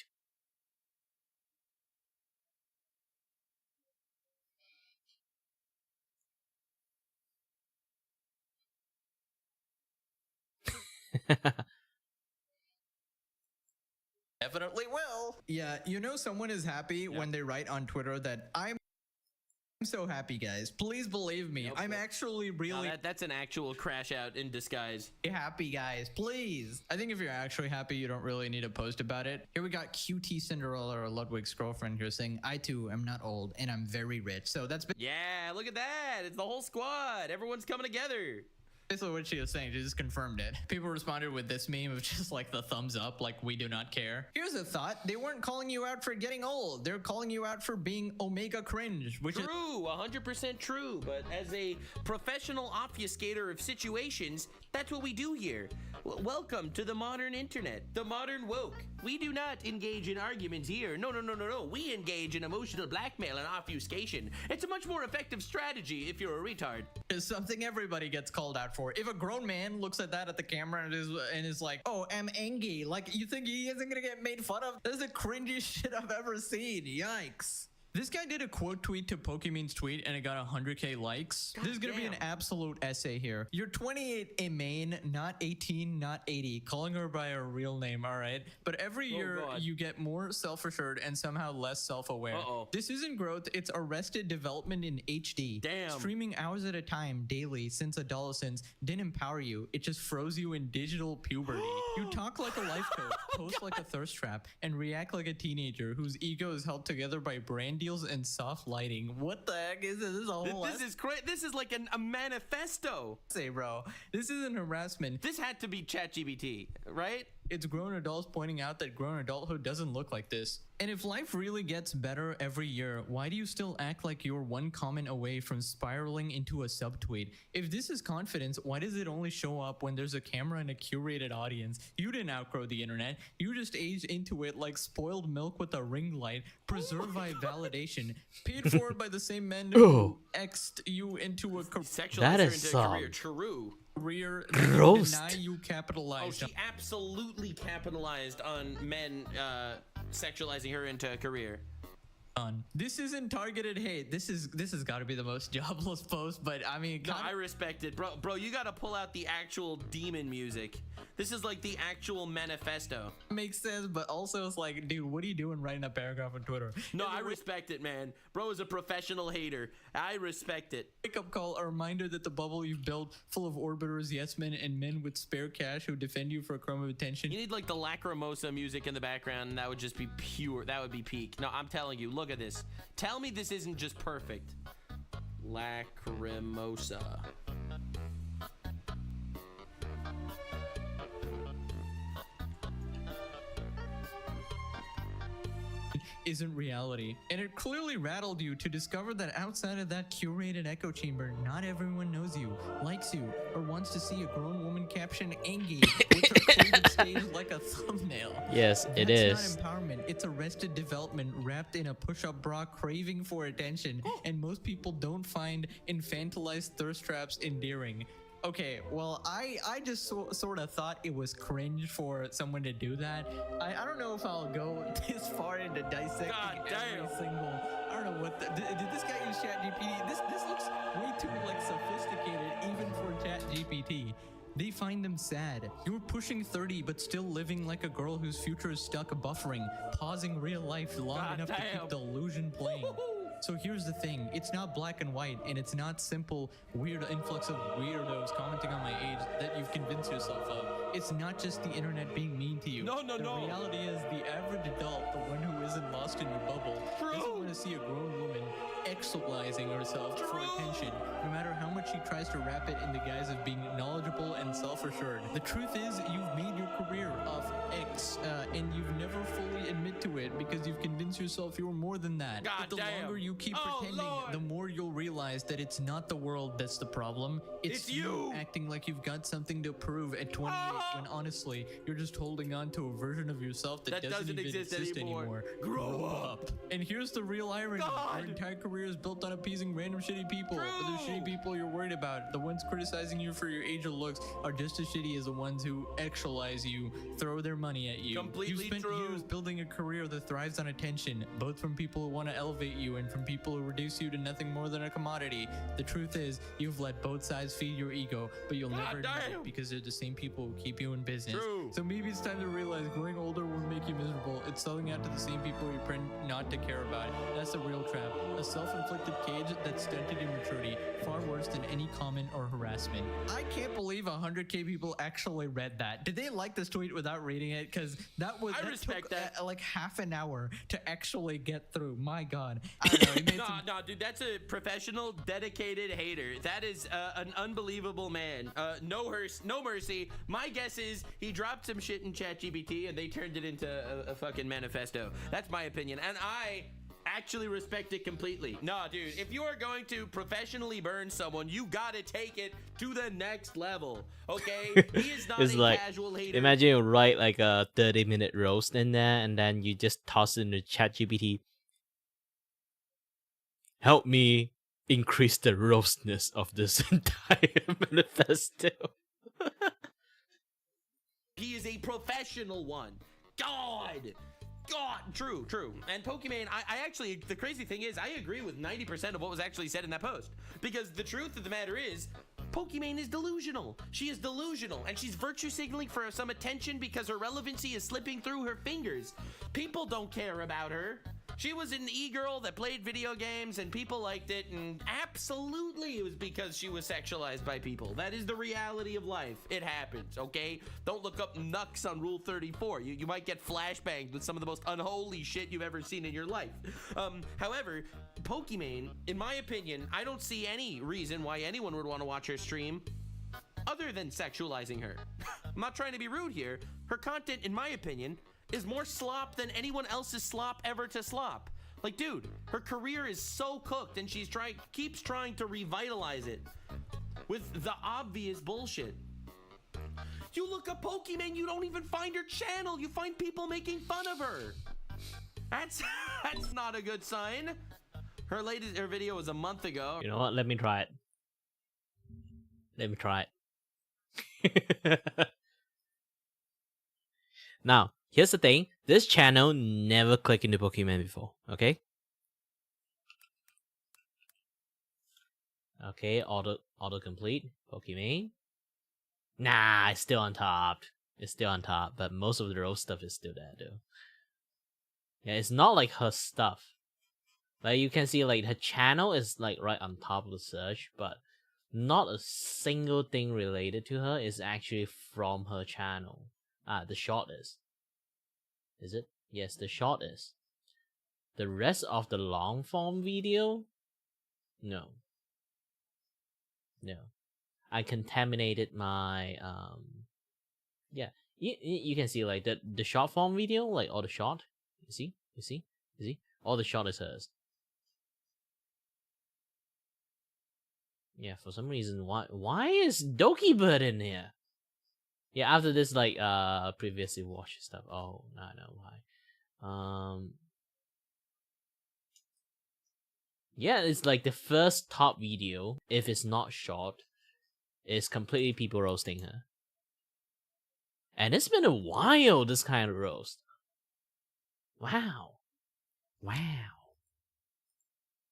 Definitely will. Yeah, you know someone is happy when they write on Twitter that I'm so happy, guys. Please believe me. I'm actually really that's an actual crash out in disguise. happy, guys. Please. I think if you're actually happy, you don't really need to post about it. Here we got QT Cinderella or Ludwig's girlfriend here saying, I too am not old and I'm very rich. So that's Yeah, look at that. It's the whole squad. Everyone's coming together. basically what she was saying. She just confirmed it. People responded with this meme of just like the thumbs up, like we do not care. Here's a thought. They weren't calling you out for getting old. They're calling you out for being Omega cringe, which is true, 100% true. But as a professional obfuscator of situations, that's what we do here. Welcome to the modern internet, the modern woke. We do not engage in arguments here. No. We engage in emotional blackmail and obfuscation. It's a much more effective strategy if you're a retard. It's something everybody gets called out for. If a grown man looks at that at the camera and is like, oh, I'm angry, like, you think he isn't gonna get made fun of? That's the cringiest shit I've ever seen. Yikes. This guy did a quote tweet to Pokemon's tweet and it got 100k likes. This is gonna be an absolute essay here. You're 28 in Maine, not 18, not 80. Calling her by her real name, all right? But every year you get more self-assured and somehow less self-aware. This isn't growth, it's arrested development in HD. Damn. Streaming hours at a time daily since adolescence didn't empower you. It just froze you in digital puberty. You talk like a life coach, post like a thirst trap, and react like a teenager whose ego is held together by brand deals and soft lighting. What the heck is this? This is a whole This is like a manifesto. Say, bro, this isn't harassment. This had to be ChatGPT, right? It's grown adults pointing out that grown adulthood doesn't look like this. And if life really gets better every year, why do you still act like you're one comment away from spiraling into a subtweet? If this is confidence, why does it only show up when there's a camera and a curated audience? You didn't outgrow the internet. You just aged into it like spoiled milk with a ring light, preserved by validation, paid for by the same men who X'd you into a sexualized her into a career. True. Career Gross. Deny you capitalized. Oh, she absolutely capitalized on men sexualizing her into a career. This isn't targeted hate. This has got to be the most jobless post, but I mean, no, I respect it, bro. You got to pull out the actual demon music. This is like the actual manifesto. Makes sense, but also it's like, dude, what are you doing writing a paragraph on Twitter? No, I respect it, man. Bro is a professional hater. I respect it. Wake up call, a reminder that the bubble you've built, full of orbiters, yes men, and men with spare cash who defend you for a crumb of attention. You need like the Lacrimosa music in the background, and that would just be pure. That would be peak. No, I'm telling you, look at this. Tell me this isn't just perfect. Lacrimosa. Isn't reality. And it clearly rattled you to discover that outside of that curated echo chamber, not everyone knows you, likes you, or wants to see a grown woman caption Angie with her cleavage staged like a thumbnail. Yes, it is. That's not empowerment. It's arrested development wrapped in a push-up bra craving for attention. And most people don't find infantilized thirst traps endearing. Okay, well, I just sort of thought it was cringe for someone to do that. I don't know if I'll go this far into dissecting every single. I don't know what. Did this guy use ChatGPT? This looks way too like sophisticated even for ChatGPT. They find them sad. You're pushing 30 but still living like a girl whose future is stuck buffering, pausing real life long enough to keep the illusion playing. So here's the thing, it's not black and white, and it's not simple weird influx of weirdos commenting on my age that you've convinced yourself of. It's not just the internet being mean to you. The reality is the average adult, the one who isn't lost in your bubble, doesn't want to see a grown woman externalizing herself for attention, no matter how much she tries to wrap it in the guise of being knowledgeable and self-assured. The truth is, you've made your career off and you've never fully admit to it because you've convinced yourself you're more than that. But the longer you you keep pretending, the more you'll realize that it's not the world that's the problem. It's you acting like you've got something to prove at 28 when honestly, you're just holding on to a version of yourself that doesn't even exist anymore. Grow up. And here's the real irony. Your entire career is built on appeasing random shitty people. But the shitty people you're worried about, the ones criticizing you for your age or looks, are just as shitty as the ones who actualize you, throw their money at you. You've spent years building a career that thrives on attention, both from people who want to elevate you and from people who reduce you to nothing more than a commodity. The truth is, you've let both sides feed your ego, but you'll never admit it because they're the same people who keep you in business. So maybe it's time to realize growing older won't make you miserable. It's selling out to the same people you pretend not to care about. That's the real trap. A self-inflicted cage that's stunted in maturity, far worse than any comment or harassment. I can't believe 100k people actually read that. Did they like this tweet without reading it? Because that took like half an hour to actually get through. My God. No, dude, that's a professional, dedicated hater. That is an unbelievable man. No mercy. My guess is he dropped some shit in ChatGPT and they turned it into a fucking manifesto. That's my opinion, and I actually respect it completely. Nah, dude, if you are going to professionally burn someone, you gotta take it to the next level, okay? He is not a casual hater. Imagine you write like a 30-minute roast in there, and then you just toss it into ChatGPT. Help me increase the roastness of this entire manifesto. He is a professional one. God, true. And Pokimane, I actually, the crazy thing is, I agree with 90% of what was actually said in that post. Because the truth of the matter is, Pokimane is delusional. She is delusional, and she's virtue signaling for some attention because her relevancy is slipping through her fingers. People don't care about her. She was an e-girl that played video games and people liked it, and absolutely it was because she was sexualized by people. That is the reality of life. It happens, okay? Don't look up Nux on Rule 34. You might get flashbanged with some of the most unholy shit you've ever seen in your life. However, Pokimane, in my opinion, I don't see any reason why anyone would want to watch her stream other than sexualizing her. I'm not trying to be rude here. Her content, in my opinion, is more slop than anyone else's slop ever to slop. Like, dude, her career is so cooked and she's keeps trying to revitalize it with the obvious bullshit. You look up Pokimane, you don't even find her channel. You find people making fun of her. That's not a good sign. Her video was a month ago. You know what? Let me try it. Now, here's the thing. This channel never clicked into Pokimane before, okay? Okay, autocomplete, Pokimane. Nah, it's still on top. But most of the roast stuff is still there, though. Yeah, it's not like her stuff. Like, you can see, like, her channel is, like, right on top of the search, but not a single thing related to her is actually from her channel. The short is. Is it? Yes, the short is. The rest of the long form video? No. I contaminated my, yeah. You can see, like, the short form video, like, all the short. You see? All the short is hers. Yeah, for some reason, why is Doki Bird in here? Yeah, after this, like, previously watched stuff. Oh, I know why. Yeah, it's like the first top video, if it's not short, is completely people roasting her. And it's been a while, this kind of roast. Wow.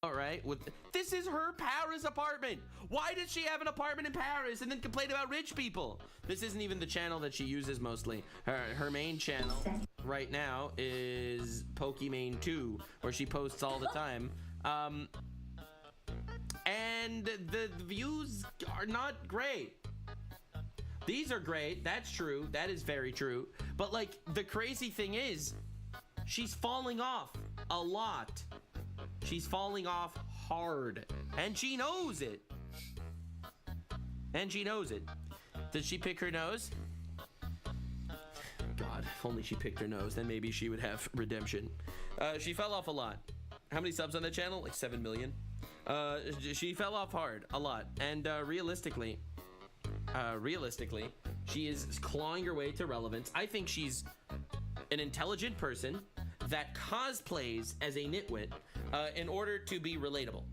Alright, this is her Paris apartment. Why does she have an apartment in Paris and then complain about rich people? This isn't even the channel that she uses mostly. Her main channel right now is Pokimane 2, where she posts all the time. And the views are not great. These are great, that's true, that is very true. But, like, the crazy thing is, she's falling off a lot. She's falling off hard, and she knows it. Did she pick her nose? God, if only she picked her nose, then maybe she would have redemption. She fell off a lot. How many subs on that channel? Like 7 million. She fell off hard, a lot. And realistically, she is clawing her way to relevance. I think she's an intelligent person that cosplays as a nitwit in order to be relatable,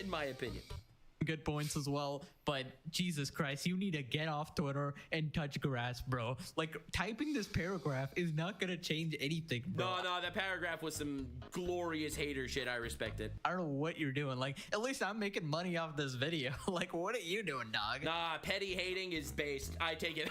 in my opinion. Good points as well, but Jesus Christ, you need to get off Twitter and touch grass, bro. Like, typing this paragraph is not gonna change anything, bro. No, that paragraph was some glorious hater shit. I respect it. I don't know what you're doing. Like, at least I'm making money off this video. Like, what are you doing, dog? Nah, petty hating is based. I take it.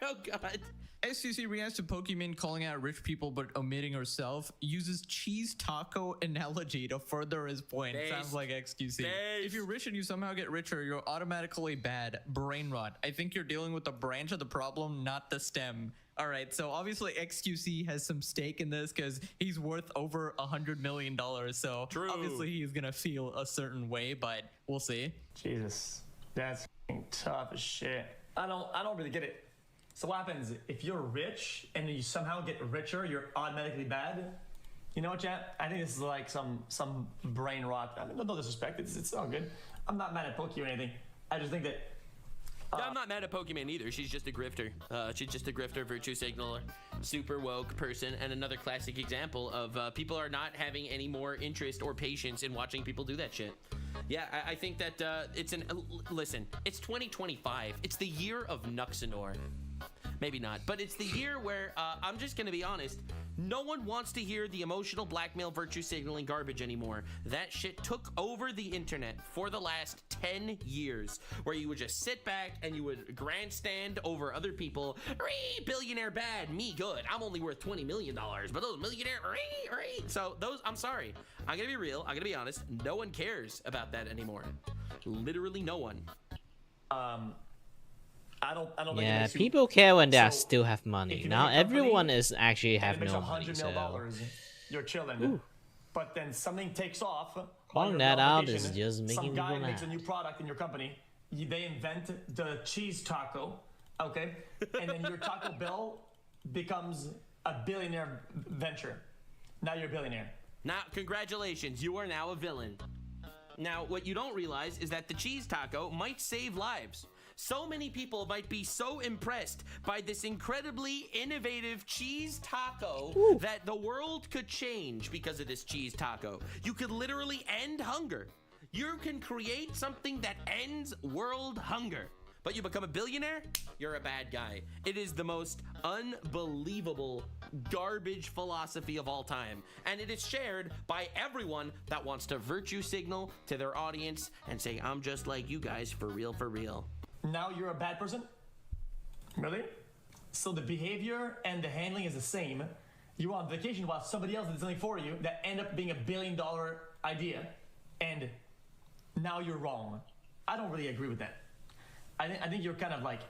Oh, God. SCC reacts to Pokemon calling out rich people but omitting herself, uses cheese taco analogy to further his point. Based. Sounds like XQC. Based. If you're rich and you somehow get richer, you're automatically bad. Brain rot. I think you're dealing with the branch of the problem, not the stem. All right, so obviously XQC has some stake in this because he's worth over $100 million. So True. Obviously he's gonna feel a certain way, but we'll see. Jesus, that's tough as shit. I don't really get it. So what happens if you're rich and you somehow get richer, you're automatically bad? You know what, chat? I think this is like some brain rot. I mean, no disrespect, it's all good. I'm not mad at Pokey or anything. I just think that I'm not mad at Pokemon either. She's just a grifter. She's just a grifter, virtue signaler, super woke person, and another classic example of people are not having any more interest or patience in watching people do that shit. Yeah, I think that it's listen, it's 2025. It's the year of Nuxanor. Maybe not, but it's the year where I'm just gonna be honest. No one wants to hear the emotional blackmail, virtue signaling garbage anymore. That shit took over the internet for the last 10 years, where you would just sit back and you would grandstand over other people. Billionaire bad, me good. I'm only worth $20 million, but those millionaire, so those, I'm sorry. I'm gonna be real. I'm gonna be honest. No one cares about that anymore. Literally no one. I don't think it Yeah, makes you- people care when they So, still have if money. you Now make a company everyone is actually and have it makes no money, $100 so million, you're chilling. Ooh. But then something takes off. while calling you're that on out vacation, is just making some guy people makes a mad. new product in your company. They invent the cheese taco, okay? And then your Taco Bell becomes a billionaire venture. Now you're a billionaire. Now, congratulations, you are now a villain. Now, what you don't realize is that the cheese taco might save lives. So many people might be so impressed by this incredibly innovative cheese taco that the world could change because of this cheese taco. You could literally end hunger. You can create something that ends world hunger. But you become a billionaire, you're a bad guy. It is the most unbelievable garbage philosophy of all time. And it is shared by everyone that wants to virtue signal to their audience and say, I'm just like you guys, for real, for real. Now you're a bad person? Really? So the behavior and the handling is the same. You're on vacation while somebody else did something for you that end up being $1 billion idea, and now you're wrong. I don't really agree with that. I think you're kind of like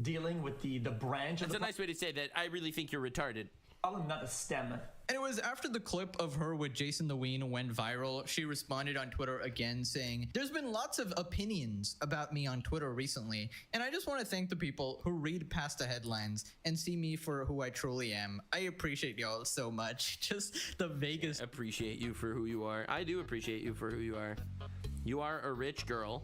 dealing with the branch. That's a nice way to say that. I really think you're retarded. Problem, not the stem. Anyways, after the clip of her with Jason the Ween went viral, she responded on Twitter again saying, "There's been lots of opinions about me on Twitter recently, and I just want to thank the people who read past the headlines and see me for who I truly am. I appreciate y'all so much." Just the Vegas. Appreciate you for who you are. I do appreciate you for who you are. You are a rich girl.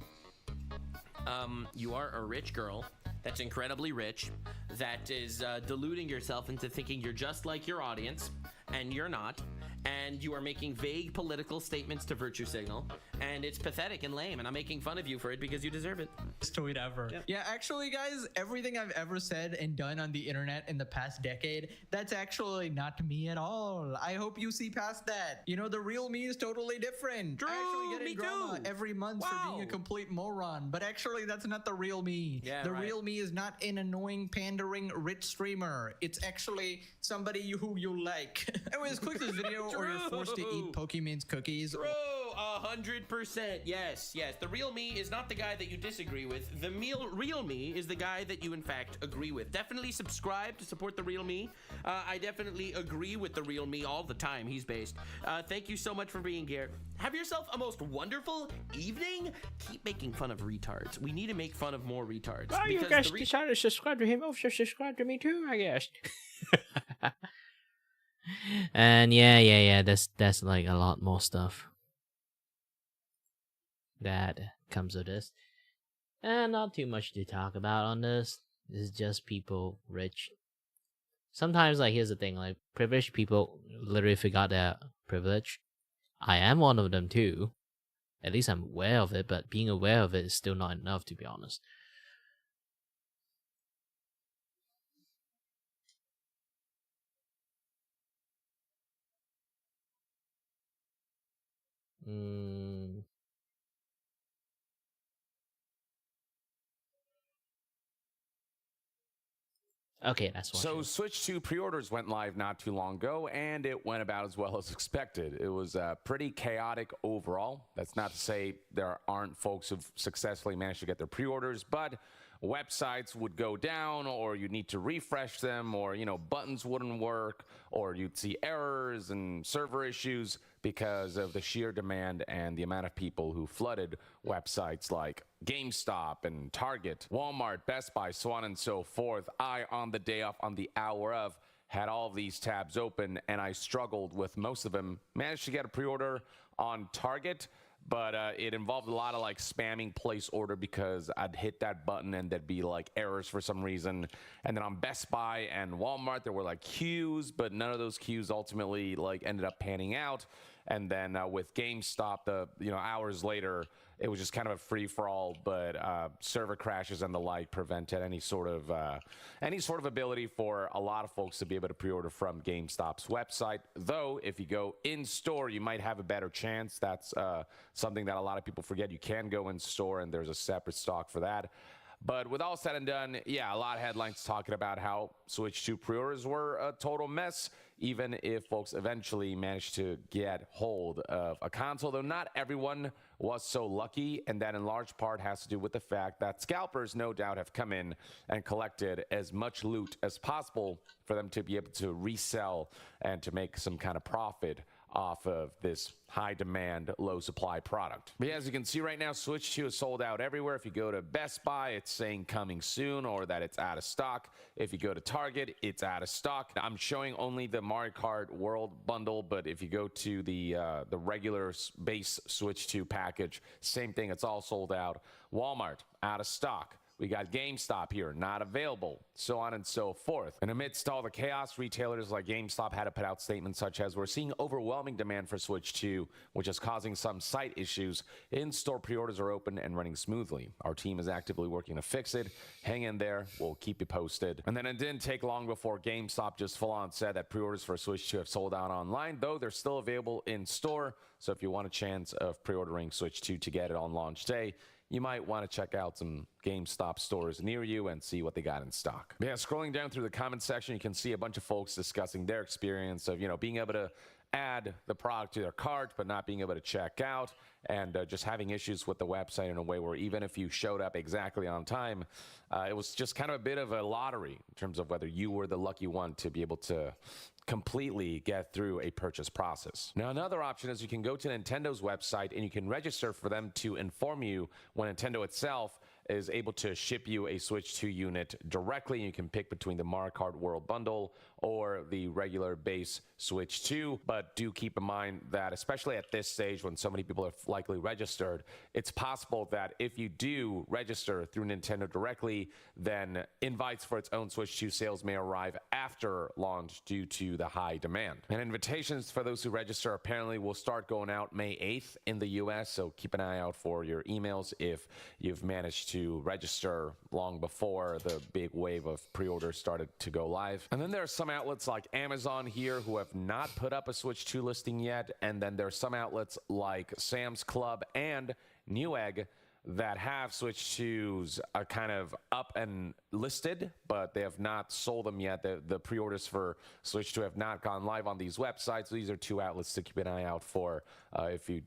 You are a rich girl that's incredibly rich, that is deluding yourself into thinking you're just like your audience, and you're not. And you are making vague political statements to virtue signal, and it's pathetic and lame, and I'm making fun of you for it because you deserve it. Best tweet ever. Yeah, actually, guys, everything I've ever said and done on the internet in the past decade, that's actually not me at all. I hope you see past that. You know, the real me is totally different. True, I actually get me in drama too. every month for being a complete moron, but actually, that's not the real me. Yeah, the right. real me is not an annoying, pandering, rich streamer. It's actually somebody who you like. Anyways, click this video or you're forced to eat Pokemon's cookies. True, 100%. Yes. The real me is not the guy that you disagree with. The real me is the guy that you, in fact, agree with. Definitely subscribe to support the real me. I definitely agree with the real me all the time. He's based. Thank you so much for being here. Have yourself a most wonderful evening. Keep making fun of retards. We need to make fun of more retards. Well, you guys decided to subscribe to him. Oh, so subscribe to me too, I guess. And yeah. That's like a lot more stuff that comes with this. And not too much to talk about on this. This is just people rich. Sometimes, like, here's the thing, like, privileged people literally forgot their privilege. I am one of them too. At least I'm aware of it, but being aware of it is still not enough, to be honest. Okay, that's one. So Switch 2 pre-orders went live not too long ago, and it went about as well as expected. It was pretty chaotic overall. That's not to say there aren't folks who've successfully managed to get their pre-orders, but websites would go down, or you'd need to refresh them, or, you know, buttons wouldn't work, or you'd see errors and server issues because of the sheer demand and the amount of people who flooded websites like GameStop and Target, Walmart, Best Buy, so on and so forth. I, on the day off, on the hour of, had all of these tabs open, and I struggled with most of them. Managed to get a pre-order on Target, but it involved a lot of like spamming place order because I'd hit that button and there'd be like errors for some reason. And then on Best Buy and Walmart, there were like queues, but none of those queues ultimately like ended up panning out. And then with GameStop, hours later, it was just kind of a free-for-all, but server crashes and the like prevented any sort of ability for a lot of folks to be able to pre-order from GameStop's website. Though, if you go in-store, you might have a better chance. That's something that a lot of people forget. You can go in-store, and there's a separate stock for that. But with all said and done, yeah, a lot of headlines talking about how Switch 2 pre-orders were a total mess, even if folks eventually managed to get hold of a console, though not everyone was so lucky, and that in large part has to do with the fact that scalpers no doubt have come in and collected as much loot as possible for them to be able to resell and to make some kind of profit off of this high demand, low supply product. But yeah, as you can see right now, Switch 2 is sold out everywhere. If you go to Best Buy, it's saying coming soon, or that it's out of stock. If you go to Target, it's out of stock. I'm showing only the Mario Kart World bundle, but if you go to the regular base Switch 2 package, same thing, it's all sold out. Walmart, out of stock. We got GameStop here, not available, so on and so forth. And amidst all the chaos, retailers like GameStop had to put out statements such as, "We're seeing overwhelming demand for Switch 2, which is causing some site issues. In-store pre-orders are open and running smoothly. Our team is actively working to fix it. Hang in there, we'll keep you posted." And then it didn't take long before GameStop just full-on said that pre-orders for Switch 2 have sold out online, though they're still available in-store. So if you want a chance of pre-ordering Switch 2 to get it on launch day, you might want to check out some GameStop stores near you and see what they got in stock. Yeah, scrolling down through the comment section, you can see a bunch of folks discussing their experience of, being able to add the product to their cart, but not being able to check out, and just having issues with the website in a way where even if you showed up exactly on time, it was just kind of a bit of a lottery in terms of whether you were the lucky one to be able to completely get through a purchase process. Now, another option is you can go to Nintendo's website and you can register for them to inform you when Nintendo itself is able to ship you a Switch 2 unit directly. You can pick between the Mario Kart World Bundle or the regular base Switch 2, but do keep in mind that especially at this stage when so many people are likely registered, it's possible that if you do register through Nintendo directly, then invites for its own Switch 2 sales may arrive after launch due to the high demand. And invitations for those who register apparently will start going out May 8th in the US, so keep an eye out for your emails if you've managed to register long before the big wave of pre-orders started to go live. And then there are some outlets like Amazon here who have not put up a Switch 2 listing yet, and then there are some outlets like Sam's Club and Newegg that have Switch 2s kind of up and listed, but they have not sold them yet. The pre-orders for Switch 2 have not gone live on these websites. So these are two outlets to keep an eye out for if you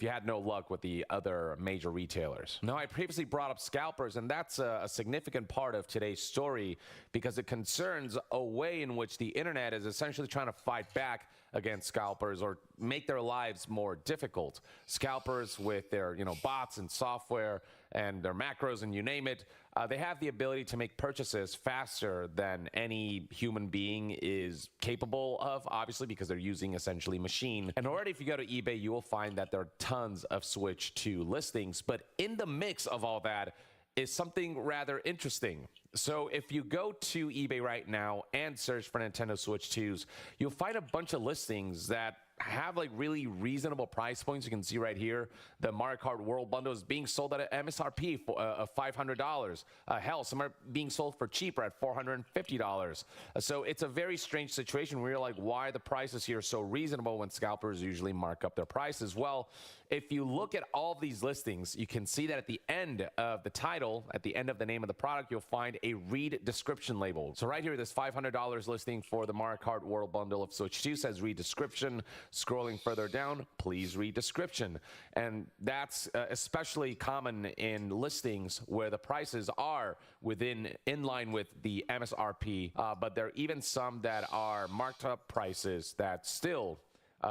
had no luck with the other major retailers. Now, I previously brought up scalpers, and that's a significant part of today's story because it concerns a way in which the internet is essentially trying to fight back against scalpers or make their lives more difficult. Scalpers with their bots and software and their macros and you name it. They have the ability to make purchases faster than any human being is capable of, obviously, because they're using essentially machine. And already if you go to eBay, you will find that there are tons of Switch 2 listings. But in the mix of all that is something rather interesting. So if you go to eBay right now and search for Nintendo Switch 2s, you'll find a bunch of listings that have like really reasonable price points. You can see right here, the Mario Kart World Bundle is being sold at an MSRP of $500. Hell, some are being sold for cheaper at $450. So it's a very strange situation where you're like, why are the prices here so reasonable when scalpers usually mark up their prices? Well, if you look at all of these listings, you can see that at the end of the title, at the end of the name of the product, you'll find a read description label. So right here, this $500 listing for the Mario Kart World Bundle of Switch 2 says read description. Scrolling further down, please read description. And that's especially common in listings where the prices are in line with the MSRP, but there are even some that are marked up prices that still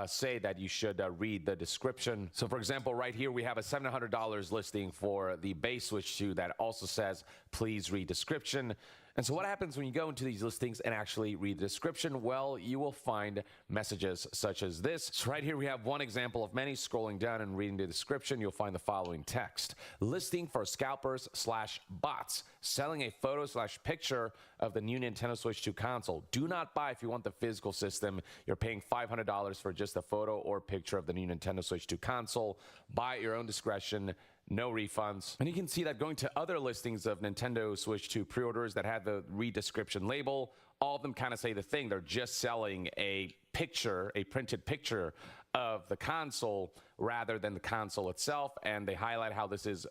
say that you should read the description. So for example, right here we have a $700 listing for the base Switch 2 that also says please read description. And so what happens when you go into these listings and actually read the description? Well, you will find messages such as this. So right here we have one example of many. Scrolling down and reading the description, you'll find the following text. Listing for scalpers/bots selling a photo/picture of the new Nintendo Switch 2 console. Do not buy if you want the physical system. You're paying $500 for just a photo or picture of the new Nintendo Switch 2 console. Buy at your own discretion. No refunds. And you can see that going to other listings of Nintendo Switch 2 pre-orders that have the read description label, all of them kind of say the thing. They're just selling a picture, a printed picture of the console rather than the console itself. And they highlight how this is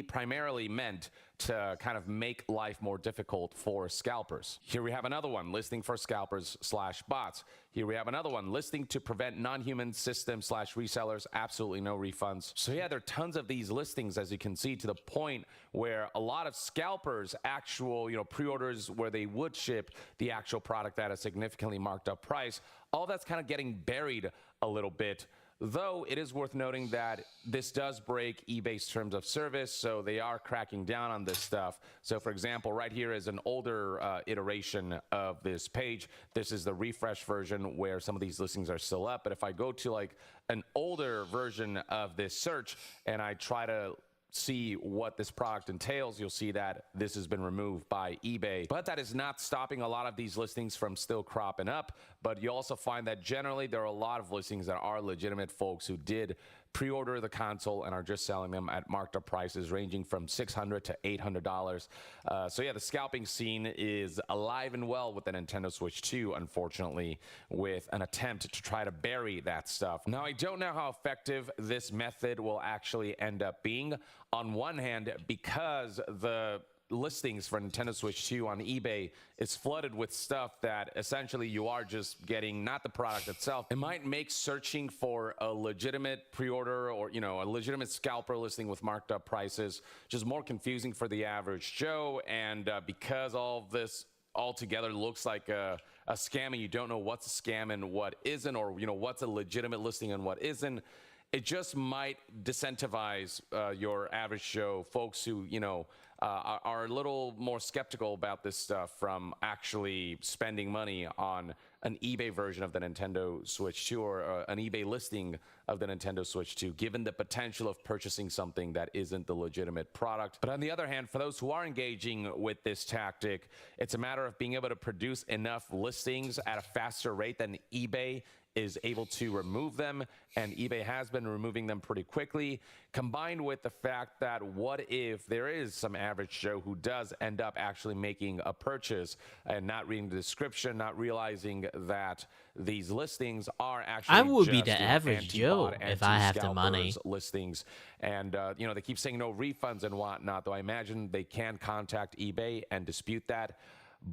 primarily meant to kind of make life more difficult for scalpers. Here we have another one, listing for scalpers/bots. Here we have another one, listing to prevent non-human system/resellers, absolutely no refunds. So yeah, there are tons of these listings, as you can see, to the point where a lot of scalpers actual, pre-orders where they would ship the actual product at a significantly marked up price, all that's kind of getting buried a little bit. Though it is worth noting that this does break eBay's terms of service, so they are cracking down on this stuff. So for example, right here is an older iteration of this page. This is the refresh version where some of these listings are still up. But if I go to like an older version of this search and I try to see what this product entails, you'll see that this has been removed by eBay. But that is not stopping a lot of these listings from still cropping up. But you also find that generally there are a lot of listings that are legitimate folks who did pre-order the console and are just selling them at marked up prices ranging from $600 to $800. So yeah, the scalping scene is alive and well with the Nintendo Switch 2, unfortunately, with an attempt to try to bury that stuff. Now, I don't know how effective this method will actually end up being. On one hand, because the listings for Nintendo Switch 2 on eBay is flooded with stuff that essentially you are just getting not the product itself. It might make searching for a legitimate pre-order or, a legitimate scalper listing with marked up prices just more confusing for the average Joe. And because all of this altogether looks like a scam and you don't know what's a scam and what isn't, or, what's a legitimate listing and what isn't, it just might disincentivize your average Joe, folks who, are a little more skeptical about this stuff from actually spending money on an eBay version of the Nintendo Switch 2 or an eBay listing of the Nintendo Switch 2, given the potential of purchasing something that isn't the legitimate product. But on the other hand, for those who are engaging with this tactic, it's a matter of being able to produce enough listings at a faster rate than eBay is able to remove them, and eBay has been removing them pretty quickly, combined with the fact that what if there is some average Joe who does end up actually making a purchase and not reading the description, not realizing that these listings are actually I would be the average Joe if I have the money. Listings, and they keep saying no refunds and whatnot, though I imagine they can contact eBay and dispute that.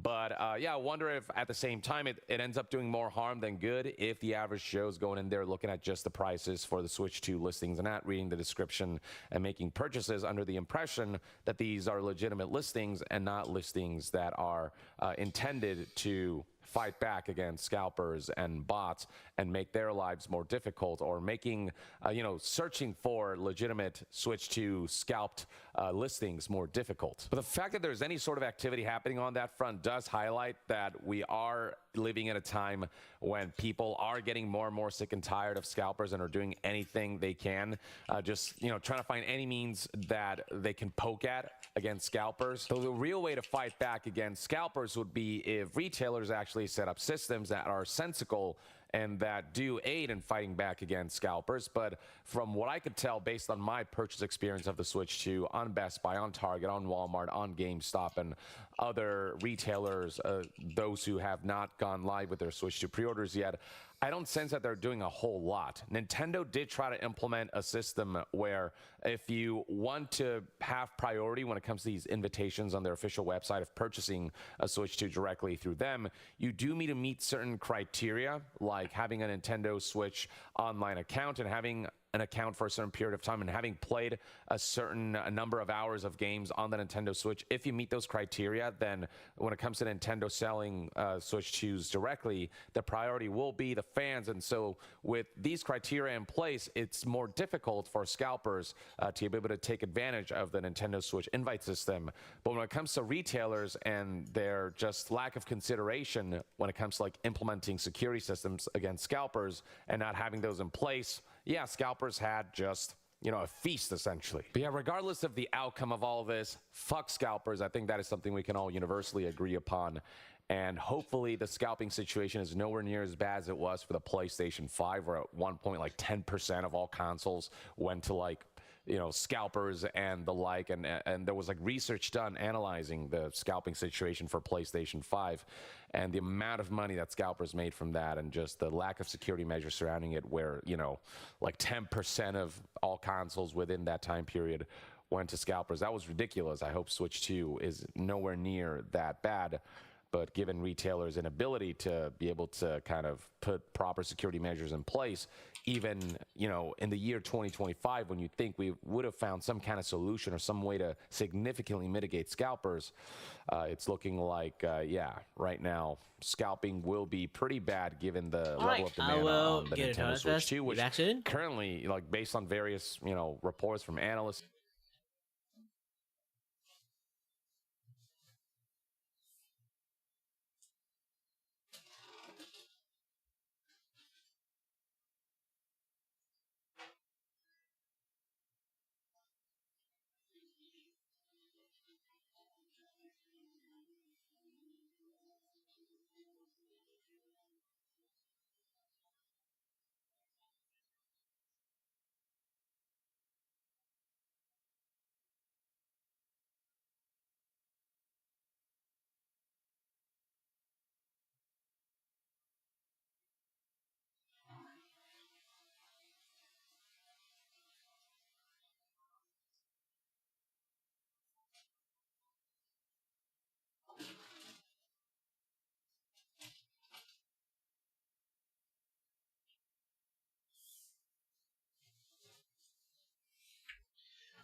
But yeah, I wonder if at the same time it ends up doing more harm than good if the average Joe's going in there looking at just the prices for the Switch 2 listings and not reading the description and making purchases under the impression that these are legitimate listings and not listings that are intended to fight back against scalpers and bots and make their lives more difficult, or making, searching for legitimate switch to scalped listings more difficult. But the fact that there's any sort of activity happening on that front does highlight that we are living in a time when people are getting more and more sick and tired of scalpers and are doing anything they can, trying to find any means that they can poke at against scalpers. So the real way to fight back against scalpers would be if retailers actually set up systems that are sensical and that do aid in fighting back against scalpers. But from what I could tell, based on my purchase experience of the Switch 2 on Best Buy, on Target, on Walmart, on GameStop, and other retailers, those who have not gone live with their Switch 2 pre-orders yet, I don't sense that they're doing a whole lot. Nintendo did try to implement a system where if you want to have priority when it comes to these invitations on their official website of purchasing a Switch 2 directly through them, you do need to meet certain criteria, like having a Nintendo Switch online account and having an account for a certain period of time and having played a certain number of hours of games on the Nintendo Switch. If you meet those criteria, then when it comes to Nintendo selling Switch 2s directly, the priority will be the fans. And so with these criteria in place, it's more difficult for scalpers to be able to take advantage of the Nintendo Switch invite system. But when it comes to retailers and their just lack of consideration when it comes to like implementing security systems against scalpers and not having those in place, yeah, scalpers had just, a feast essentially. But yeah, regardless of the outcome of all of this, fuck scalpers. I think that is something we can all universally agree upon. And hopefully the scalping situation is nowhere near as bad as it was for the PlayStation 5, where at one point like 10% of all consoles went to scalpers and the like, and there was like research done analyzing the scalping situation for PlayStation 5 and the amount of money that scalpers made from that, and just the lack of security measures surrounding it, where 10% of all consoles within that time period went to scalpers. That was ridiculous. I hope Switch 2 is nowhere near that bad. But given retailers' inability to be able to kind of put proper security measures in place, even, in the year 2025, when you think we would have found some kind of solution or some way to significantly mitigate scalpers, it's looking like, right now, scalping will be pretty bad given the level of demand on the Nintendo Switch 2, which currently, based on various, reports from analysts,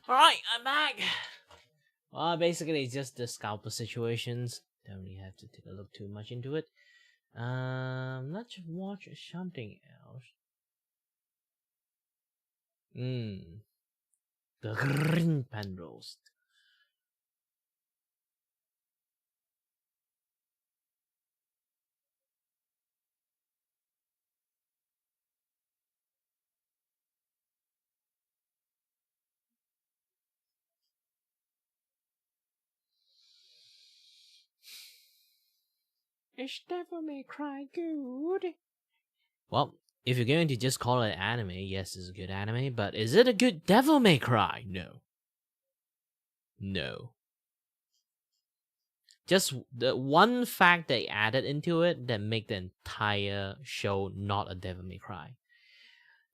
Alright, I'm back. Well, basically, it's just the scalper situations. Don't really have to take a look too much into it. Let's watch something else. The green pan roast. Is Devil May Cry good? Well, if you're going to just call it anime, yes, it's a good anime, but is it a good Devil May Cry? No. No. Just the one fact they added into it that make the entire show not a Devil May Cry.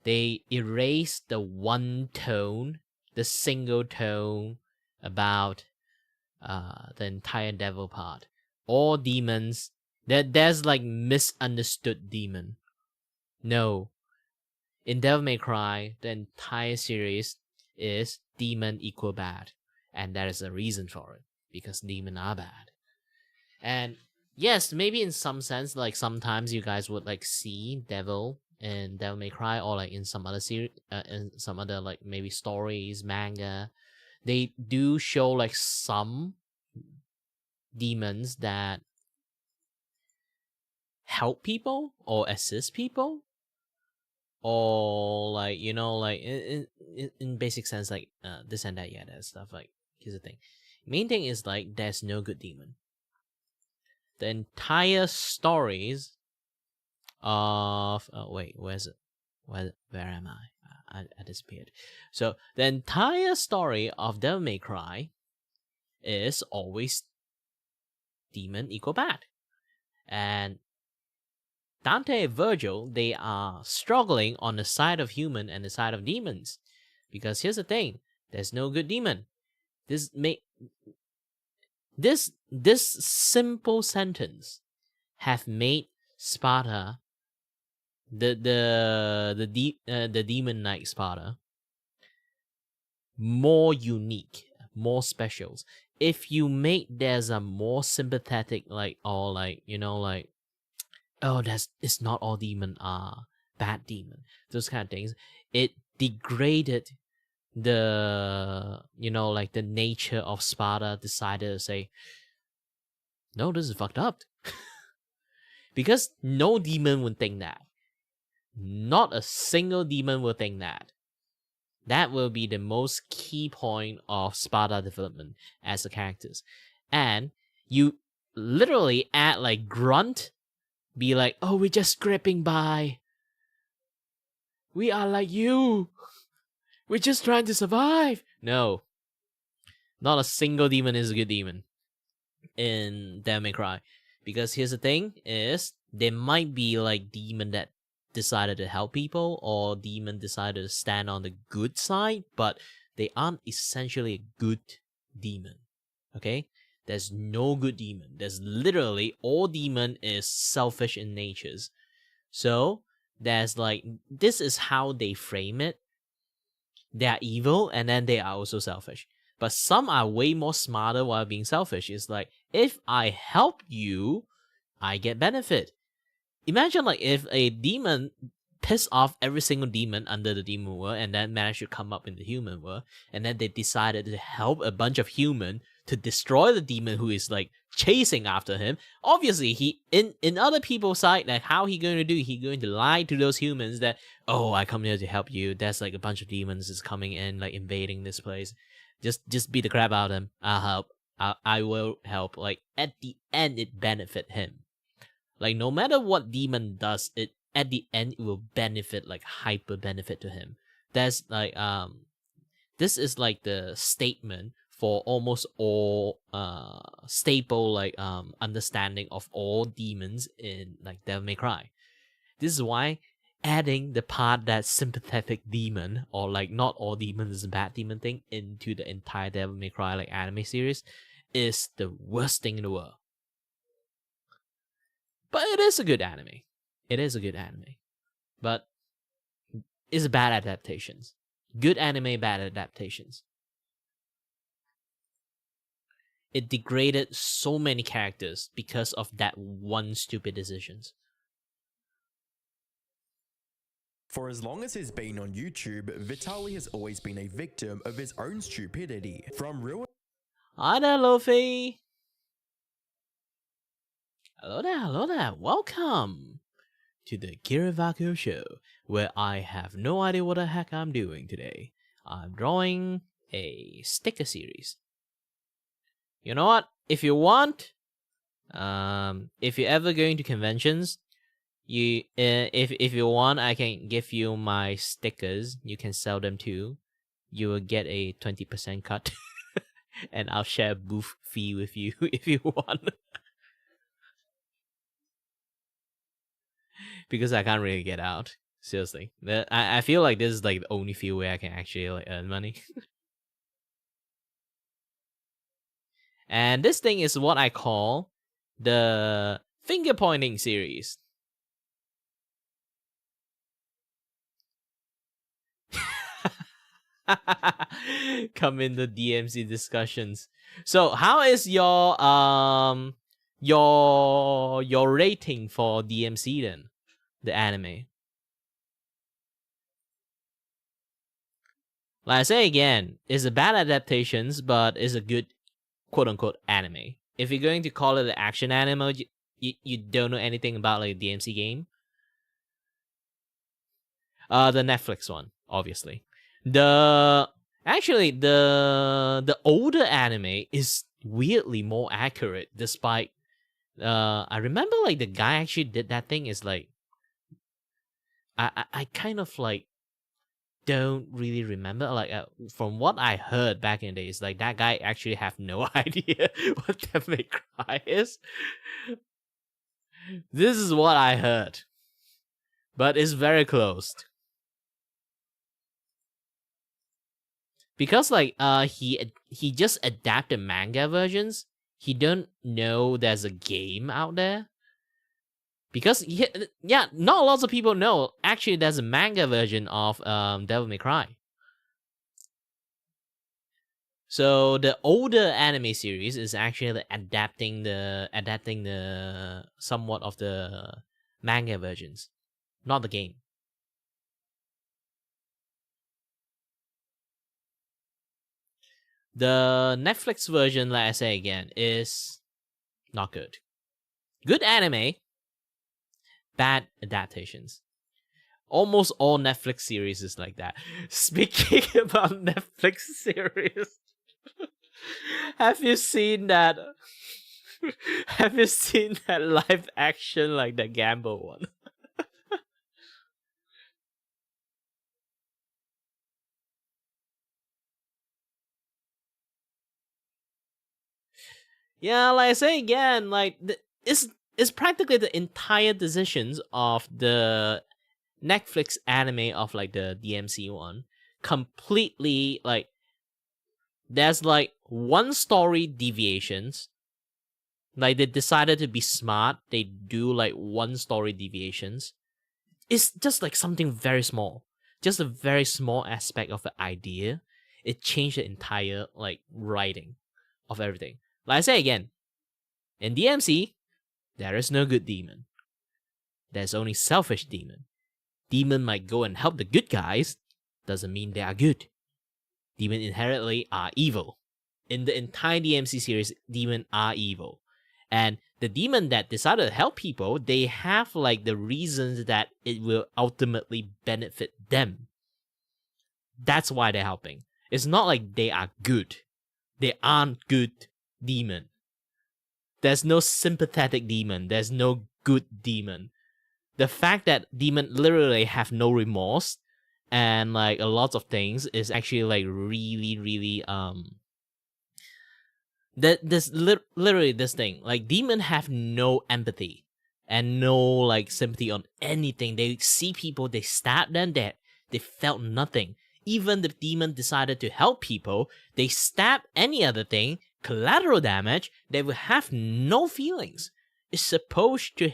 They erased the one tone, the single tone about the entire devil part. All demons, there's like misunderstood demon. No. In Devil May Cry, the entire series is demon equal bad. And there is a reason for it. Because demons are bad. And yes, maybe in some sense, like sometimes you guys would like see Devil and Devil May Cry, or like in some other series, in some other like maybe stories, manga, they do show like some demons that help people or assist people, or like like in basic sense, like this and that, yeah, that stuff. Like, here's the thing: main thing is like there's no good demon. The entire stories of wait, where's it? Where am I? I disappeared. So the entire story of Devil May Cry is always demon equal bad, and Dante and Virgil, they are struggling on the side of human and the side of demons, because here's the thing: there's no good demon. This simple sentence have made Sparta, the demon knight Sparta, more unique, more special. If you make there's a more sympathetic, like, or like like, oh, it's not all demon are bad demon, those kind of things, it degraded the like the nature of Sparta. Decided to say, no, this is fucked up. Because no demon would think that. Not a single demon will think that. That will be the most key point of Sparta development as the characters. And you literally add like Grunt, be like, oh, we're just scraping by. We are like you. We're just trying to survive. No. Not a single demon is a good demon in Devil May Cry. Because here's the thing is, there might be like demon that decided to help people, or demon decided to stand on the good side, but they aren't essentially a good demon. Okay? There's no good demon. There's literally, all demon is selfish in natures. So there's like, this is how they frame it. They are evil, and then they are also selfish. But some are way more smarter while being selfish. It's like, if I help you, I get benefit. Imagine like if a demon piss off every single demon under the demon world, and then managed to come up in the human world, and then they decided to help a bunch of human to destroy the demon who is like chasing after him. Obviously, he in other people's side, like, how he going to do? He going to lie to those humans that, oh, I come here to help you. There's like a bunch of demons is coming in, like invading this place. Just beat the crap out of them. I'll help. I will help. Like, at the end, it benefit him. Like, no matter what demon does, it at the end it will benefit, like hyper benefit to him. That's like this is like the statement for almost all staple like understanding of all demons in like Devil May Cry. This is why adding the part that sympathetic demon, or like not all demons is a bad demon thing, into the entire Devil May Cry like anime series is the worst thing in the world. But it is a good anime. It is a good anime. But it's bad adaptations. Good anime, bad adaptations. It degraded so many characters because of that one stupid decisions. For as long as he's been on YouTube, Vitaly has always been a victim of his own stupidity. From real... Hi there, Luffy. Hello there. Welcome to the Kirivako Show, where I have no idea what the heck I'm doing today. I'm drawing a sticker series. You know what? If you want, if you're ever going to conventions, if you want, I can give you my stickers. You can sell them too. You will get a 20% cut, and I'll share a booth fee with you if you want. Because I can't really get out. Seriously, I feel like this is like the only field where I can actually like earn money. And this thing is what I call the finger pointing series. Come in the DMC discussions. So how is your your rating for DMC then, the anime. Like I say again, it's a bad adaptations, but it's a good quote-unquote anime. If you're going to call it an action anime, you don't know anything about like the DMC game. The Netflix one, obviously. The older anime is weirdly more accurate, despite I remember like the guy actually did that thing is like I kind of like don't really remember, like from what I heard back in the days, like that guy actually have no idea what Devil May Cry is. This is what I heard, but it's very close. Because like he just adapted manga versions. He don't know there's a game out there. Because not lots of people know actually there's a manga version of Devil May Cry. So the older anime series is actually adapting the somewhat of the manga versions, not the game. The Netflix version, like I say again, is not good. Good anime, bad adaptations. Almost all Netflix series is like that. Speaking about Netflix series, have you seen that? Have you seen that live action like the Gamble one? Yeah, like I say again, like it's practically the entire decisions of the Netflix anime of like the DMC one completely like there's like one story deviations. Like they decided to be smart, they do like one story deviations. It's just like something very small. Just a very small aspect of the idea. It changed the entire like writing of everything. Like I say again, in DMC, there is no good demon. There's only selfish demon. Demon might go and help the good guys, doesn't mean they are good. Demon inherently are evil. In the entire DMC series, demon are evil. And the demon that decided to help people, they have like the reasons that it will ultimately benefit them. That's why they're helping. It's not like they are good. They aren't good demon. There's no sympathetic demon. There's no good demon. The fact that demon literally have no remorse and like a lot of things is actually like really literally this thing, like demon have no empathy and no like sympathy on anything. They see people, they stab them, they felt nothing. Even the demon decided to help people, they stab any other thing, collateral damage, they will have no feelings. It's supposed to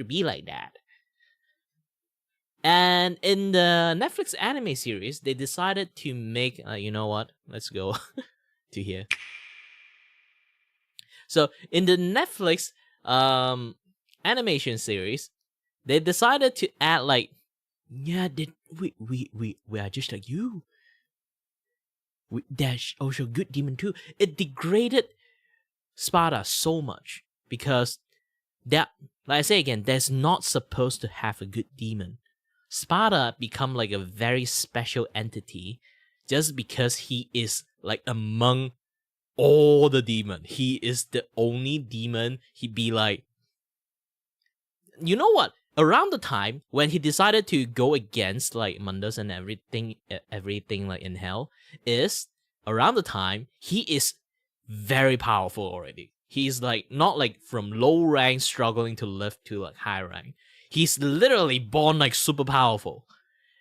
be like that. And in the Netflix anime series, they decided to make, you know what? Let's go to here. So in the Netflix animation series, they decided to add like, yeah, we are just like you. There's also good demon too. It degraded Sparta so much because that, like I say again, there's not supposed to have a good demon. Sparta become like a very special entity just because he is like among all the demon. He is the only demon. He'd be like, you know what? Around the time when he decided to go against like Mundus and everything like in hell, is around the time he is very powerful already. He's like not like from low rank struggling to lift to like high rank. He's literally born like super powerful.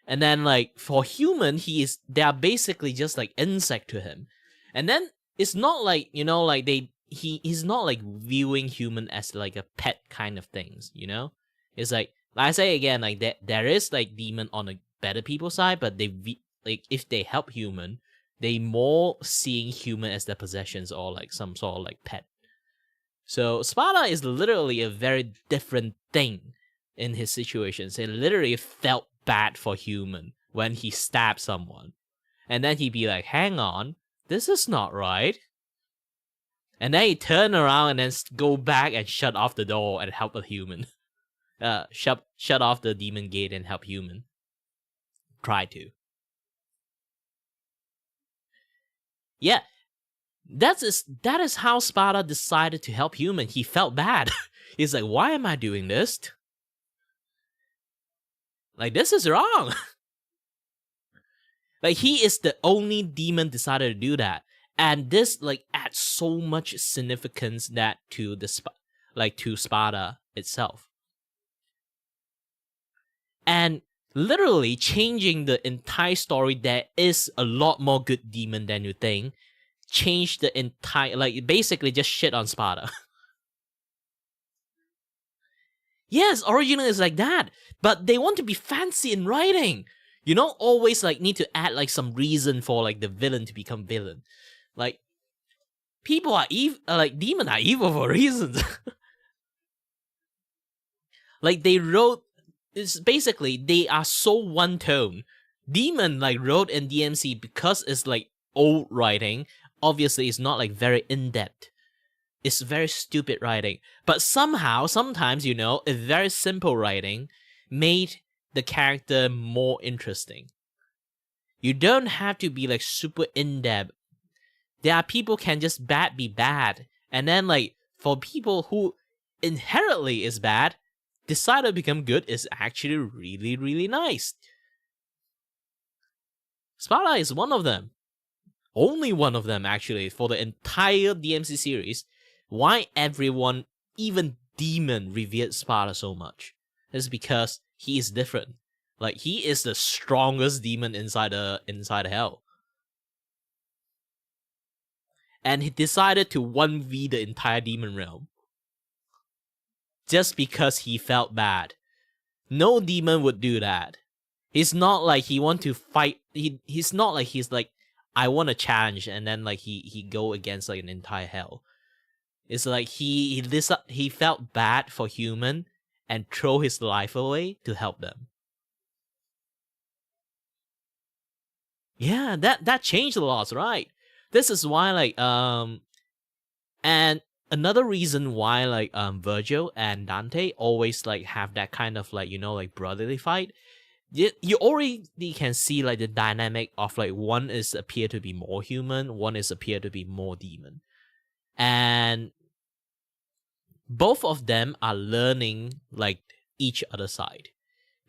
And then like for human, they are basically just like insect to him. And then it's not like, you know, like he's not like viewing human as like a pet kind of things, you know? It's like I say again, like there is like demon on the better people side, but like if they help human, they more seeing human as their possessions or like some sort of like pet. So Sparta is literally a very different thing in his situations. He literally felt bad for human when he stabbed someone. And then he'd be like, hang on, this is not right. And then he turn around and then go back and shut off the door and help a human. Shut off the demon gate and help human. Try to. Yeah. That is how Sparta decided to help human. He felt bad. He's like, why am I doing this? Like, this is wrong. Like, he is the only demon decided to do that. And this, like, adds so much significance that to to Sparta itself. And literally changing the entire story, there is a lot more good demon than you think. Change the entire, like, basically just shit on Sparta. Yes, originally it's like that, but they want to be fancy in writing. You don't always, like, need to add, like, some reason for, like, the villain to become villain. Like, people are evil, like, demons are evil for reasons. Like, they wrote, it's basically, they are so one tone. Demon, like, wrote in DMC because it's, like, old writing. Obviously, it's not, like, very in-depth. It's very stupid writing. But somehow, sometimes, you know, a very simple writing made the character more interesting. You don't have to be, like, super in-depth. There are people can just be bad. And then, like, for people who inherently is bad, decide to become good is actually really, really nice. Sparta is one of them. Only one of them, actually, for the entire DMC series. Why everyone, even Demon, revered Sparta so much is because he is different. Like, he is the strongest demon inside hell. And he decided to 1v the entire demon realm. Just because he felt bad. No demon would do that. He's not like he want to fight. He's not like he's like, I want to challenge, and then like he go against like an entire hell. It's like he felt bad for human and throw his life away to help them. Yeah, that changed a lot, right? This is why like and another reason why like Virgil and Dante always like have that kind of like, you know, like brotherly fight. You already can see like the dynamic of like one is appear to be more human, one is appear to be more demon. And both of them are learning like each other side.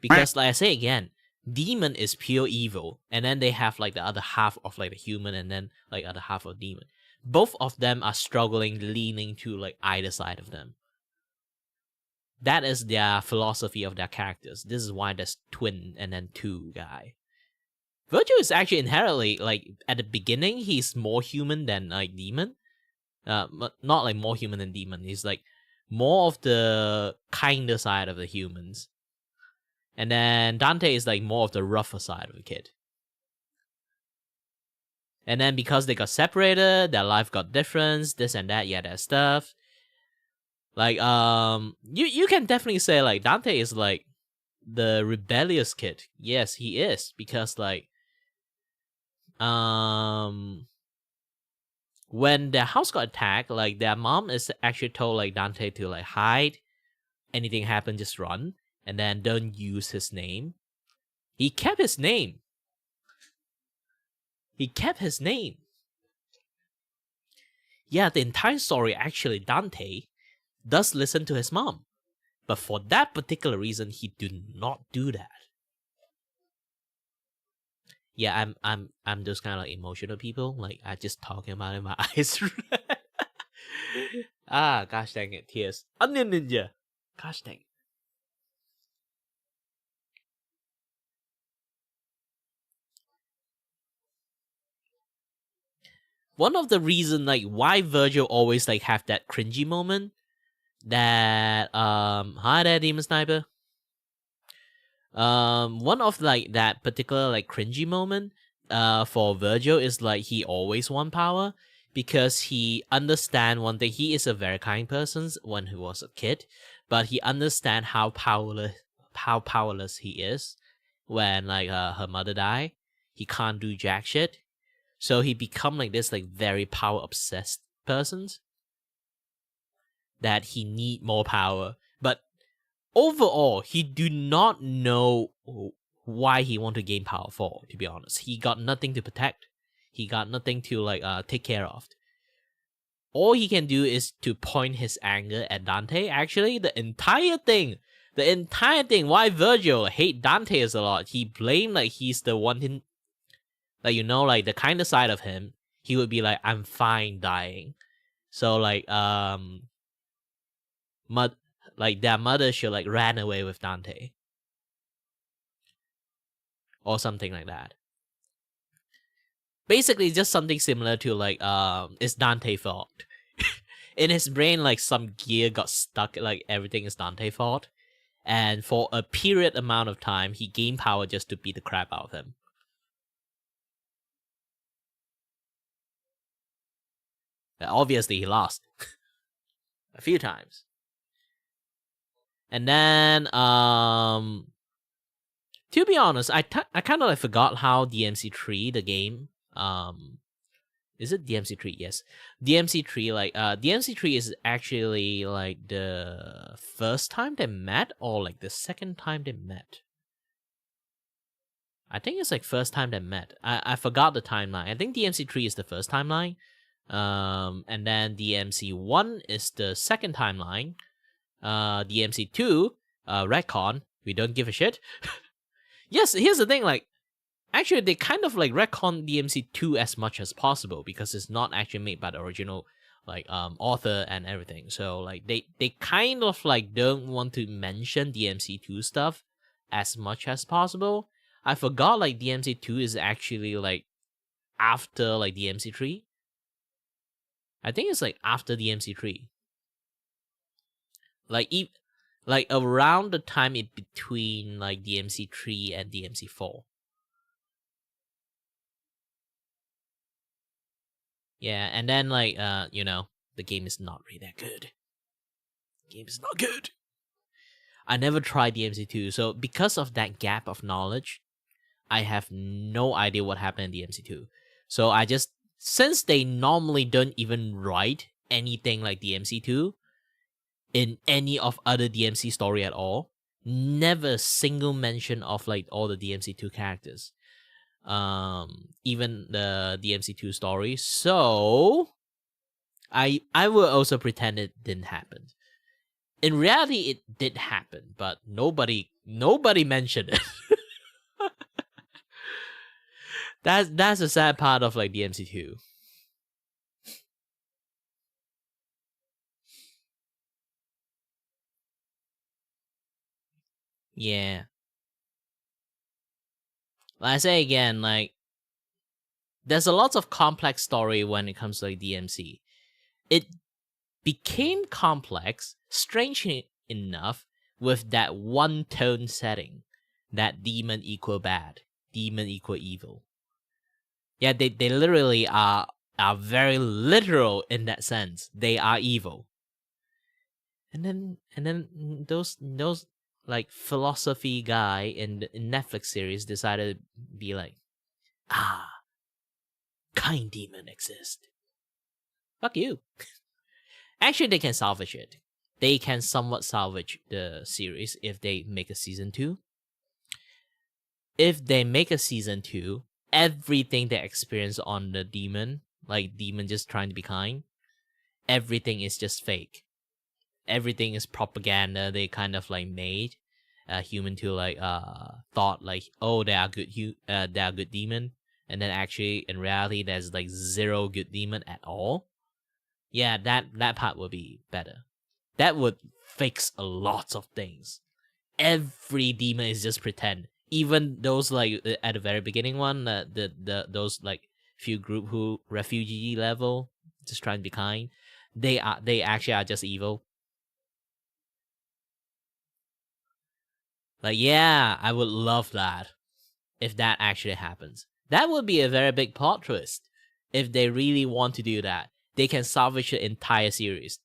Because like I say again, demon is pure evil, and then they have like the other half of like the human, and then like other half of demon. Both of them are struggling, leaning to like either side of them. That is their philosophy of their characters. This is why there's twin and then two guy. Virgil is actually inherently like at the beginning he's more human than like demon. Not like more human than demon. He's like more of the kinder side of the humans. And then Dante is like more of the rougher side of the kid. And then because they got separated, their life got different, this and that, yeah, that stuff. Like, you can definitely say like Dante is like the rebellious kid. Yes, he is, because like, when their house got attacked, like their mom is actually told like Dante to like hide. Anything happen, just run, and then don't use his name. He kept his name. He kept his name. Yeah, the entire story actually Dante does listen to his mom, but for that particular reason, he did not do that. Yeah, I'm those kind of like emotional people. Like I just talking about it, my eyes. Ah, gosh dang it, tears. Onion Ninja. Gosh dang it. One of the reasons like why Virgil always like have that cringy moment, that hi there Demon Sniper. One of like that particular like cringy moment for Virgil is like he always want power, because he understand one thing. He is a very kind person when he was a kid, but he understand how powerless he is when like her mother died. He can't do jack shit, so he become like this like very power obsessed person that he need more power. But overall, he do not know why he want to gain power for. To be honest, he got nothing to protect. He got nothing to like take care of. All he can do is to point his anger at Dante. Actually, the entire thing, why Virgil hate Dante is a lot. He blamed like he's the one in, like, you know, like the kind of side of him. He would be like, I'm fine dying. So like like their mother should like ran away with Dante or something like that. Basically, just something similar to like it's Dante fault. In his brain, like some gear got stuck, like everything is Dante fault, and for a period amount of time, he gained power just to beat the crap out of him. Obviously, he lost a few times. And then, to be honest, I kind of like forgot how DMC3, the game, is it DMC3? Yes, DMC3. Like, DMC3 is actually like the first time they met, or like the second time they met. I think it's like first time they met. I forgot the timeline. I think DMC3 is the first timeline. And then DMC1 is the second timeline. DMC2, retcon. We don't give a shit. Yes, here's the thing, like, actually they kind of like retcon DMC2 as much as possible because it's not actually made by the original like author and everything. So like they kind of like don't want to mention DMC2 stuff as much as possible. I forgot like DMC2 is actually like after like DMC3. I think it's like after DMC3. Like around the time in between like DMC3 and DMC4. Yeah, and then like you know, the game is not really that good. The game is not good. I never tried DMC2, so because of that gap of knowledge, I have no idea what happened in DMC2. So I just, since they normally don't even write anything like DMC2 in any of other DMC story at all, never a single mention of like all the DMC2 characters, even the DMC2 story. So I will also pretend it didn't happen. In reality, it did happen, but nobody mentioned it. That's the sad part of like DMC2. Yeah. Like I say again, like there's a lot of complex story when it comes to like DMC. It became complex, strangely enough, with that one tone setting. That demon equal bad, demon equal evil. Yeah, they literally are very literal in that sense. They are evil. And then those like philosophy guy in the Netflix series decided to be like, kind demon exist. Fuck you. Actually, they can salvage it. They can somewhat salvage the series if they make a season 2. If they make a season 2, everything they experience on the demon, like demon just trying to be kind, everything is just fake. Everything is propaganda. They kind of like made human to like thought like, oh, they are good demon, and then actually in reality there's like zero good demon at all. Yeah, that part would be better. That would fix a lot of things. Every demon is just pretend. Even those like at the very beginning one, those like few group who refugee level just trying to be kind, they actually are just evil. Like, yeah, I would love that if that actually happens. That would be a very big plot twist. if they really want to do that, they can salvage the entire series.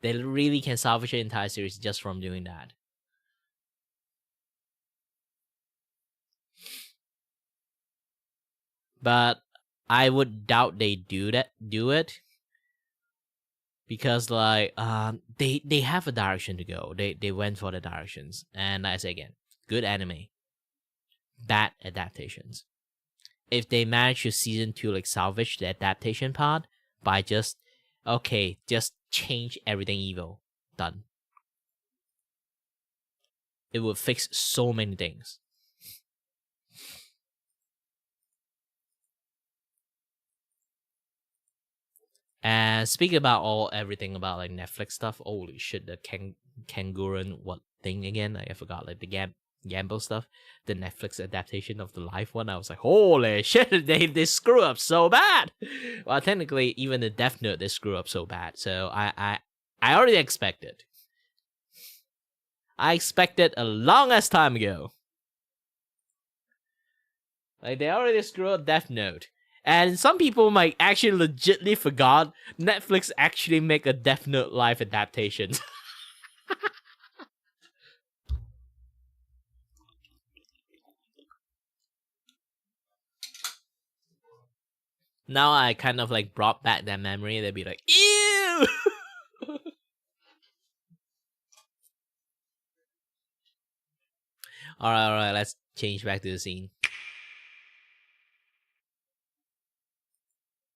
They really can salvage the entire series just from doing that. But I would doubt they do it. Because like they have a direction to go. They went for the directions. And I say again, good anime. Bad adaptations. If they manage to season 2 like salvage the adaptation part by just change everything evil. Done. It would fix so many things. And speaking about everything about like Netflix stuff, holy shit, the kangaroo what thing again? I forgot, like the Gamble stuff, the Netflix adaptation of the live one. I was like, holy shit, they screw up so bad. Well, technically, even the Death Note they screw up so bad. So I already expected. I expected a long ass time ago. Like they already screwed up Death Note. And some people might actually legitly forgot Netflix actually make a Death Note live adaptation. Now I kind of like brought back that memory. They'd be like, ew! Alright, let's change back to the scene.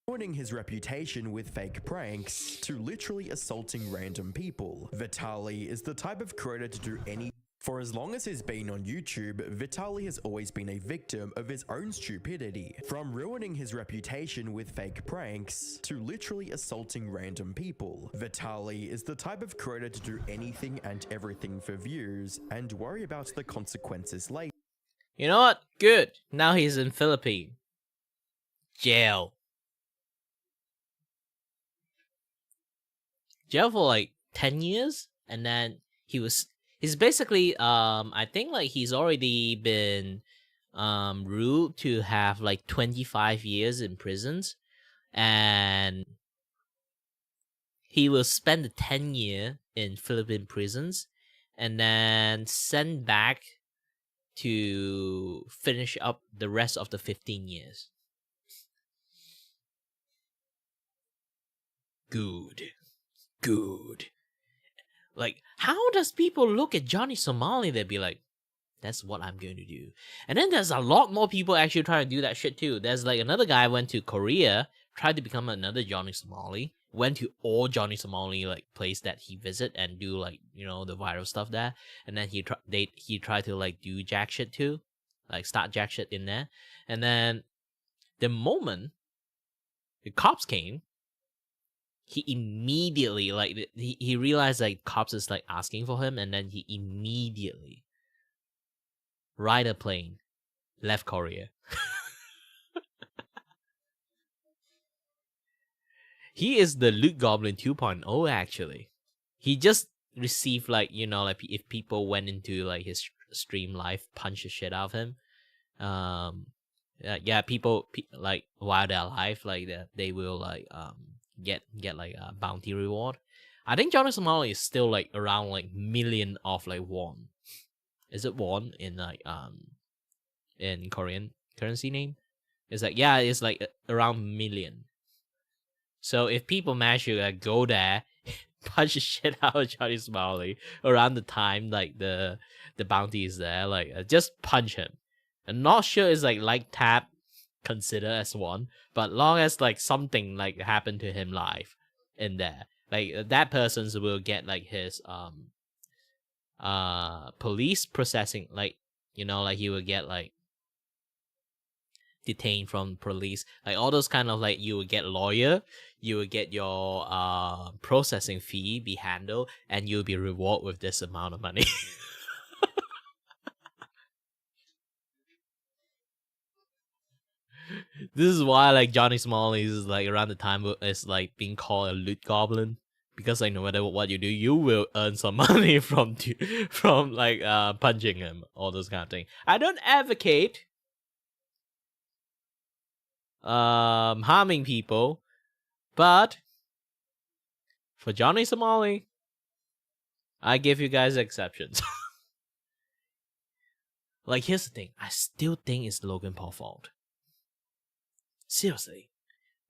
Ruining his reputation with fake pranks to literally assaulting random people. Vitaly is the type of creator to do any. For as long as he's been on YouTube, Vitaly has always been a victim of his own stupidity. From ruining his reputation with fake pranks to literally assaulting random people. Vitaly is the type of creator to do anything and everything for views and worry about the consequences later. You know what? Good. Now he's in Philippines. Jail for like 10 years, and then he's basically I think like he's already been ruled to have like 25 years in prisons, and he will spend the 10 year in Philippine prisons and then send back to finish up the rest of the 15 years. Good. Like, how does people look at Johnny Somali? They'd be like, that's what I'm going to do. And then there's a lot more people actually trying to do that shit too. There's like another guy went to Korea, tried to become another Johnny Somali, went to all Johnny Somali like place that he visit and do like, you know, the viral stuff there. And then he tried to like do jack shit too, like start jack shit in there. And then the moment the cops came, he immediately like he realized like cops is like asking for him, and then he immediately ride a plane, left Korea. He is the Loot Goblin 2.0 actually. He just received like, you know, like if people went into like his stream live, punch the shit out of him. Yeah, people like while they're alive, like they will like get like a bounty reward. I think Johnny Somali is still like around like million of like won. Is it won in like in Korean currency name? It's like, yeah, it's like around million. So if people manage to like go there, punch the shit out of Johnny Somali around the time like the bounty is there, like just punch him. I'm not sure it's like tap consider as one, but long as like something like happened to him live in there, like that person will get like his police processing, like, you know, like he will get like detained from police, like all those kind of like, you will get lawyer, you will get your processing fee be handled, and you'll be rewarded with this amount of money. This is why like Johnny Somali is like around the time it's like being called a loot goblin, because like no matter what you do, you will earn some money from like punching him, all those kind of thing. I don't advocate harming people, but for Johnny Somali, I give you guys exceptions. Like, here's the thing. I still think it's Logan Paul's fault. Seriously.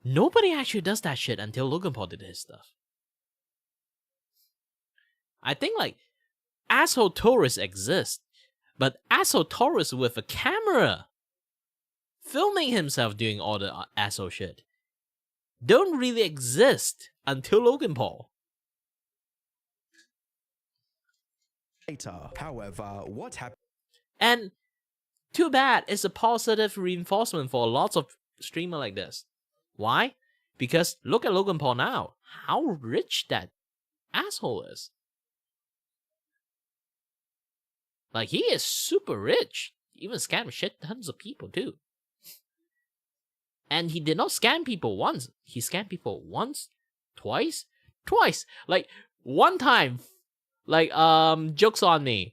Nobody actually does that shit until Logan Paul did his stuff. I think, like, asshole tourists exist, but asshole tourists with a camera filming himself doing all the asshole shit don't really exist until Logan Paul. However, what happened? And too bad it's a positive reinforcement for lots of streamers like this. Why? Because look at Logan Paul now. How rich that asshole is. Like, he is super rich. He even scammed shit tons of people too. And he did not scam people once. He scammed people once, twice. Like, one time, like, jokes on me.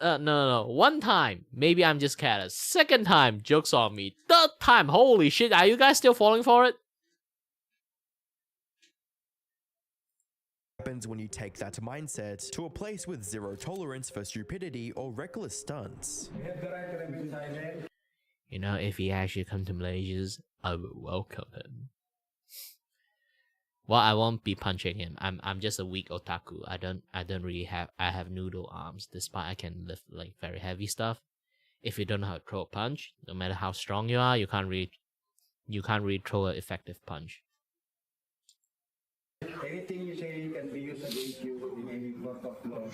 No. One time, maybe I'm just careless. Second time, jokes on me. Third time, holy shit, are you guys still falling for it? Happens when you take that mindset to a place with zero tolerance for stupidity or reckless stunts. You know, if he actually come to Malaysia, I would welcome him. Well, I won't be punching him. I'm just a weak otaku. I don't really have. I have noodle arms, despite I can lift like very heavy stuff. If you don't know how to throw a punch, no matter how strong you are, you can't really throw an effective punch. Anything you say can be used against you in any court of law.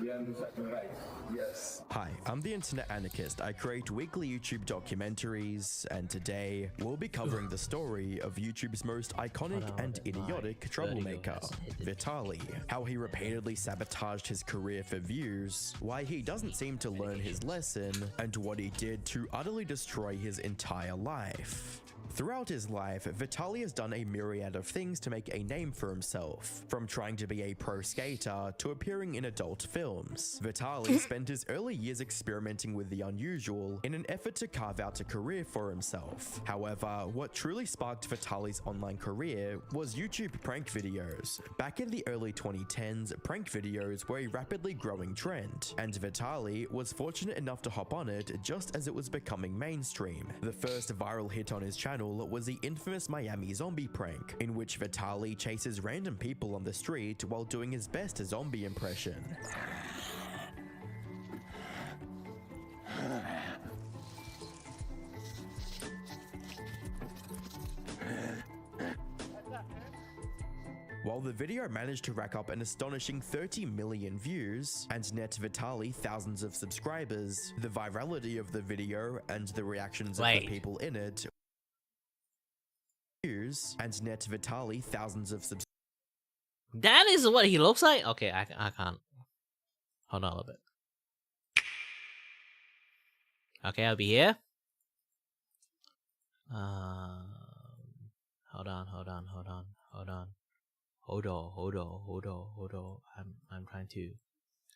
You understand, right? Yes. Hi, I'm the Internet Anarchist. I create weekly YouTube documentaries, and today we'll be covering the story of YouTube's most iconic and idiotic troublemaker, Vitaly. How he repeatedly sabotaged his career for views, why he doesn't seem to learn his lesson, and what he did to utterly destroy his entire life. Throughout his life, Vitaly has done a myriad of things to make a name for himself, from trying to be a pro skater to appearing in adult films. Vitaly spent his early years experimenting with the unusual in an effort to carve out a career for himself. However, what truly sparked Vitaly's online career was YouTube prank videos. Back in the early 2010s, prank videos were a rapidly growing trend, and Vitaly was fortunate enough to hop on it just as it was becoming mainstream. The first viral hit on his channel was the infamous Miami zombie prank, in which Vitaly chases random people on the street while doing his best zombie impression. While the video managed to rack up an astonishing 30 million views and net Vitaly thousands of subscribers, the virality of the video and the reactions of the people in it and net Vitaly thousands of subscribers. That is what he looks like? Okay, I can't. Hold on a little bit. Okay, I'll be here. Hold on. Hold on. I'm trying to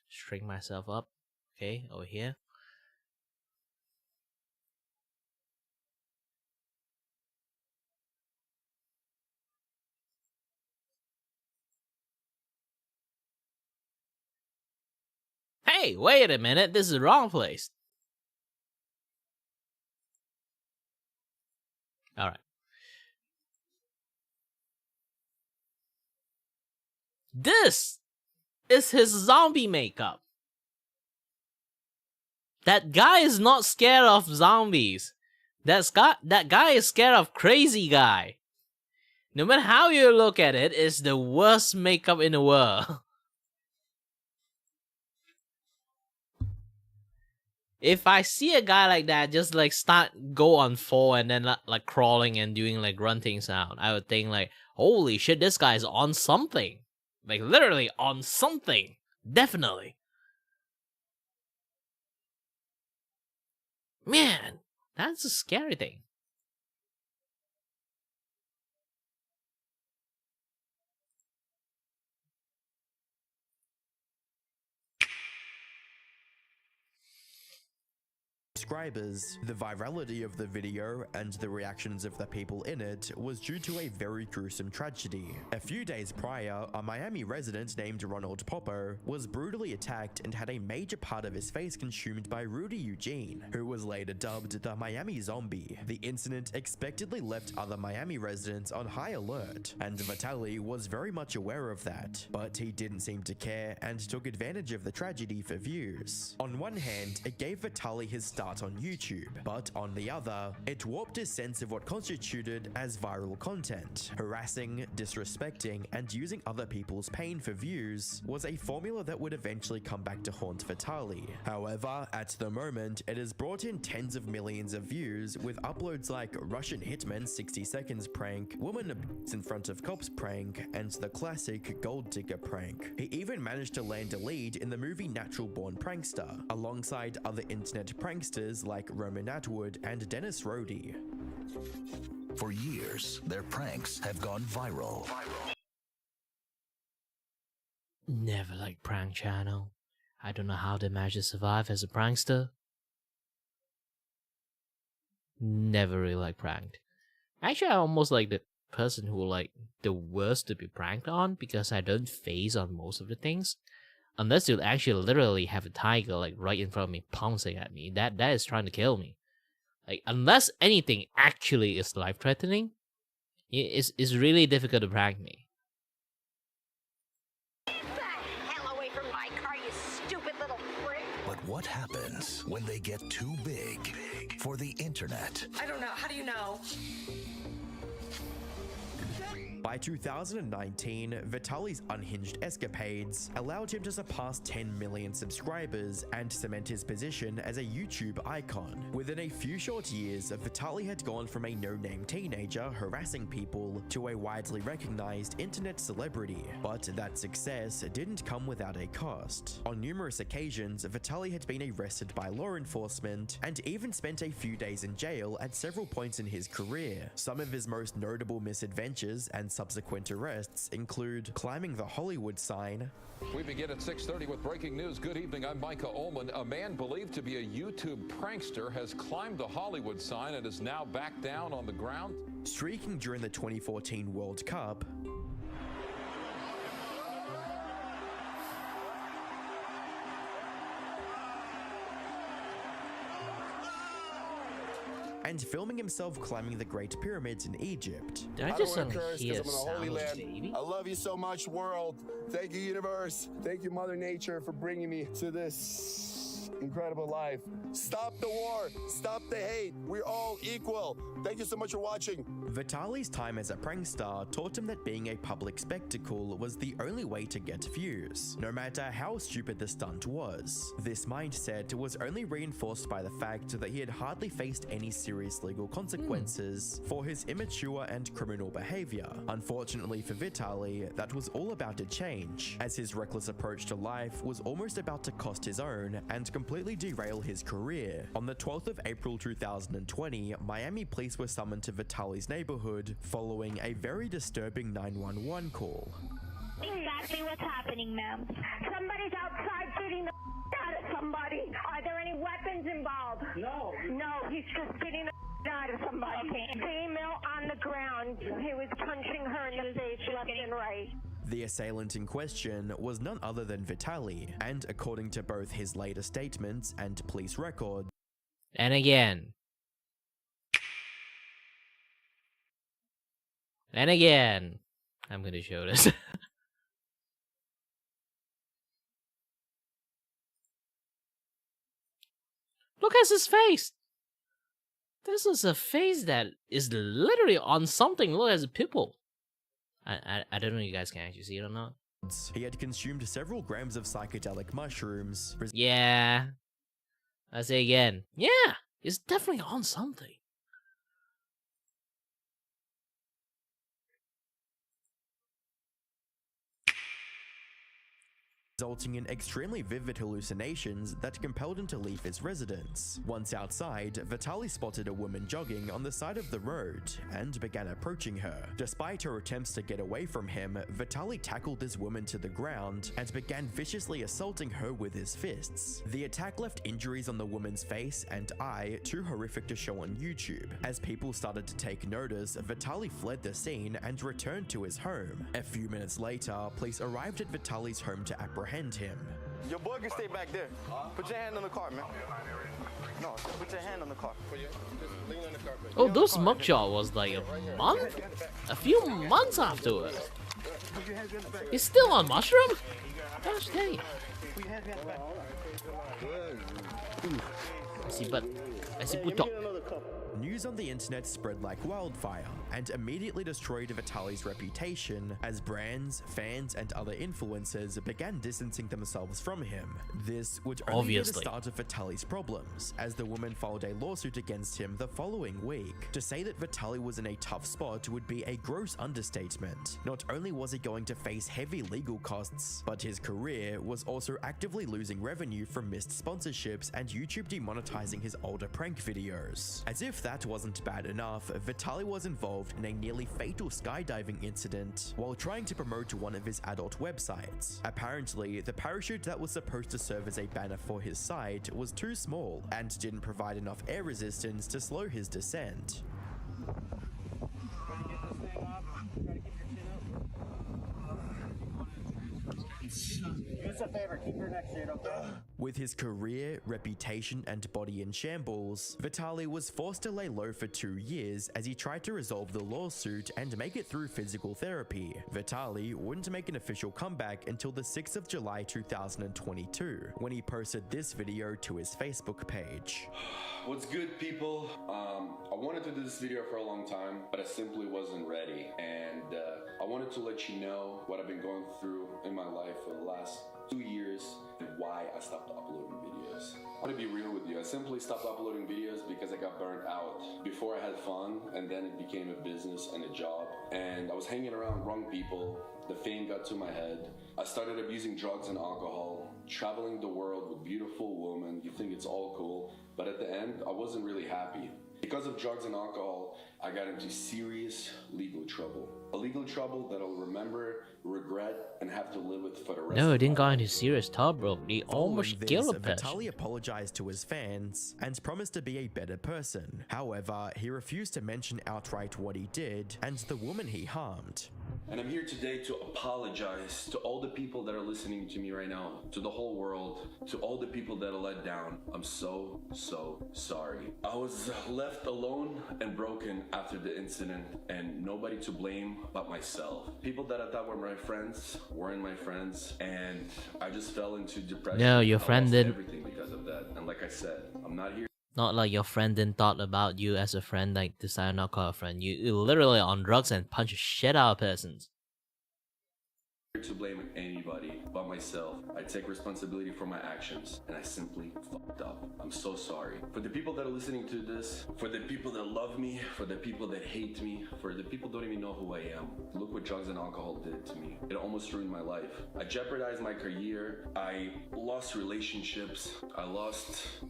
string myself up. Okay, over here. Hey, wait a minute, this is the wrong place. Alright. This is his zombie makeup. That guy is not scared of zombies. That guy is scared of crazy guy. No matter how you look at it, it's the worst makeup in the world. If I see a guy like that just like go on 4 and then like crawling and doing like grunting sound, I would think like, holy shit, this guy's on something. Like literally on something. Definitely. Man, that's a scary thing. subscribers. The virality of the video and the reactions of the people in it was due to a very gruesome tragedy. A few days prior, a Miami resident named Ronald Poppo was brutally attacked and had a major part of his face consumed by Rudy Eugene, who was later dubbed the Miami Zombie. The incident expectedly left other Miami residents on high alert, and Vitaly was very much aware of that, but he didn't seem to care and took advantage of the tragedy for views. On one hand, it gave Vitaly his start on YouTube, but on the other, it warped his sense of what constituted as viral content. Harassing, disrespecting, and using other people's pain for views was a formula that would eventually come back to haunt Vitaly. However, at the moment, it has brought in tens of millions of views with uploads like Russian Hitman 60 Seconds prank, Woman Abuse in Front of Cops prank, and the classic Gold Digger prank. He even managed to land a lead in the movie Natural Born Prankster, alongside other internet pranksters like Roman Atwood and Dennis Rohde. For years, their pranks have gone viral. Never liked prank channel. I don't know how they managed to survive as a prankster. Never really like pranked. Actually, I'm almost like the person who like the worst to be pranked on because I don't phase on most of the things. Unless you actually literally have a tiger like right in front of me pouncing at me, that is trying to kill me. Like unless anything actually is life threatening, it's really difficult to prank me. Hell away from my car, you stupid little prick. But what happens when they get too big for the internet? I don't know. How do you know? By 2019, Vitaly's unhinged escapades allowed him to surpass 10 million subscribers and cement his position as a YouTube icon. Within a few short years, Vitaly had gone from a no-name teenager harassing people to a widely recognized internet celebrity. But that success didn't come without a cost. On numerous occasions, Vitaly had been arrested by law enforcement and even spent a few days in jail at several points in his career. Some of his most notable misadventures and subsequent arrests include climbing the Hollywood sign. We begin at 6:30 with breaking news. Good evening, I'm Micah Ullman. A man believed to be a YouTube prankster has climbed the Hollywood sign and is now back down on the ground. Streaking during the 2014 World Cup. And filming himself climbing the Great Pyramids in Egypt. Did I just hear sound, baby? I love you so much, world. Thank you, universe. Thank you, Mother Nature, for bringing me to this incredible life. Stop the war. Stop the hate. We're all equal. Thank you so much for watching. Vitaly's time as a prankster taught him that being a public spectacle was the only way to get views, no matter how stupid the stunt was. This mindset was only reinforced by the fact that he had hardly faced any serious legal consequences for his immature and criminal behavior. Unfortunately for Vitaly, that was all about to change, as his reckless approach to life was almost about to cost his own and completely derail his career. On the 12th of April 2020, Miami police were summoned to Vitaly's neighborhood following a very disturbing 911 call. Exactly what's happening, ma'am. Somebody's outside shooting the out at somebody. Are there any weapons involved? No. No, he's just beating the out of somebody. Okay. Female on the ground. He was punching her in the face left and right. The assailant in question was none other than Vitaly, and according to both his later statements and police records. And again. And again. I'm gonna show this. Look at his face. This is a face that is literally on something. Look at his pupil. I don't know if you guys can actually see it or not. He had consumed several grams of psychedelic mushrooms. Yeah. I say again. Yeah, it's definitely on something. resulting in extremely vivid hallucinations that compelled him to leave his residence. Once outside, Vitaly spotted a woman jogging on the side of the road and began approaching her. Despite her attempts to get away from him, Vitaly tackled this woman to the ground and began viciously assaulting her with his fists. The attack left injuries on the woman's face and eye too horrific to show on YouTube. As people started to take notice, Vitaly fled the scene and returned to his home. A few minutes later, police arrived at Vitaly's home to apprehend him. Your boy can stay back there. Put your hand on the car, man. No, put your hand on the car. Oh, those mugshot was like a month? A few months afterwards. He's still on mushroom? Gosh dang. I see puto. News on the internet spread like wildfire and immediately destroyed Vitaly's reputation as brands, fans, and other influencers began distancing themselves from him. This would only be the start of Vitaly's problems, as the woman filed a lawsuit against him the following week. To say that Vitaly was in a tough spot would be a gross understatement. Not only was he going to face heavy legal costs, but his career was also actively losing revenue from missed sponsorships and YouTube demonetizing his older prank videos. As if that wasn't bad enough, Vitaly was involved in a nearly fatal skydiving incident while trying to promote one of his adult websites. Apparently, the parachute that was supposed to serve as a banner for his site was too small and didn't provide enough air resistance to slow his descent. Do us a favor, keep your neck straight, okay? With his career, reputation, and body in shambles, Vitaly was forced to lay low for 2 years as he tried to resolve the lawsuit and make it through physical therapy. Vitaly wouldn't make an official comeback until the 6th of July 2022, when he posted this video to his Facebook page. What's good, people? I wanted to do this video for a long time, but I simply wasn't ready, and I wanted to let you know what I've been going through in my life for the last 2 years and why I stopped uploading videos. I want to be real with you. I simply stopped uploading videos because I got burnt out. Before I had fun, and then it became a business and a job, and I was hanging around wrong people. The fame got to my head. I started abusing drugs and alcohol, traveling the world with beautiful women. You think it's all cool, but at the end, I wasn't really happy. Because of drugs and alcohol, I got into serious legal trouble. A legal trouble that I'll remember, regret, and have to live with for the rest No, of it didn't my go into serious trouble, bro. He almost killed a person. Vitaly apologized to his fans and promised to be a better person. However, he refused to mention outright what he did and the woman he harmed. And I'm here today to apologize to all the people that are listening to me right now, to the whole world, to all the people that are let down. I'm so sorry. I was left alone and broken after the incident, and nobody to blame but myself. People that I thought were my friends weren't my friends, and I just fell into depression. No, your friend didn't. Everything because of that. And like I said, I'm not here. Not like your friend didn't thought about you as a friend, like decided not to call a friend. You literally on drugs and punch the shit out of persons. To blame anybody but myself. I take responsibility for my actions, and I simply fucked up. I'm so sorry. For the people that are listening to this, for the people that love me, for the people that hate me, for the people that don't even know who I am. Look what drugs and alcohol did to me. It almost ruined my life. I jeopardized my career. I lost relationships. I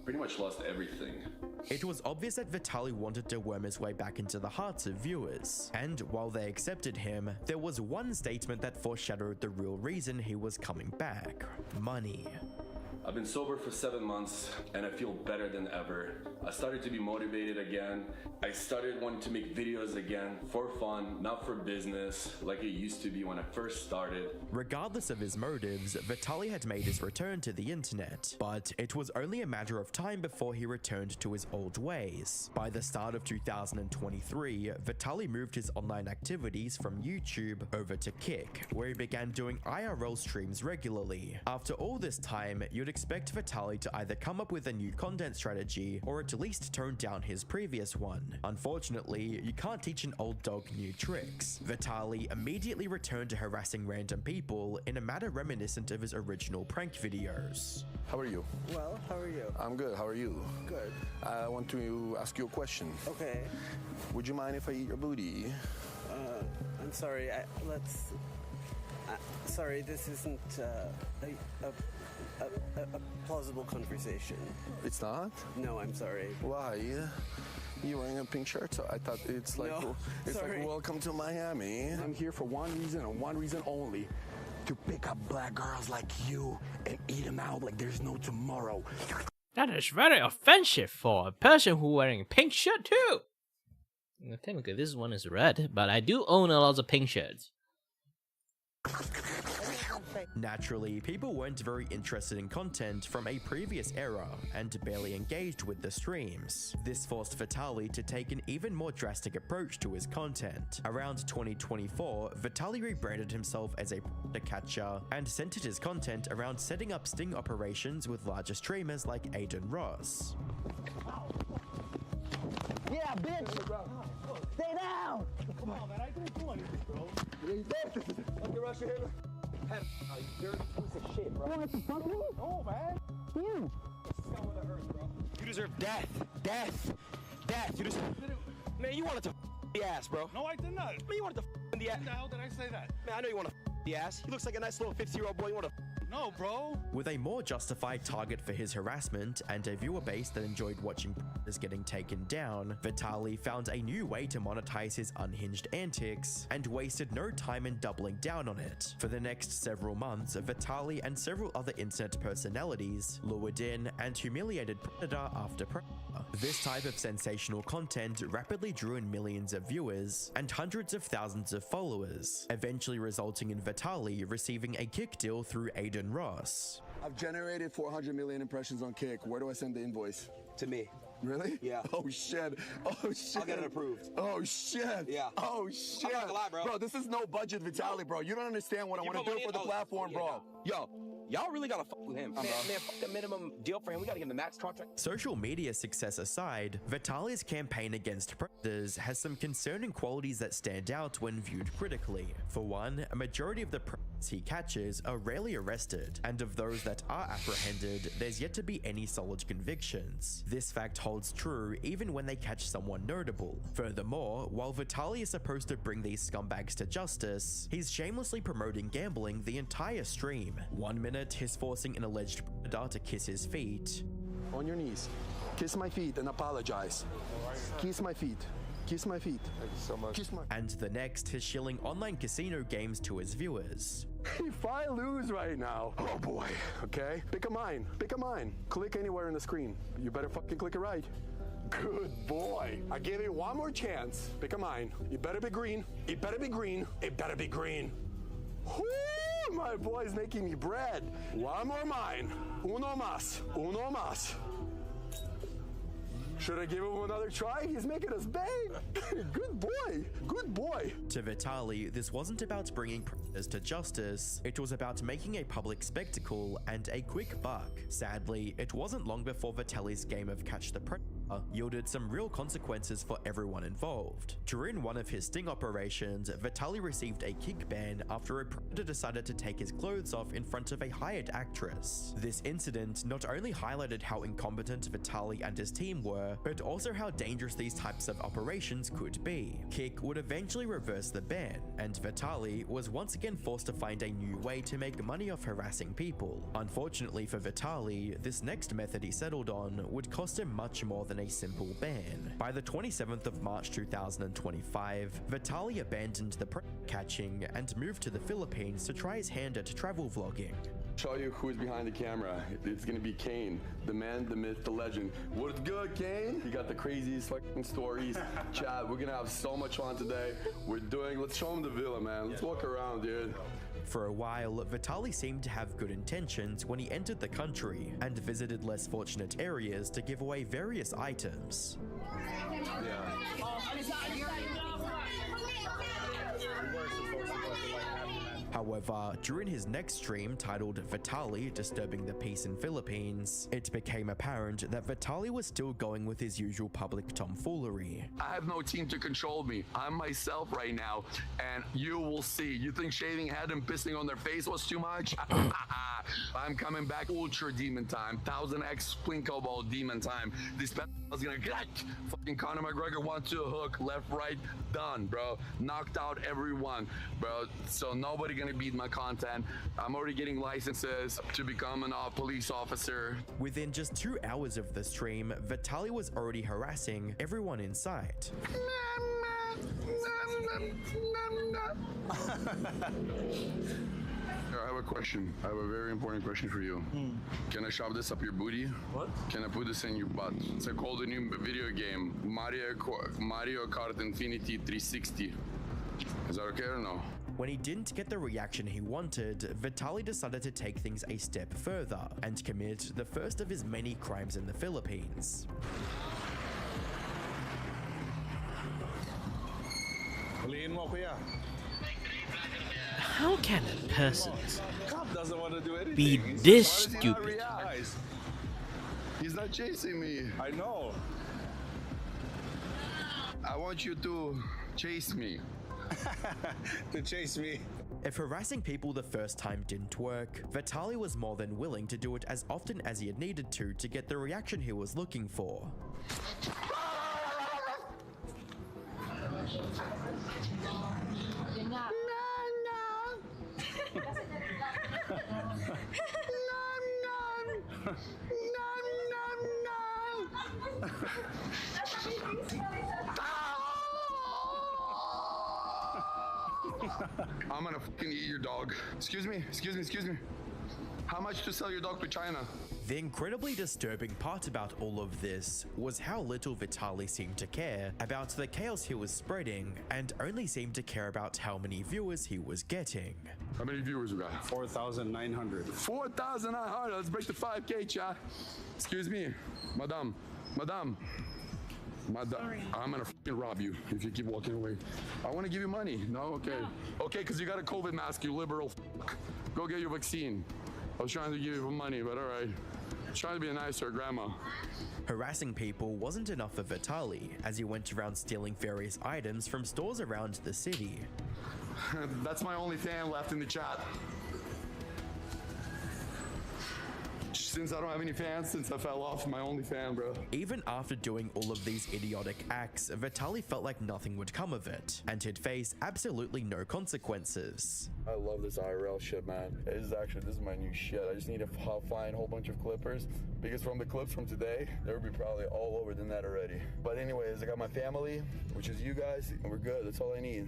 pretty much lost everything. It was obvious that Vitaly wanted to worm his way back into the hearts of viewers, and while they accepted him, there was one statement that foreshadowed the real reason he was coming back: money. I've been sober for 7 months, and I feel better than ever. I started to be motivated again. I started wanting to make videos again for fun, not for business, like it used to be when I first started. Regardless of his motives, Vitaly had made his return to the internet, but it was only a matter of time before he returned to his old ways. By the start of 2023, Vitaly moved his online activities from YouTube over to Kick, where he began doing IRL streams regularly. After all this time, you'd expect Vitaly to either come up with a new content strategy or at least tone down his previous one. Unfortunately, you can't teach an old dog new tricks. Vitaly immediately returned to harassing random people in a manner reminiscent of his original prank videos. How are you? Well, how are you? I'm good. How are you? Good. I want to ask you a question. Okay. Would you mind if I eat your booty? I'm sorry. Sorry, this isn't a plausible conversation. It's not? No, I'm sorry. Why? You're wearing a pink shirt, so I thought it's like, No, it's sorry. like welcome to Miami. I'm here for one reason and one reason only. To pick up black girls like you and eat them out like there's no tomorrow. That is very offensive for a person who wearing a pink shirt too. Well, technically, this one is red, but I do own a lot of pink shirts. Naturally, people weren't very interested in content from a previous era and barely engaged with the streams. This forced Vitaly to take an even more drastic approach to his content. Around 2024, Vitaly rebranded himself as a predator catcher and centered his content around setting up sting operations with larger streamers like Aiden Ross. Yeah, bitch! Stay down! Come on, man, I didn't do anything, bro. Okay, rush your head. You're a piece of shit, bro. You want to fuck me? No, man. You. Scum of the earth, bro. You deserve death. Death. Death. You deserve... Man, you wanted to the ass, bro. No, I did not. Man, you wanted to in the ass. When the hell did I say that? Man, I know you want to the ass. He looks like a nice little 50-year-old boy. You want to... No, bro. With a more justified target for his harassment and a viewer base that enjoyed watching predators getting taken down, Vitaly found a new way to monetize his unhinged antics and wasted no time in doubling down on it. For the next several months, Vitaly and several other internet personalities lured in and humiliated predator after predator. This type of sensational content rapidly drew in millions of viewers and hundreds of thousands of followers, eventually resulting in Vitaly receiving a kick deal through Aiden Ross. I've generated 400 million impressions on Kick. Where do I send the invoice? To me. Really? Yeah. Oh shit. Oh shit. I'll get it approved. Oh shit. Yeah. Oh shit. I'm not gonna lie, bro. Bro, this is no budget, Vitaly, bro. You don't understand what I want to do for the platform, bro. Yo, y'all really gotta fuck with him. Man, fuck the minimum deal for him. We gotta give him the max contract. Social media success aside, Vitaly's campaign against predators has some concerning qualities that stand out when viewed critically. For one, a majority of the predators he catches are rarely arrested, and of those that are apprehended, there's yet to be any solid convictions. This fact holds true even when they catch someone notable. Furthermore, while Vitaly is supposed to bring these scumbags to justice, he's shamelessly promoting gambling the entire stream. 1 minute, he's forcing an alleged predator to kiss his feet. On your knees. Kiss my feet and apologize. Kiss my feet. Kiss my feet. Thank you so much. Kiss my... And the next, he's shilling online casino games to his viewers. If I lose right now, oh boy, okay? Pick a mine. Pick a mine. Click anywhere on the screen. You better fucking click it right. Good boy. I give you one more chance. Pick a mine. It better be green. It better be green. It better be green. Whoo, my boy's making me bread. One more mine. Uno más. Uno más. Should I give him another try? He's making us bang. Good boy. Good boy. To Vitaly, this wasn't about bringing predators to justice. It was about making a public spectacle and a quick buck. Sadly, it wasn't long before Vitaly's game of Catch the Predator yielded some real consequences for everyone involved. During one of his sting operations, Vitaly received a kick ban after a predator decided to take his clothes off in front of a hired actress. This incident not only highlighted how incompetent Vitaly and his team were, but also how dangerous these types of operations could be. Kick would eventually reverse the ban, and Vitaly was once again forced to find a new way to make money off harassing people. Unfortunately for Vitaly, this next method he settled on would cost him much more than a simple ban. By the 27th of March 2025, Vitaly abandoned the predator catching and moved to the Philippines to try his hand at travel vlogging. Show you who's behind the camera. It's gonna be Kane, the man, the myth, the legend. What's good, Kane? You got the craziest fucking stories. Chad, we're gonna have so much fun today. Let's show him the villa, man. Let's walk around, dude. For a while, Vitaly seemed to have good intentions when he entered the country and visited less fortunate areas to give away various items. However, during his next stream titled Vitaly Disturbing the Peace in Philippines, it became apparent that Vitaly was still going with his usual public tomfoolery. I have no team to control me. I'm myself right now, and you will see. You think shaving head and pissing on their face was too much? I'm coming back ultra demon time, 1000x Plinko ball demon time. This is gonna get fucking Conor McGregor 1-2 hook, left, right, done, bro. Knocked out everyone, bro. So nobody gonna gonna beat my content. I'm already getting licenses to become a police officer. Within just 2 hours of the stream, Vitaly was already harassing everyone in sight. I have a question. I have a very important question for you. Can I shove this up your booty? What? Can I put this in your butt? It's called a new video game, Mario Kart Infinity 360. Is that okay or no? When he didn't get the reaction he wanted, Vitaly decided to take things a step further and commit the first of his many crimes in the Philippines. How can a person Cop doesn't want to do anything. be He's this just stupid? He's not chasing me. I know. I want you to chase me. To chase me. If harassing people the first time didn't work, Vitaly was more than willing to do it as often as he had needed to get the reaction he was looking for. I'm gonna fucking eat your dog. Excuse me. How much to sell your dog to China? The incredibly disturbing part about all of this was how little Vitaly seemed to care about the chaos he was spreading and only seemed to care about how many viewers he was getting. How many viewers we got? 4,900. 4,900. Let's break the 5K, chat. Excuse me, madam. I'm gonna fucking rob you if you keep walking away. I want to give you money. No, okay. No. Okay, because you got a COVID mask, you liberal fuck. Go get your vaccine. I was trying to give you money, but all right. Trying to be a nicer grandma. Harassing people wasn't enough for Vitaly, as he went around stealing various items from stores around the city. That's my only fan left in the chat. Since I don't have any fans, since I fell off, my only fan, bro. Even after doing all of these idiotic acts, Vitaly felt like nothing would come of it, and he'd face absolutely no consequences. I love this IRL shit, man. This is my new shit. I just need to find a whole bunch of clippers, because from the clips from today, there would be probably all over the net already. But anyways, I got my family, which is you guys, and we're good. That's all I need.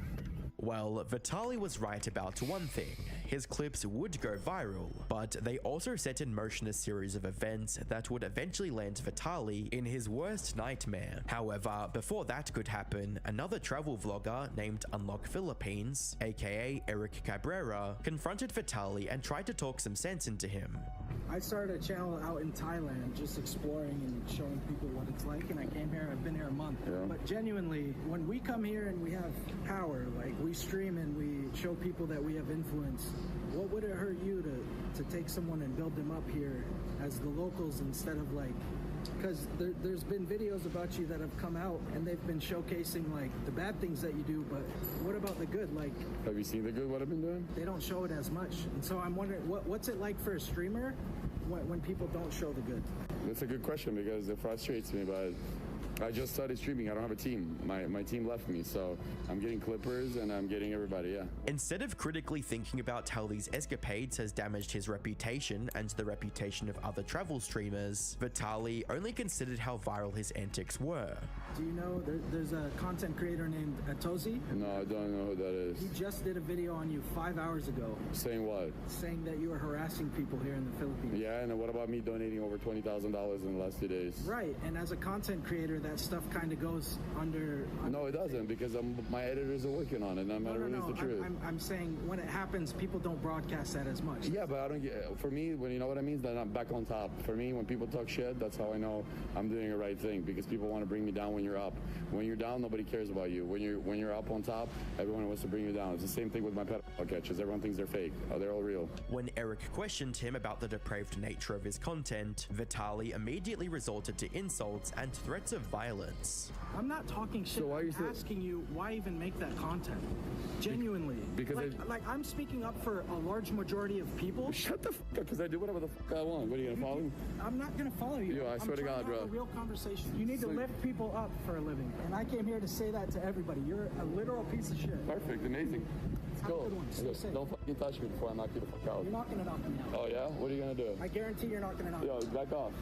Well, Vitaly was right about one thing. His clips would go viral, but they also set in motion a series of events that would eventually land Vitaly in his worst nightmare. However, before that could happen, another travel vlogger named Unlock Philippines, aka Eric Cabrera, confronted Vitaly and tried to talk some sense into him. I started a channel out in Thailand, just exploring and showing people what it's like, and I came here, I've been here a month. Yeah. But genuinely, when we come here and we have power, like we stream and we show people that we have influence, what would it hurt you to take someone and build them up here as the locals instead of like, because there's been videos about you that have come out and they've been showcasing like the bad things that you do, but what about the good? Like, have you seen the good, what I've been doing? They don't show it as much. And so I'm wondering, what's it like for a streamer when people don't show the good? That's a good question because it frustrates me, but I just started streaming. I don't have a team. My team left me, so I'm getting clippers and I'm getting everybody, yeah. Instead of critically thinking about how these escapades has damaged his reputation and the reputation of other travel streamers, Vitaly only considered how viral his antics were. Do you know there's a content creator named Atozi? No, I don't know who that is. He just did a video on you 5 hours ago. Saying what? Saying that you were harassing people here in the Philippines. Yeah, and what about me donating over $20,000 in the last 2 days? Right, and as a content creator, that stuff kind of goes under... No, it doesn't, because my editors are working on it, and I'm going to release the truth. I'm saying when it happens, people don't broadcast that as much. Yeah, but I don't get... For me, when you know what I mean, then I'm back on top. For me, when people talk shit, that's how I know I'm doing the right thing, because people want to bring me down when you're up. When you're down, nobody cares about you. When you're up on top, everyone wants to bring you down. It's the same thing with my pedophile catches. Everyone thinks they're fake. Oh, they're all real. When Eric questioned him about the depraved nature of his content, Vitaly immediately resorted to insults and threats of violence. I'm not talking shit. So I'm asking you, why even make that content? Genuinely. Because like I'm speaking up for a large majority of people. Shut the fuck up, because I do whatever the fuck I want. What are you gonna follow me? I'm not gonna follow you. Yo, I swear to God, bro. A real conversation. You need to lift people up for a living, and I came here to say that to everybody. You're a literal piece of shit. Perfect, amazing. Have a good one. Stay safe. Don't fucking touch me before I knock you the fuck out. You're not gonna knock me out. Oh yeah? What are you gonna do? I guarantee you're not gonna knock me Yo, out. back off.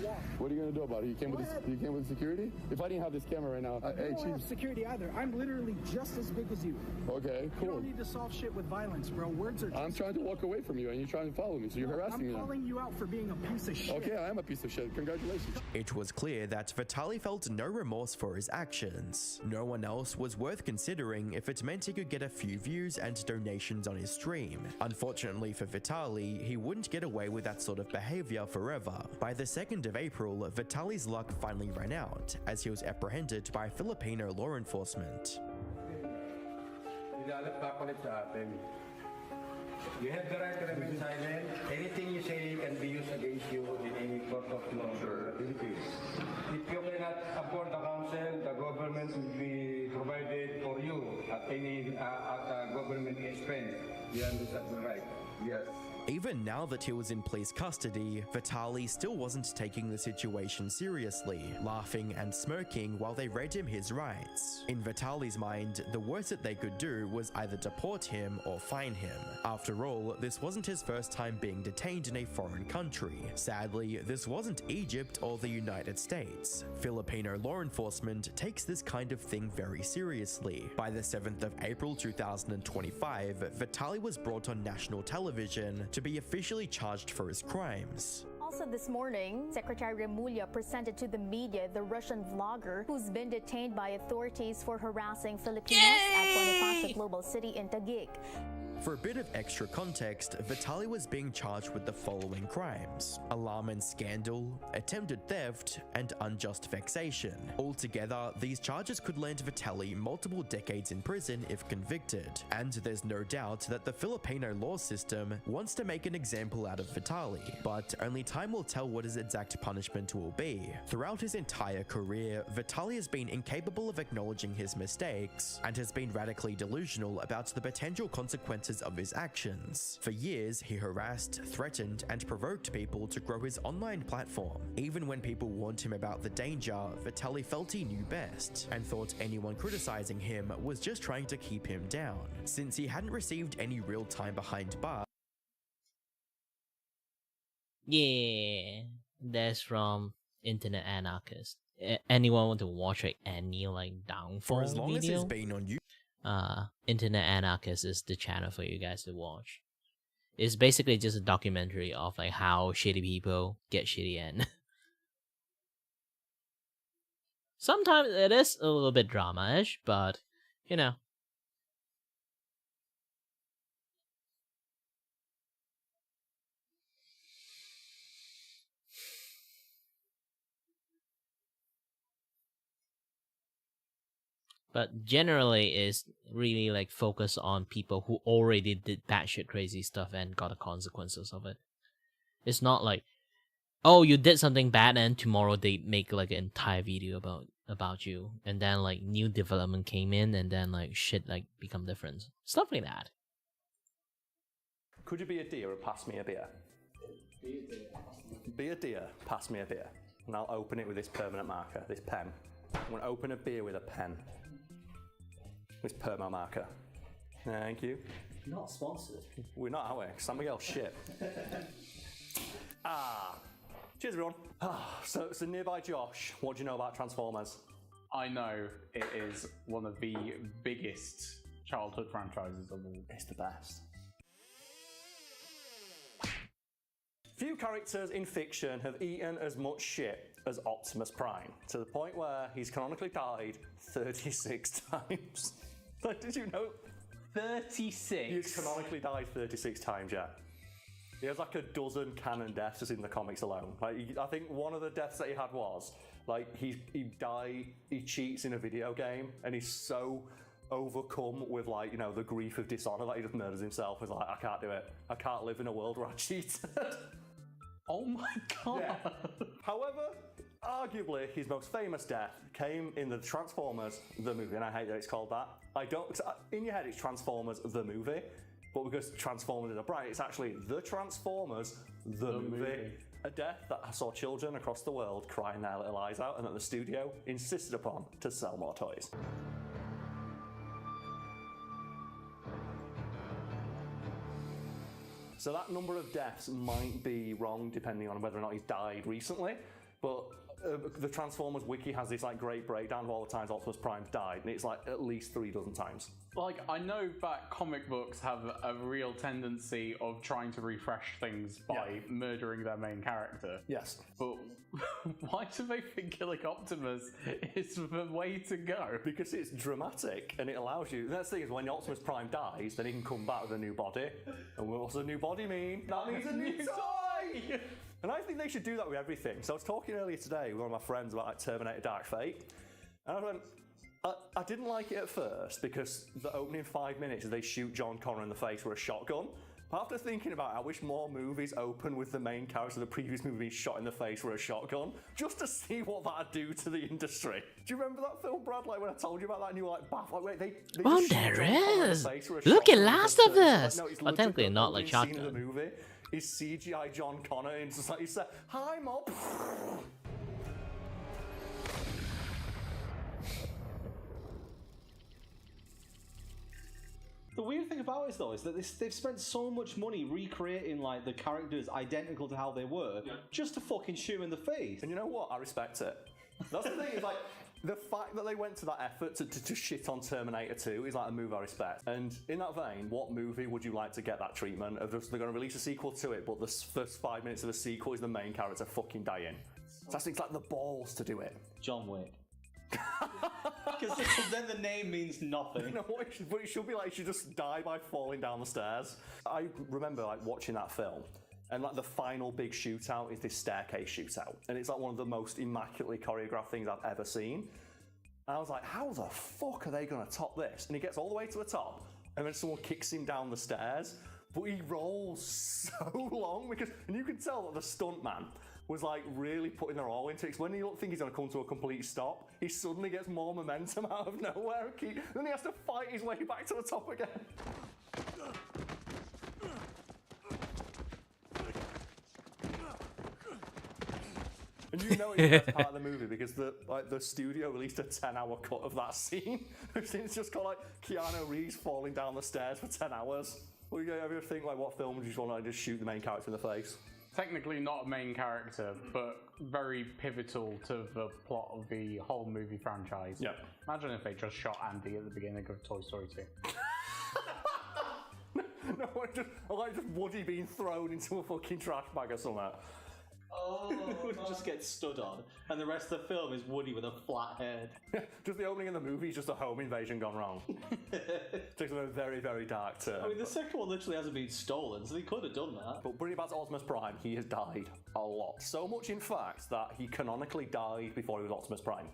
Walk. What are you gonna do about it? You came with security? If I didn't have this camera right now, I don't have security either. I'm literally just as big as you. Okay, cool. You don't need to solve shit with violence, bro. Words are. I'm trying to walk away from you, and you're trying to follow me, so you're harassing me. I'm calling you out for being a piece of shit. Okay, I am a piece of shit. Congratulations. It was clear that Vitaly felt no remorse for his actions. No one else was worth considering if it meant he could get a few views and donations on his stream. Unfortunately for Vitaly, he wouldn't get away with that sort of behavior forever. By the 2nd of April, Vitaly's luck finally ran out, as he was apprehended by Filipino law enforcement. You have the right to remain silent. Anything you say can be used against you in any court of law. If you cannot afford the counsel, the government will be provided for you at any government expense. You understand the right? Yes. Even now that he was in police custody, Vitaly still wasn't taking the situation seriously, laughing and smirking while they read him his rights. In Vitaly's mind, the worst that they could do was either deport him or fine him. After all, this wasn't his first time being detained in a foreign country. Sadly, this wasn't Egypt or the United States. Filipino law enforcement takes this kind of thing very seriously. By the 7th of April 2025, Vitaly was brought on national television to be officially charged for his crimes. Also this morning, Secretary Remulla presented to the media the Russian vlogger who's been detained by authorities for harassing Filipinos at Bonifacio Global City in Taguig. For a bit of extra context, Vitaly was being charged with the following crimes: alarm and scandal, attempted theft, and unjust vexation. Altogether, these charges could land Vitaly multiple decades in prison if convicted. And there's no doubt that the Filipino law system wants to make an example out of Vitaly, but only time will tell what his exact punishment will be. Throughout his entire career, Vitaly has been incapable of acknowledging his mistakes and has been radically delusional about the potential consequences of his actions. For years, he harassed, threatened, and provoked people to grow his online platform. Even when people warned him about the danger, Vitaly felt he knew best, and thought anyone criticizing him was just trying to keep him down. Since he hadn't received any real time behind bars, Yeah, that's from Internet Anarchist. Anyone want to watch like any downfall for as long video? as he's been on YouTube. Internet Anarchist is the channel for you guys to watch. It's basically just a documentary of how shitty people get shitty and sometimes it is a little bit drama-ish, but you know. But generally is really focus on people who already did batshit crazy stuff and got the consequences of it. It's not like, oh, you did something bad and tomorrow they make an entire video about you, and then new development came in and then shit become different. Stuff like that. Could you be a deer and pass me a beer? Be a deer, pass me a beer. And I'll open it with this permanent marker, this pen. I'm going to open a beer with a pen. This perma marker. Thank you. Not sponsored. We're not, are we? Somebody else shit. Cheers everyone. So nearby Josh, what do you know about Transformers? I know it is one of the biggest childhood franchises of all. It's the best. Few characters in fiction have eaten as much shit as Optimus Prime, to the point where he's canonically died 36 times. Did you know? 36? He's canonically died 36 times, yeah. He has a dozen canon deaths just in the comics alone. I think one of the deaths that he had was, he cheats in a video game, and he's so overcome with the grief of dishonor that he just murders himself. He's I can't do it. I can't live in a world where I cheated. Oh my god! Yeah. However, arguably his most famous death came in the Transformers the movie, and I hate that it's called that. In your head it's Transformers the movie, but because Transformers is a brand, it's actually the Transformers the movie. A death that saw children across the world crying their little eyes out, and that the studio insisted upon to sell more toys. So that number of deaths might be wrong depending on whether or not he's died recently, but the Transformers wiki has this like great breakdown of all the times Optimus Prime's died, and it's like at least 3 dozen times. Like, I know that comic books have a real tendency of trying to refresh things by murdering their main character. Yes. But why do they think killing Optimus is the way to go? Because it's dramatic, and it allows you... The next thing is when Optimus Prime dies, then he can come back with a new body. And what's a new body mean? That means a new toy! And I think they should do that with everything. So I was talking earlier today with one of my friends about like Terminator Dark Fate, and I went, I didn't like it at first because the opening 5 minutes they shoot John Connor in the face with a shotgun. But after thinking about it, I wish more movies open with the main character of the previous movie being shot in the face with a shotgun, just to see what that'd do to the industry. Do you remember that film, Brad? Like when I told you about that, and you were like, baff, like wait, they Oh, just there shoot John Connor in the is. face with a Look at shotgun Last because of it's Us. no, it's Well, legit technically the not like opening scene of shotgun. the movie is CGI John Connor, and it's just like, he said, "Hi, Mom." The weird thing about it though is that they've spent so much money recreating like the characters identical to how they were, just to fucking shoot him in the face. And you know what? I respect it. That's the thing, is like, the fact that they went to that effort to shit on Terminator 2 is like a move I respect. And in that vein, what movie would you like to get that treatment of just, they're going to release a sequel to it, but the first 5 minutes of the sequel is the main character fucking dying? So I think it's like the balls to do it. John Wick. Because then the name means nothing. You know what? But it should be like, it should just die by falling down the stairs. I remember like watching that film, and like the final big shootout is this staircase shootout, and it's like one of the most immaculately choreographed things I've ever seen. And I was like, how the fuck are they going to top this? And he gets all the way to the top, and then someone kicks him down the stairs, but he rolls so long because, and you can tell that the stuntman was like really putting their all into it. When you don't think he's going to come to a complete stop, he suddenly gets more momentum out of nowhere. Then he has to fight his way back to the top again. And you know it's the best part of the movie because the studio released a 10-hour cut of that scene. It's just got like Keanu Reeves falling down the stairs for 10 hours. Well, you ever think like what film would you just want to just shoot the main character in the face? Technically not a main character, but very pivotal to the plot of the whole movie franchise. Yeah. Imagine if they just shot Andy at the beginning of Toy Story 2. No, I like just Woody being thrown into a fucking trash bag or something. Oh, just gets stood on, and the rest of the film is Woody with a flat head. Just the opening of the movie is just a home invasion gone wrong. Takes a very, very dark turn. I mean, the second one literally hasn't been stolen, so they could have done that. But bringing it back to Optimus Prime, he has died a lot. So much, in fact, that he canonically died before he was Optimus Prime.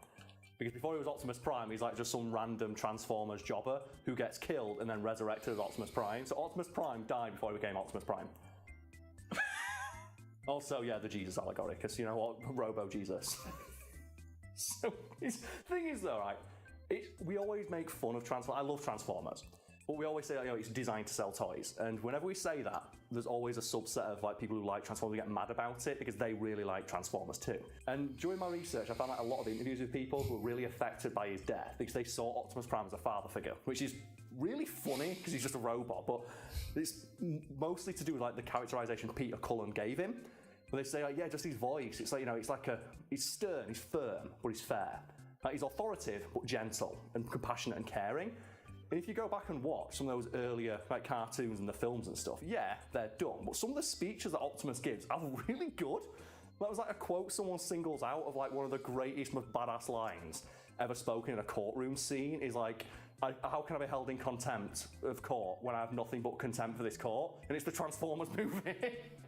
Because before he was Optimus Prime, he's like just some random Transformers jobber who gets killed and then resurrected as Optimus Prime. So Optimus Prime died before he became Optimus Prime. Also, yeah, the Jesus allegory, because you know what? Robo-Jesus. So, the thing is though, right, we always make fun of Transformers. I love Transformers. But we always say, you know, it's designed to sell toys. And whenever we say that, there's always a subset of like people who like Transformers who get mad about it because they really like Transformers too. And during my research, I found out a lot of interviews with people who were really affected by his death because they saw Optimus Prime as a father figure, which is really funny because he's just a robot, but it's mostly to do with like the characterization Peter Cullen gave him. But they say like, yeah, just his voice. It's like, you know, it's like he's stern, he's firm, but he's fair. Like, he's authoritative, but gentle and compassionate and caring. And if you go back and watch some of those earlier like cartoons and the films and stuff, yeah, they're dumb. But some of the speeches that Optimus gives are really good. That was like a quote someone singles out of like one of the greatest, most badass lines ever spoken in a courtroom scene is like, how can I be held in contempt of court when I have nothing but contempt for this court? And it's the Transformers movie.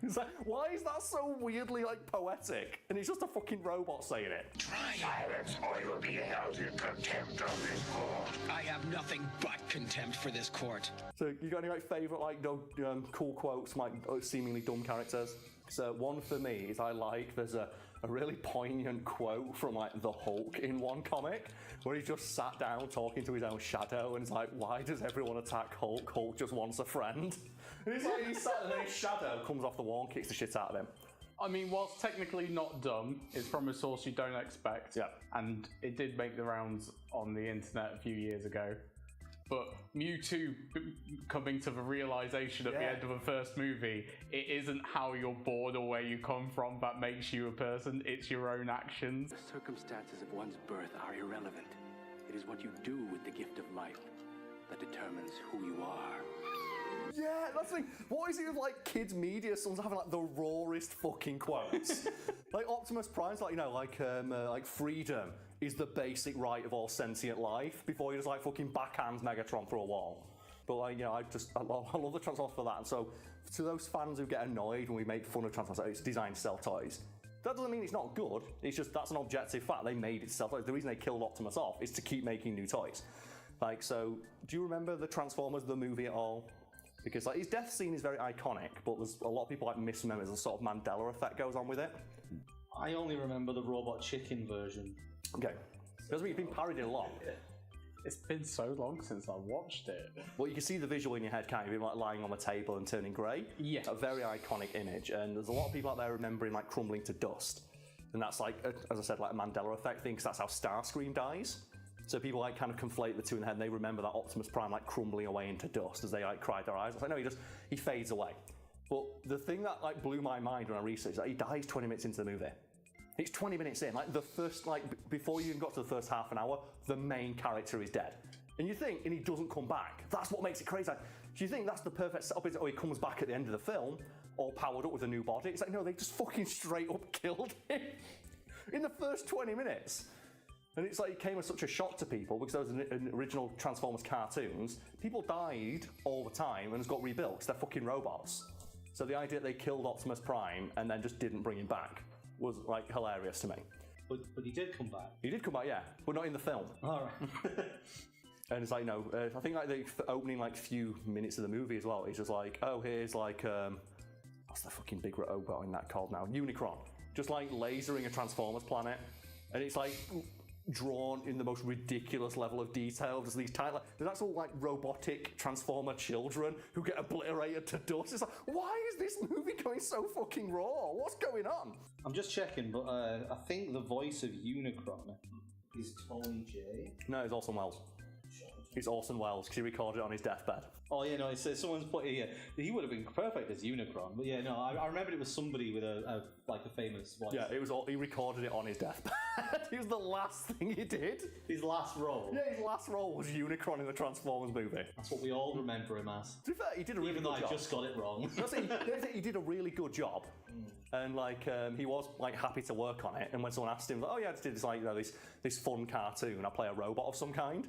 It's like, why is that so weirdly like poetic? And it's just a fucking robot saying it. Try silence or you'll be held in contempt of this court. I have nothing but contempt for this court. So you got any like favourite like cool quotes from like seemingly dumb characters? So one for me is there's a really poignant quote from like the Hulk in one comic where he just sat down talking to his own shadow and it's like, why does everyone attack Hulk? Hulk just wants a friend. And it's like he sat and then his shadow comes off the wall and kicks the shit out of him. I mean, whilst technically not dumb, it's from a source you don't expect. Yeah. And it did make the rounds on the internet a few years ago. But Mewtwo coming to the realization at the end of the first movie, it isn't how you're born or where you come from that makes you a person, it's your own actions. The circumstances of one's birth are irrelevant. It is what you do with the gift of life that determines who you are. Yeah, that's the thing. What is it with like kids media? Someone's having like the rawest fucking quotes. Like Optimus Prime's like, like freedom is the basic right of all sentient life before he just like fucking backhands Megatron through a wall. But like, I love the Transformers for that. And so to those fans who get annoyed when we make fun of Transformers, it's designed to sell toys. That doesn't mean it's not good. It's just that's an objective fact. They made it to sell toys. The reason they killed Optimus off is to keep making new toys. Like, so do you remember the Transformers the movie at all? Because like his death scene is very iconic, but there's a lot of people like misremember the sort of Mandela effect goes on with it. I only remember the Robot Chicken version. Okay, because it's been parodied a lot. It's been so long since I watched it. Well, you can see the visual in your head, can't you? Him like lying on the table and turning grey. Yeah, a very iconic image, and there's a lot of people out there remembering like crumbling to dust, and that's like, as I said, like a Mandela effect thing, because that's how Starscream dies. So people like kind of conflate the two in the head, and they remember that Optimus Prime like crumbling away into dust as they like cried their eyes. I was like, no, he fades away. But the thing that like blew my mind when I researched is that he dies 20 minutes into the movie. It's 20 minutes in, like the first, like before you even got to the first half an hour, the main character is dead. And you think, and he doesn't come back. That's what makes it crazy. Like, do you think that's the perfect setup? Is it, he comes back at the end of the film, all powered up with a new body? It's like, no, they just fucking straight up killed him in the first 20 minutes. And it's like, it came as such a shock to people because those original Transformers cartoons, people died all the time and just got rebuilt because they're fucking robots. So the idea that they killed Optimus Prime and then just didn't bring him back was like hilarious to me. But he did come back. He did come back, yeah, but not in the film. All right. And it's like, no, I think like the opening like few minutes of the movie as well, it's just like, oh, here's like, what's the fucking big robot in that called now? Unicron. Just like lasering a Transformers planet. And it's like drawn in the most ridiculous level of detail. There's these tiny, there's actual like robotic Transformer children who get obliterated to dust. It's like, why is this movie going so fucking raw? What's going on? I'm just checking, but I think the voice of Unicron is Tony J. No, it's Orson Welles. It's Orson Welles because he recorded it on his deathbed. Oh yeah, no, it's someone's put here. He would have been perfect as Unicron, but yeah, no, I remember it was somebody with a famous voice. Yeah, it was. He recorded it on his deathbed. It was the last thing he did. His last role. Yeah, his last role was Unicron in the Transformers movie. That's what we all remember him as. To be fair, he did a really Even good though job. I just got it wrong. He did a really good job, and like he was like happy to work on it. And when someone asked him, like, "Oh yeah, I just did this like this fun cartoon. I play a robot of some kind."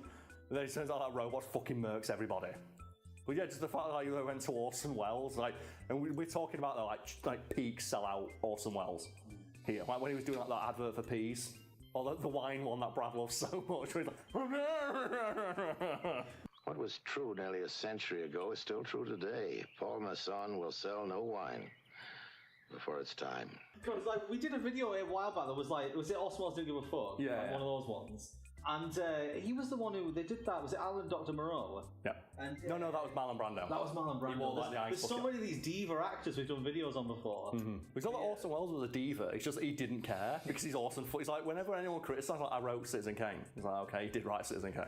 And then it turns out that robot fucking murks everybody. But yeah, just the fact that like, they went to Orson Welles, like, and we're talking about the like peak sellout Orson Welles here, like when he was doing like that advert for peas, or the wine one that Brad loves so much. Where he's like, what was true nearly a century ago is still true today. Paul Masson will sell no wine before it's time. Because like we did a video a while back that was like, was it Orson Welles Didn't Give a Fuck? Yeah, like, yeah. One of those ones. And he was the one who they did that. Was it Alan Dr. Moreau? Yeah. And no, that was Marlon Brando. That was Marlon Brando. He wore, like, the There's so many of these diva actors we've done videos on before. Mm-hmm. It's not that Orson Welles was a diva. It's just that he didn't care because he's Orson. He's like, whenever anyone criticizes, like, I wrote Citizen Kane. He's like, okay, he did write Citizen Kane.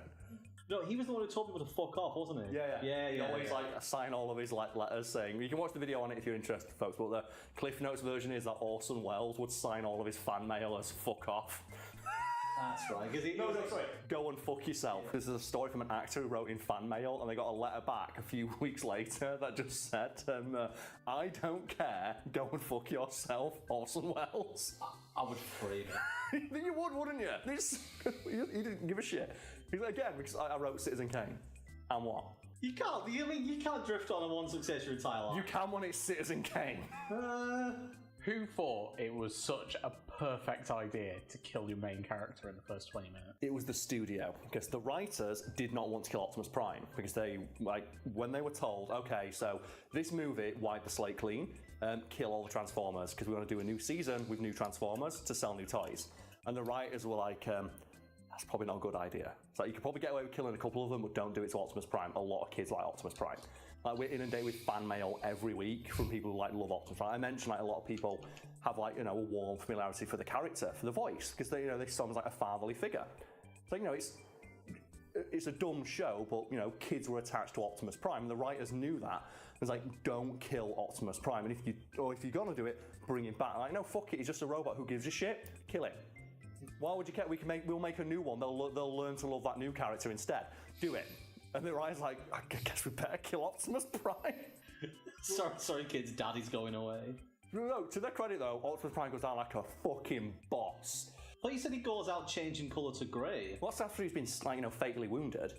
No, he was the one who told people to fuck off, wasn't he? Yeah. He always like sign all of his like letters saying. You can watch the video on it if you're interested, folks. But the Cliff Notes version is that Orson Welles would sign all of his fan mail as "fuck off." That's right. No, sorry. Go and fuck yourself. This is a story from an actor who wrote in fan mail, and they got a letter back a few weeks later that just said, "I don't care. Go and fuck yourself, Orson Welles." I would frame it. You would, wouldn't you? He didn't give a shit. He's like, again, because I wrote Citizen Kane, and what? You can't. You can't drift on a one success your entire life. You can when it's Citizen Kane. Who thought it was such a perfect idea to kill your main character in the first 20 minutes? It was the studio, because the writers did not want to kill Optimus Prime, because they, like, when they were told, okay, so this movie, wipe the slate clean, kill all the Transformers, because we want to do a new season with new Transformers to sell new toys. And the writers were like, that's probably not a good idea. So you could probably get away with killing a couple of them, but don't do it to Optimus Prime. A lot of kids like Optimus Prime. Like, we're inundated with fan mail every week from people who like love Optimus Prime. I mentioned like a lot of people have like, you know, a warm familiarity for the character, for the voice, because they, you know, they saw him as like a fatherly figure. So, you know, it's it's a dumb show, but you know, kids were attached to Optimus Prime, and the writers knew that. It's like, don't kill Optimus Prime, and if you're gonna do it, bring him back. Like, no, fuck it, he's just a robot. Who gives a shit? Kill it. Why would you care? We'll make a new one. They'll learn to love that new character instead. Do it. And the writer's like, I guess we better kill Optimus Prime. sorry, kids. Daddy's going away. No, to their credit though, Optimus Prime goes down like a fucking boss. But you said he goes out changing colour to grey. Well, that's after he's been, like, you know, fatally wounded.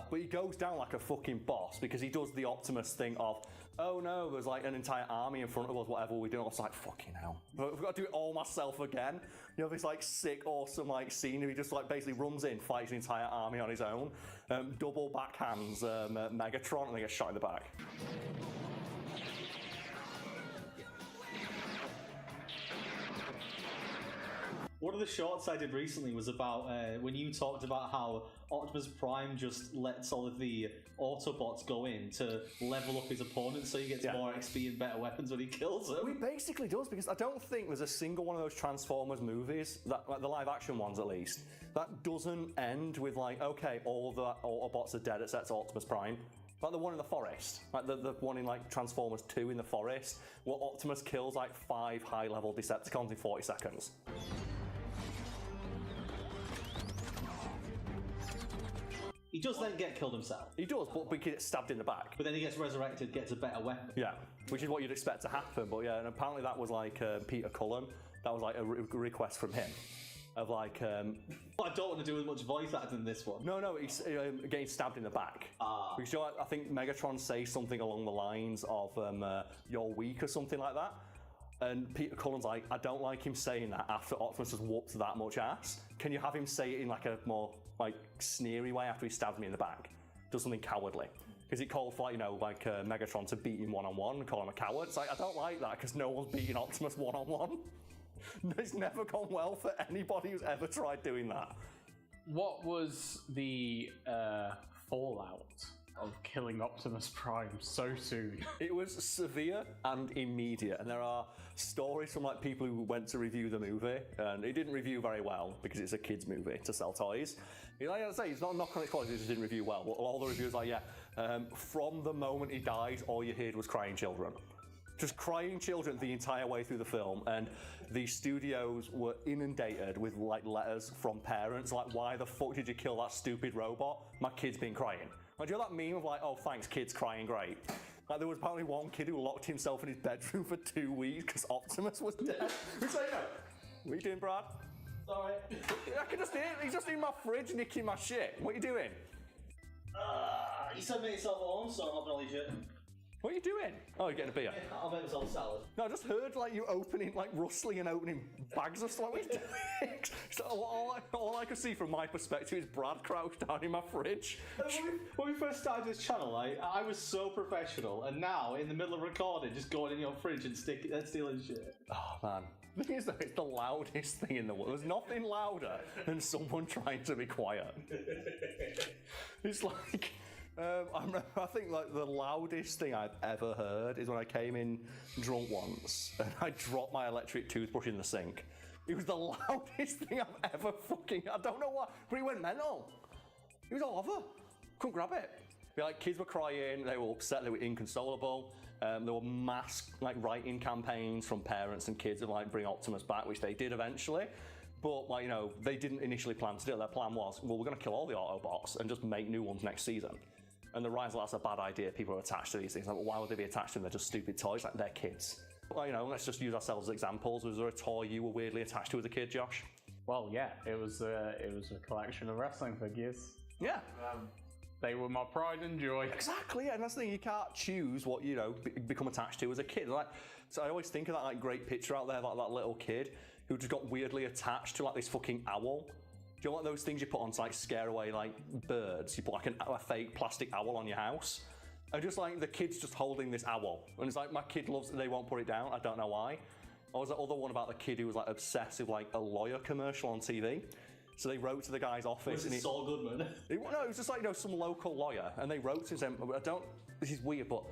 But he goes down like a fucking boss because he does the Optimus thing of, oh no, there's like an entire army in front of us, whatever we do. It's like, fucking hell. I've got to do it all myself again. You know, this like sick, awesome like scene where he just like basically runs in, fights the entire army on his own, double backhands Megatron, and they get shot in the back. One of the shorts I did recently was about when you talked about how Optimus Prime just lets all of the Autobots go in to level up his opponents so he gets more XP and better weapons when he kills them. Well, he basically does, because I don't think there's a single one of those Transformers movies, that, like the live action ones at least, that doesn't end with like, okay, all the Autobots are dead except Optimus Prime. Like the one in the forest, like the one in like Transformers 2 in the forest, where Optimus kills like 5 high-level Decepticons in 40 seconds. He does then get killed himself. He does, but he gets stabbed in the back. But then he gets resurrected, gets a better weapon. Yeah, which is what you'd expect to happen. But yeah, and apparently that was like Peter Cullen. That was like a request from him. Of like... I don't want to do as much voice acting in this one. No, he's getting stabbed in the back. Because you know, I think Megatron says something along the lines of, you're weak or something like that. And Peter Cullen's like, I don't like him saying that after Optimus has whooped that much ass. Can you have him say it in like a more like sneery way after he stabbed me in the back? Does something cowardly. Because it called for, like, you know, like Megatron to beat him one-on-one and call him a coward. It's like, I don't like that because no one's beating Optimus one-on-one. It's never gone well for anybody who's ever tried doing that. What was the fallout of killing Optimus Prime so soon? It was severe and immediate, and there are stories from like people who went to review the movie, and it didn't review very well because it's a kids movie to sell toys. Like I say, it's not a knock on its quality, it just didn't review well. But all the reviews are, from the moment he died, all you heard was crying children. Just crying children the entire way through the film, and the studios were inundated with like letters from parents like, why the fuck did you kill that stupid robot? My kid's been crying. Like, do you know that meme of like, oh thanks, kids crying, great? Like, there was apparently one kid who locked himself in his bedroom for 2 weeks because Optimus was dead. What are you doing, Brad? Sorry. I can just hear, he's just in my fridge nicking my shit. What are you doing? You said make yourself at home, so I'm not gonna leave it. What are you doing? Oh, you're getting a beer. Yeah, I'll make myself a salad. No, I just heard like you opening, like rustling and opening bags of stuff. What are you doing? So all I could see from my perspective is Brad crouched down in my fridge. When we first started this channel, I was so professional, and now in the middle of recording, just going in your fridge and stealing shit. Oh man. The thing is, though, it's the loudest thing in the world. There's nothing louder than someone trying to be quiet. It's like... I think like the loudest thing I've ever heard is when I came in drunk once and I dropped my electric toothbrush in the sink. It was the loudest thing I've ever I don't know why, but it went mental. It was all over. Couldn't grab it. Like, kids were crying, they were upset, they were inconsolable. There were mass like writing campaigns from parents and kids of like bring Optimus back, which they did eventually. But like, you know, they didn't initially plan to do it. Their plan was, well, we're going to kill all the Autobots and just make new ones next season. And the writers, that's a bad idea. People are attached to these things. Like, well, why would they be attached to them? They're just stupid toys. Like, they're kids. Well, you know, let's just use ourselves as examples. Was there a toy you were weirdly attached to as a kid, Josh? Well, yeah, it was a collection of wrestling figures. Yeah. They were my pride and joy. Exactly, yeah. And that's the thing. You can't choose what, you know, become attached to as a kid. Like, so I always think of that like great picture out there, like that little kid who just got weirdly attached to like this fucking owl. Do you know, like those things you put on to like scare away like birds? You put like a fake plastic owl on your house, and just like the kid's just holding this owl, and it's like, my kid loves it, they won't put it down. I don't know why. Or was that other one about the kid who was like obsessed with like a lawyer commercial on TV? So they wrote to the guy's office. Was it Saul Goodman? It was just like, you know, some local lawyer, and they wrote to him saying, this is weird, but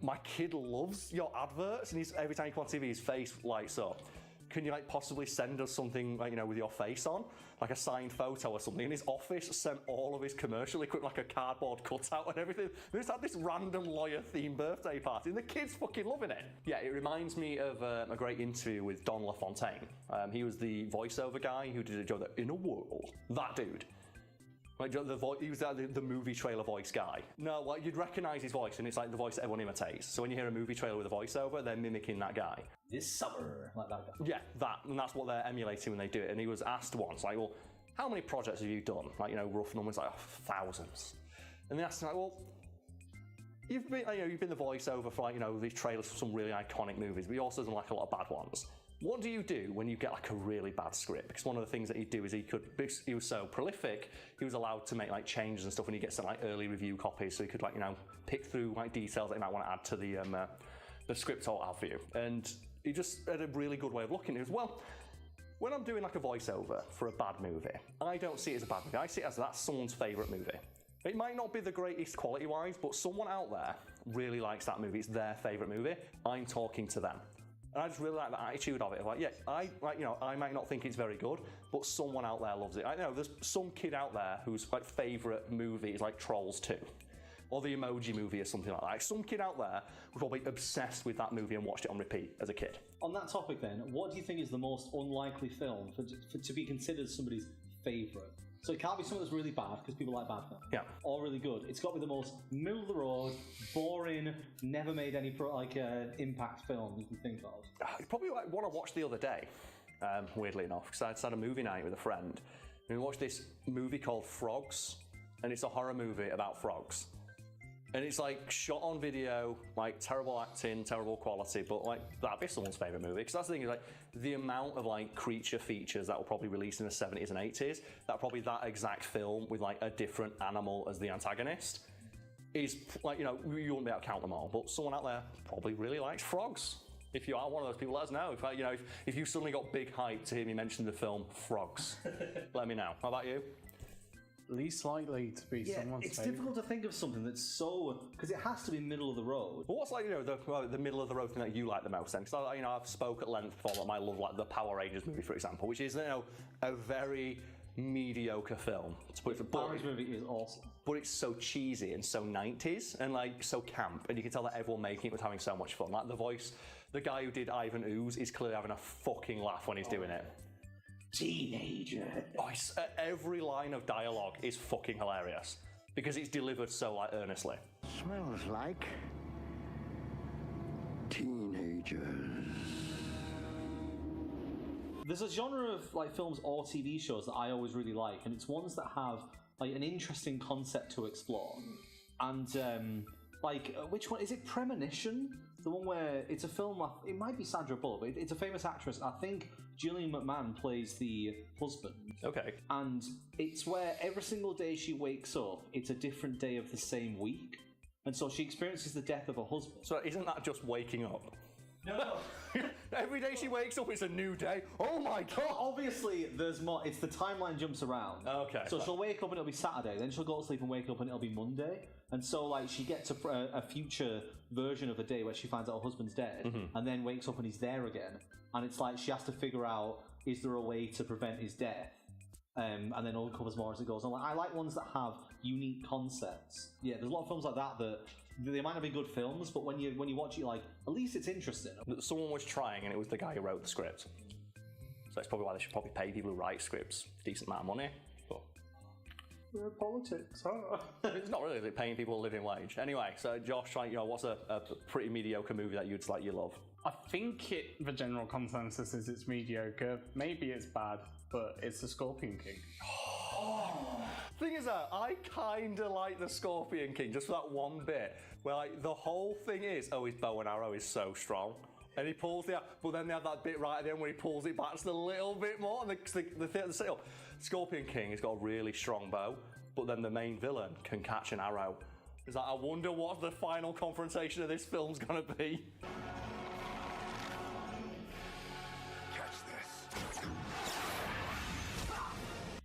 my kid loves your adverts, and every time you come on TV, his face lights up. can you like possibly send us something like, you know, with your face on, like a signed photo or something? And his office sent all of his commercial equipment, like a cardboard cutout and everything. They just had this random lawyer-themed birthday party, and the kids fucking loving it. Yeah, it reminds me of a great interview with Don LaFontaine. He was the voiceover guy who did a joke that in a world, that dude. Like he was the movie trailer voice guy. No, like you'd recognise his voice, and it's like the voice that everyone imitates. So when you hear a movie trailer with a voiceover, they're mimicking that guy. This summer, like that guy. Yeah, and that's what they're emulating when they do it. And he was asked once, like, well, how many projects have you done? Like, you know, rough numbers, like thousands. And they asked him, like, well, you've been the voiceover for like, you know, these trailers for some really iconic movies, but you also done like a lot of bad ones. What do you do when you get like a really bad script? Because one of the things that he'd do is he was so prolific, he was allowed to make like changes and stuff when he gets some like early review copies, so he could like, you know, pick through like details that he might want to add to the script or what have you. And he just had a really good way of looking at it. Well, when I'm doing like a voiceover for a bad movie, I don't see it as a bad movie. I see it as that's someone's favourite movie. It might not be the greatest quality-wise, but someone out there really likes that movie. It's their favourite movie. I'm talking to them. And I just really like the attitude of it. Like, yeah, I might not think it's very good, but someone out there loves it. I know there's some kid out there whose like favourite movie is like Trolls 2. Or the Emoji Movie or something like that. Like, some kid out there was probably obsessed with that movie and watched it on repeat as a kid. On that topic then, what do you think is the most unlikely film to be considered somebody's favourite? So it can't be something that's really bad, because people like bad films. Yeah. Or really good. It's got to be the most middle of the road, boring, never made any impact film you can think of. It's probably like one I watched the other day, weirdly enough, because I had a movie night with a friend. And we watched this movie called Frogs, and it's a horror movie about frogs. And it's like shot on video, like terrible acting, terrible quality, but like that'd be someone's favourite movie. Because that's the thing, is like the amount of like creature features that were probably released in the 70s and 80s, that probably that exact film with like a different animal as the antagonist is like, you know, you wouldn't be able to count them all, but someone out there probably really likes frogs. If you are one of those people, let us know. If you suddenly got big hype to hear me mention the film Frogs, let me know. How about you? Least likely to be someone's it's favourite. difficult to think of something that's so, because it has to be middle of the road. But what's like, you know, the middle of the road thing that you like the most then? Because I've spoke at length before about my love, like the Power Rangers movie, for example, which is, you know, a very mediocre film. Power Rangers movie is awesome. But it's so cheesy and so 90s and like so camp, and you can tell that everyone making it was having so much fun. Like the guy who did Ivan Ooze is clearly having a fucking laugh when he's doing it. Teenager. Oh, every line of dialogue is fucking hilarious because it's delivered so like earnestly. Smells like teenagers. There's a genre of like films or TV shows that I always really like, and it's ones that have like an interesting concept to explore. And which one is it? Premonition, the one where it's a film. It might be Sandra Bullock, but it's a famous actress. I think Gillian McMahon plays the husband. Okay. And it's where every single day she wakes up, it's a different day of the same week, and so she experiences the death of her husband. So isn't that just waking up? No. Every day she wakes up, it's a new day. Oh my god! Obviously, there's more. It's the timeline jumps around. Okay. So she'll wake up and it'll be Saturday. Then she'll go to sleep and wake up and it'll be Monday. And so, like, she gets a future version of a day where she finds out her husband's dead, and then wakes up and he's there again. And it's like she has to figure out, is there a way to prevent his death? And then uncovers more as it goes on. Like, I like ones that have unique concepts. Yeah, there's a lot of films like that they might not be good films, but when you watch it, like, at least it's interesting. Someone was trying, and it was the guy who wrote the script. So that's probably why they should probably pay people who write scripts a decent amount of money. But politics, huh? It's not really paying people a living wage. Anyway, so Josh, like, you know, what's a pretty mediocre movie that you love? I think the general consensus is it's mediocre. Maybe it's bad, but it's The Scorpion King. Thing is that I kinda like The Scorpion King just for that one bit where like the whole thing is, his bow and arrow is so strong. And he pulls it out, but then they have that bit right at the end where he pulls it back just a little bit more, and the setup. Scorpion King has got a really strong bow, but then the main villain can catch an arrow. It's like, I wonder what the final confrontation of this film's gonna be.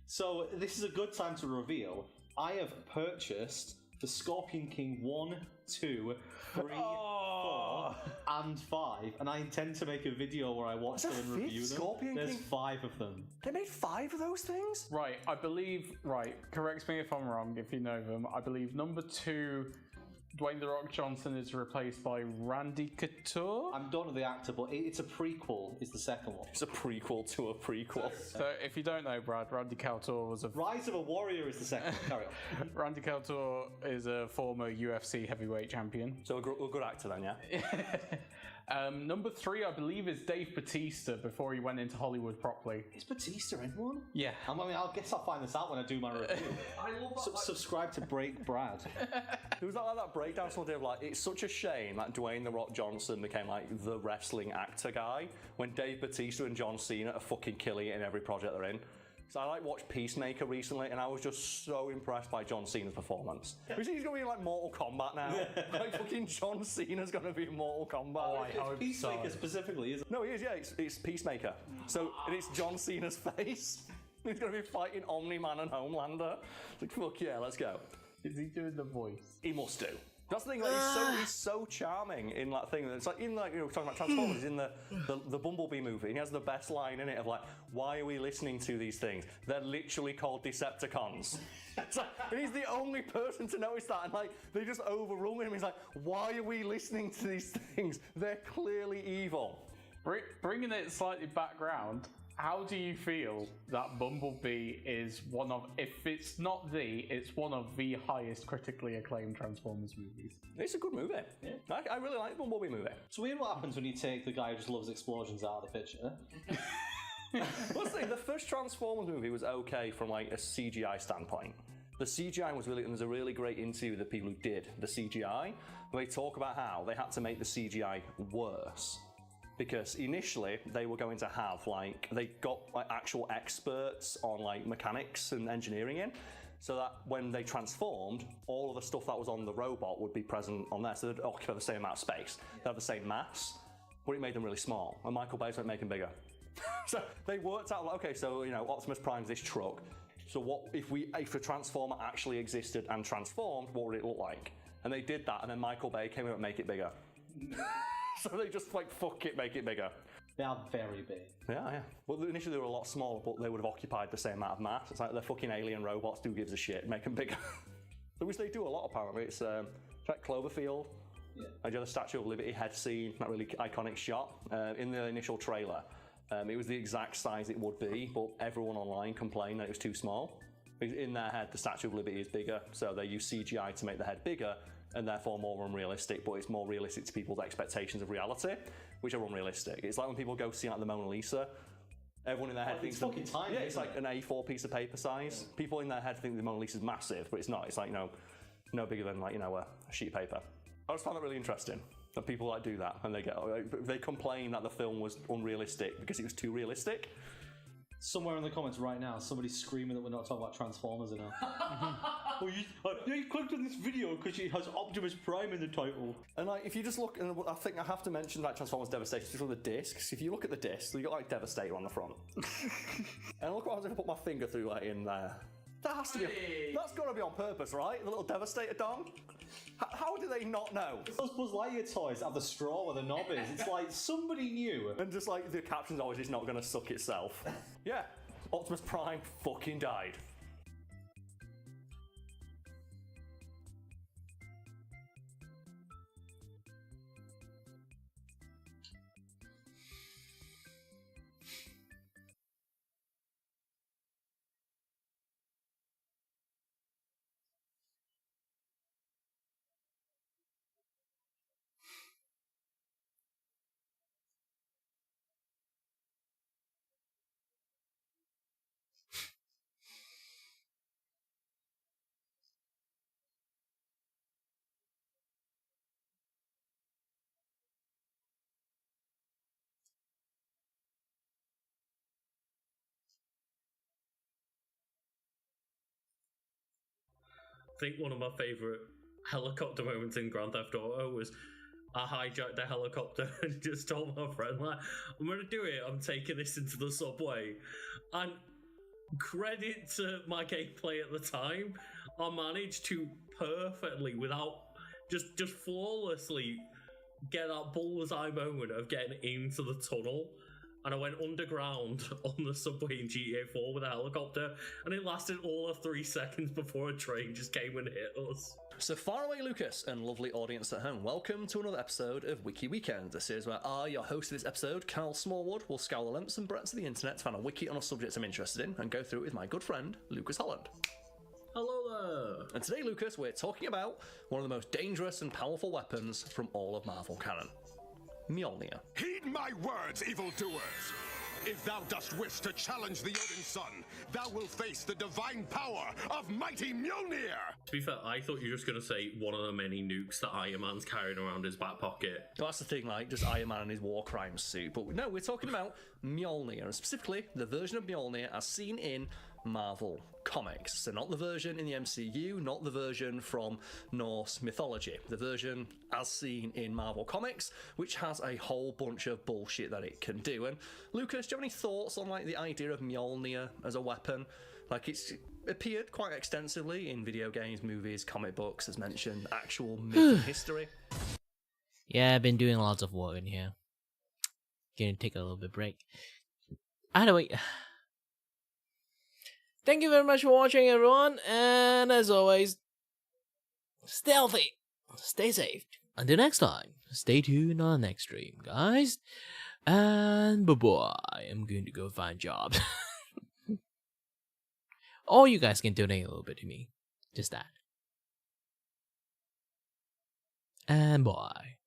So this is a good time to reveal. I have purchased The Scorpion King 1, 2, 3, 4, and 5, and I intend to make a video where I watch them and review them. Scorpion There's King? 5 of them. They made 5 of those things? Right, I believe, correct me if I'm wrong, if you know them. I believe number 2, Dwayne The Rock Johnson is replaced by Randy Couture. I don't know the actor, but it's a prequel, is the second one. It's a prequel to a prequel. So if you don't know, Brad, Randy Couture was a... Rise of a Warrior is the second one. Carry on. Randy Couture is a former UFC heavyweight champion. So a good actor then, yeah? Number 3, I believe, is Dave Bautista before he went into Hollywood properly. Is Bautista in one? Yeah. I mean, I guess I'll find this out when I do my review. Subscribe to Break Brad. There was that breakdown someone did, like, it's such a shame that Dwayne The Rock Johnson became, like, the wrestling actor guy when Dave Bautista and John Cena are fucking killing it in every project they're in. So I watched Peacemaker recently, and I was just so impressed by John Cena's performance. We see he's going to be in like Mortal Kombat now. Like fucking John Cena's going to be in Mortal Kombat. Oh, I hope Peacemaker specifically, isn't it? No, he is, yeah, it's Peacemaker. So it's John Cena's face. He's going to be fighting Omni-Man and Homelander. It's like, fuck yeah, let's go. Is he doing the voice? He must do. That's the thing, like, he's so charming in that thing. It's like, in like, talking about Transformers, he's in the Bumblebee movie, and he has the best line in it of like, why are we listening to these things? They're literally called Decepticons. It's like, and he's the only person to notice that, and like, they just overrule him. He's like, why are we listening to these things? They're clearly evil. Bringing it slightly background, how do you feel that Bumblebee is one of, if it's not it's one of the highest critically acclaimed Transformers movies? It's a good movie. Yeah. I really like the Bumblebee movie. It's weird what happens when you take the guy who just loves explosions out of the picture. Well, the first Transformers movie was okay from like a CGI standpoint. The CGI was really, and there's a really great interview with the people who did the CGI, where they talk about how they had to make the CGI worse. Because initially they were going to have they got actual experts on mechanics and engineering in, so that when they transformed, all of the stuff that was on the robot would be present on there, so they'd occupy the same amount of space. They'd have the same mass, but it made them really small, and Michael Bay's went make them bigger. So they worked out, okay, so Optimus Prime's this truck, so what if the Transformer actually existed and transformed, what would it look like? And they did that, and then Michael Bay came in and make it bigger. So they just fuck it, make it bigger. They are very big. Yeah. Well, initially they were a lot smaller, but they would have occupied the same amount of mass. It's like they're fucking alien robots, who gives a shit, make them bigger. Which they do a lot, apparently. It's like Cloverfield. Yeah. I did the Statue of Liberty head scene, that really iconic shot. In the initial trailer, it was the exact size it would be, but everyone online complained that it was too small. In their head, the Statue of Liberty is bigger, so they use CGI to make the head bigger, and therefore more unrealistic, but it's more realistic to people's expectations of reality, which are unrealistic. It's like when people go see the Mona Lisa, everyone in their head thinks... It's fucking tiny, it's like an A4 piece of paper size. Yeah. People in their head think the Mona Lisa is massive, but it's not. It's no bigger than a sheet of paper. I just found that really interesting, that people do that, and they complain that the film was unrealistic because it was too realistic. Somewhere in the comments right now, somebody's screaming that we're not talking about Transformers enough. You clicked on this video because it has Optimus Prime in the title. And if you just look, and I think I have to mention Transformers Devastation, just on the discs. If you look at the discs, you got Devastator on the front. And look what I was going to put my finger through in there. That has to be. That's got to be on purpose, right? The little Devastator dong. How do they not know? Those Buzz Lightyear toys have the straw where the knob is. It's like somebody knew. And just the caption's always, it's not going to suck itself. Yeah, Optimus Prime fucking died. I think one of my favourite helicopter moments in Grand Theft Auto was I hijacked the helicopter and just told my friend, I'm going to do it, I'm taking this into the subway. And credit to my gameplay at the time, I managed to perfectly, without just flawlessly get that bullseye moment of getting into the tunnel. And I went underground on the subway in GTA 4 with a helicopter, and it lasted all of 3 seconds before a train just came and hit us. So far away, Lucas, and lovely audience at home, welcome to another episode of Wiki Weekend. This is where I, your host of this episode, Carl Smallwood, will scour the lengths and breadths of the internet to find a wiki on a subject I'm interested in and go through it with my good friend, Lucas Holland. Hello there! And today, Lucas, we're talking about one of the most dangerous and powerful weapons from all of Marvel canon. Mjolnir. Heed my words, evildoers! If thou dost wish to challenge the Odin Son, thou will face the divine power of mighty Mjolnir! To be fair, I thought you were just going to say one of the many nukes that Iron Man's carrying around his back pocket. Well, that's the thing, like, just Iron Man and his war crime suit. But no, we're talking about Mjolnir, and specifically the version of Mjolnir as seen in Marvel Comics. So not the version in the MCU, not the version from Norse mythology. The version as seen in Marvel Comics, which has a whole bunch of bullshit that it can do. And Lucas, do you have any thoughts on like the idea of Mjolnir as a weapon? Like it's appeared quite extensively in video games, movies, comic books, as mentioned, actual myth and history. Yeah, I've been doing lots of work in here. Gonna take a little bit break. Anyway, thank you very much for watching, everyone, and as always, stay healthy, stay safe. Until next time, stay tuned on the next stream, guys, and bye-bye. I'm going to go find jobs. Or you guys can donate a little bit to me, just that. And bye.